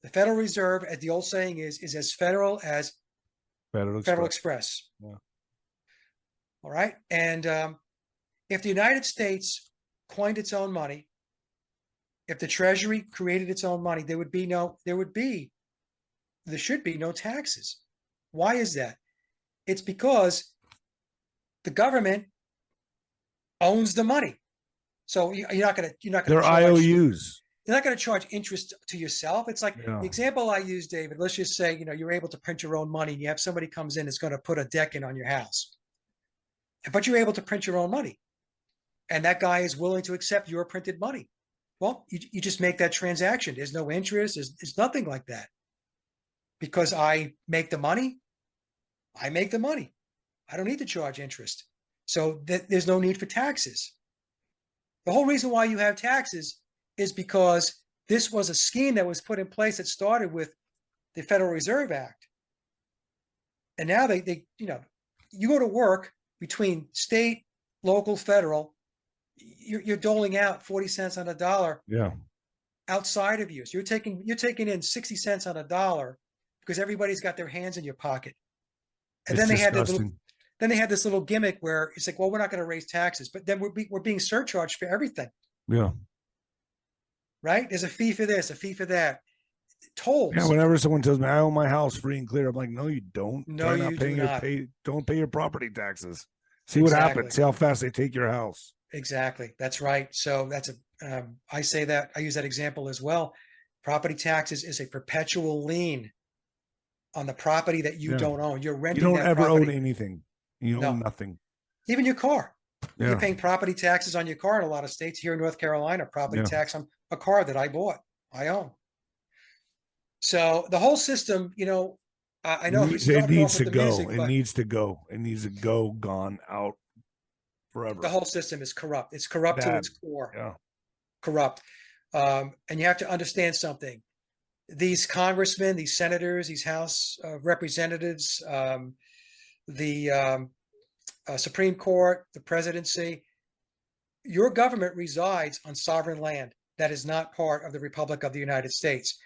The Federal Reserve, as the old saying is as federal as Federal Express. Yeah. All right. And if the United States coined its own money, if the Treasury created its own money, there should be no taxes. Why is that? It's because the government owns the money. So you're not going to They're IOUs. You're not going to charge interest to yourself. It's like the example I use, David. Let's just say, you're able to print your own money and you have somebody comes in that's going to put a deck in on your house. But you're able to print your own money. And that guy is willing to accept your printed money. Well, you just make that transaction. There's no interest. There's nothing like that. Because I make the money, I make the money. I don't need to charge interest. So there's no need for taxes. The whole reason why you have taxes is because this was a scheme that was put in place that started with the Federal Reserve Act. And now you go to work between state, local, federal, you're doling out 40 cents on a dollar outside of you. So you're taking in 60 cents on a dollar because everybody's got their hands in your pocket. And then they had this little gimmick where it's like, well, we're not going to raise taxes, but then we're being surcharged for everything. Yeah. Right? There's a fee for this, a fee for that. Tolls. Yeah. Whenever someone tells me I own my house free and clear, I'm like, no, you don't. No, you do not. Don't pay your property taxes. See what happens. See how fast they take your house. Exactly. That's right. So that's I use that example as well. Property taxes is a perpetual lien on the property that you don't own. You're renting. You don't ever own anything. You own nothing. Even your car. Yeah. You're paying property taxes on your car in a lot of states. Here in North Carolina, property tax on a car that I bought, I own. So the whole system, I know it needs to go. It needs to go. It needs to go, gone, out forever. The whole system is corrupt. It's corrupt to its core. Yeah. Corrupt. And you have to understand something. These congressmen, these senators, these House representatives, the Supreme Court, the presidency, your government resides on sovereign land that is not part of the Republic of the United States,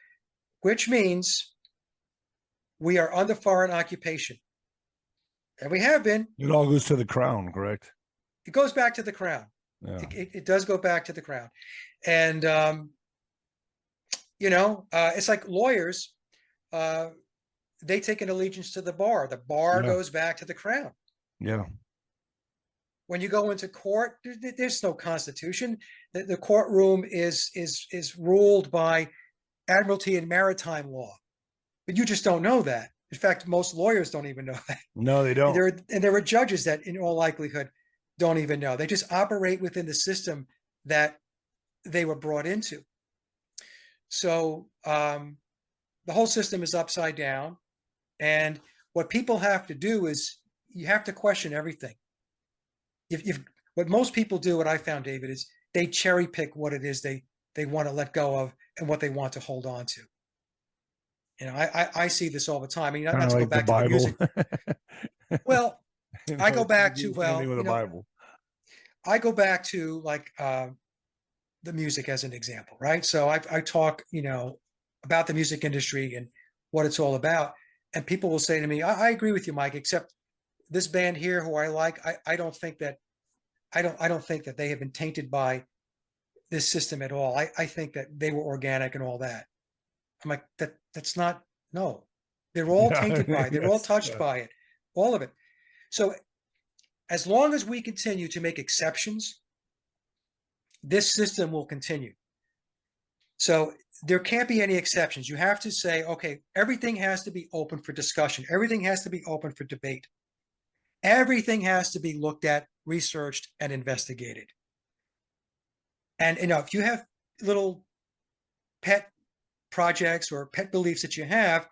which means we are under foreign occupation. And we have been. It all goes to the crown, correct? It goes back to the crown. Yeah. It does go back to the crown. And, it's like lawyers, they take an allegiance to the bar. The bar goes back to the crown. Yeah. When you go into court, there's no constitution. The courtroom is ruled by admiralty and maritime law, but you just don't know that. In fact, most lawyers don't even know that. No, they don't. And there are judges that, in all likelihood, don't even know. They just operate within the system that they were brought into. So the whole system is upside down, and what people have to do is you have to question everything. If what most people do, what I found, David, is they cherry pick what it is they want to let go of and what they want to hold on to. I see this all the time. I mean, not to go back to the music. Well, I go back to, the Bible. I go back to like the music as an example, right? So I talk, about the music industry and what it's all about. And people will say to me, I agree with you, Mike, except this band here who I like, I don't think that I don't think that they have been tainted by this system at all. I think that they were organic and all that. I'm like, that's not, no. They're all tainted by it. They're all Yes, touched by it, all of it. So as long as we continue to make exceptions, this system will continue. So there can't be any exceptions. You have to say, okay, everything has to be open for discussion. Everything has to be open for debate. Everything has to be looked at, researched, and investigated. And if you have little pet projects or pet beliefs that you have,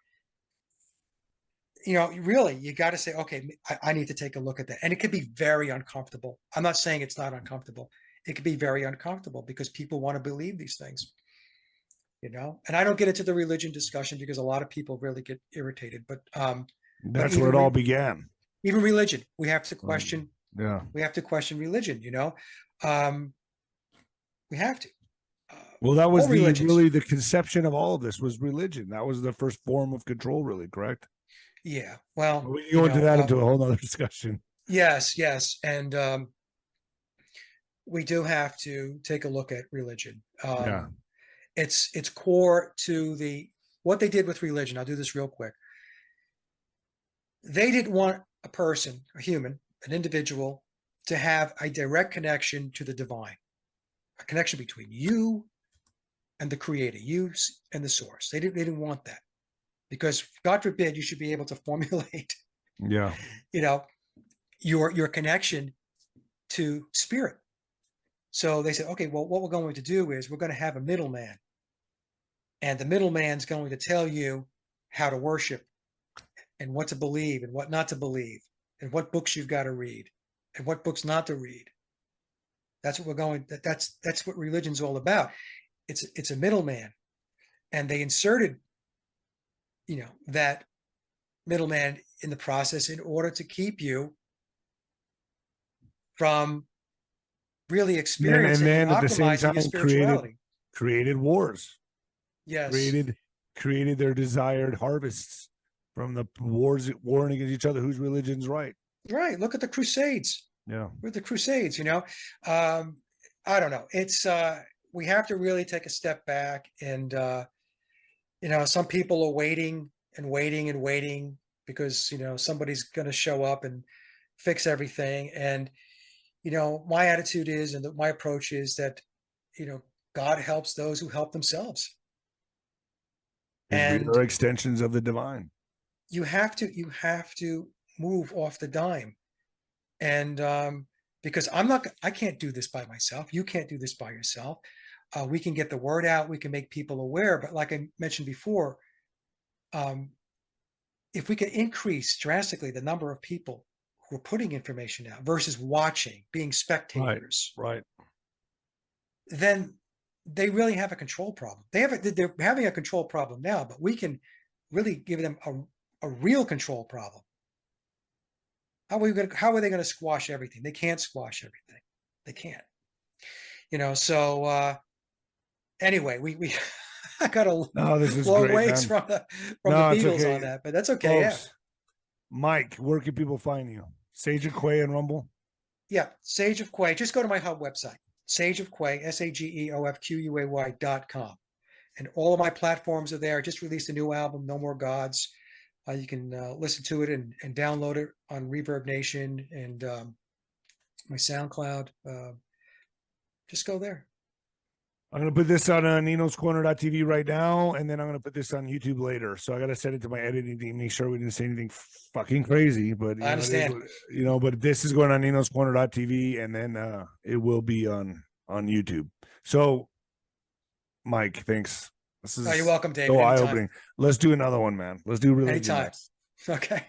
really, you got to say, okay, I need to take a look at that. And it could be very uncomfortable. I'm not saying it's not uncomfortable. It could be very uncomfortable because people want to believe these things, and I don't get into the religion discussion because a lot of people really get irritated, but that's where it all began. Even religion, we have to question. Yeah. We have to question religion, we have to. Well, that was really the conception of all of this was religion. That was the first form of control, really, correct? Yeah. Well, we can go into that into a whole nother discussion. Yes. And we do have to take a look at religion. Yeah. It's core to what they did with religion. I'll do this real quick. They didn't want a person, a human, an individual, to have a direct connection to the divine, a connection between you and the creator, you and the source. They didn't want that because, God forbid, you should be able to formulate, your connection to spirit. So they said, okay, well, what we're going to do is we're going to have a middleman, and the middleman's going to tell you how to worship and what to believe and what not to believe and what books you've got to read and what books not to read. That's what that's what religion's all about. It's a middleman, and they inserted, that middleman in the process in order to keep you from really experiencing and at the same optimizing time your spirituality. Created wars. Yes. Created their desired harvests from the warring against each other. Whose religion's right? Right. Look at the Crusades. Yeah. With the Crusades, I don't know. It's we have to really take a step back, and some people are waiting and waiting and waiting because somebody's going to show up and fix everything. And my attitude is, and my approach is that God helps those who help themselves. And are extensions of the divine. You have to move off the dime. And because I can't do this by myself. You can't do this by yourself. We can get the word out. We can make people aware. But like I mentioned before, if we can increase drastically the number of people who are putting information out versus watching, being spectators, right, then they really have a control problem. They're having a control problem now, but we can really give them a real control problem. How are they going to squash everything? They can't squash everything. They can't. So anyway, we I got a long ways from the Beatles on that, but that's okay. Folks, yeah. Mike, where can people find you? Sage of Quay and Rumble? Yeah, Sage of Quay. Just go to my hub website, Sage of Quay, SAGEOFQUAY.com. And all of my platforms are there. I just released a new album, No More Gods. You can listen to it and download it on Reverb Nation and my SoundCloud. Just go there. I'm going to put this on ninoscorner.tv right now, and then I'm going to put this on YouTube later. So I got to send it to my editing team, make sure we didn't say anything fucking crazy. But I understand. But this is going on ninoscorner.tv, and then it will be on YouTube. So, Mike, thanks. This is you're welcome, David. So eye-opening. Let's do another one, man. Let's do religion anytime. next. Okay.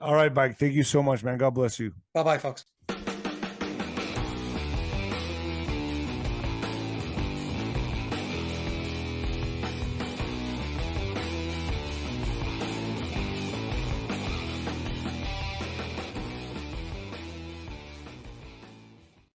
All right, Mike. Thank you so much, man. God bless you. Bye-bye, folks.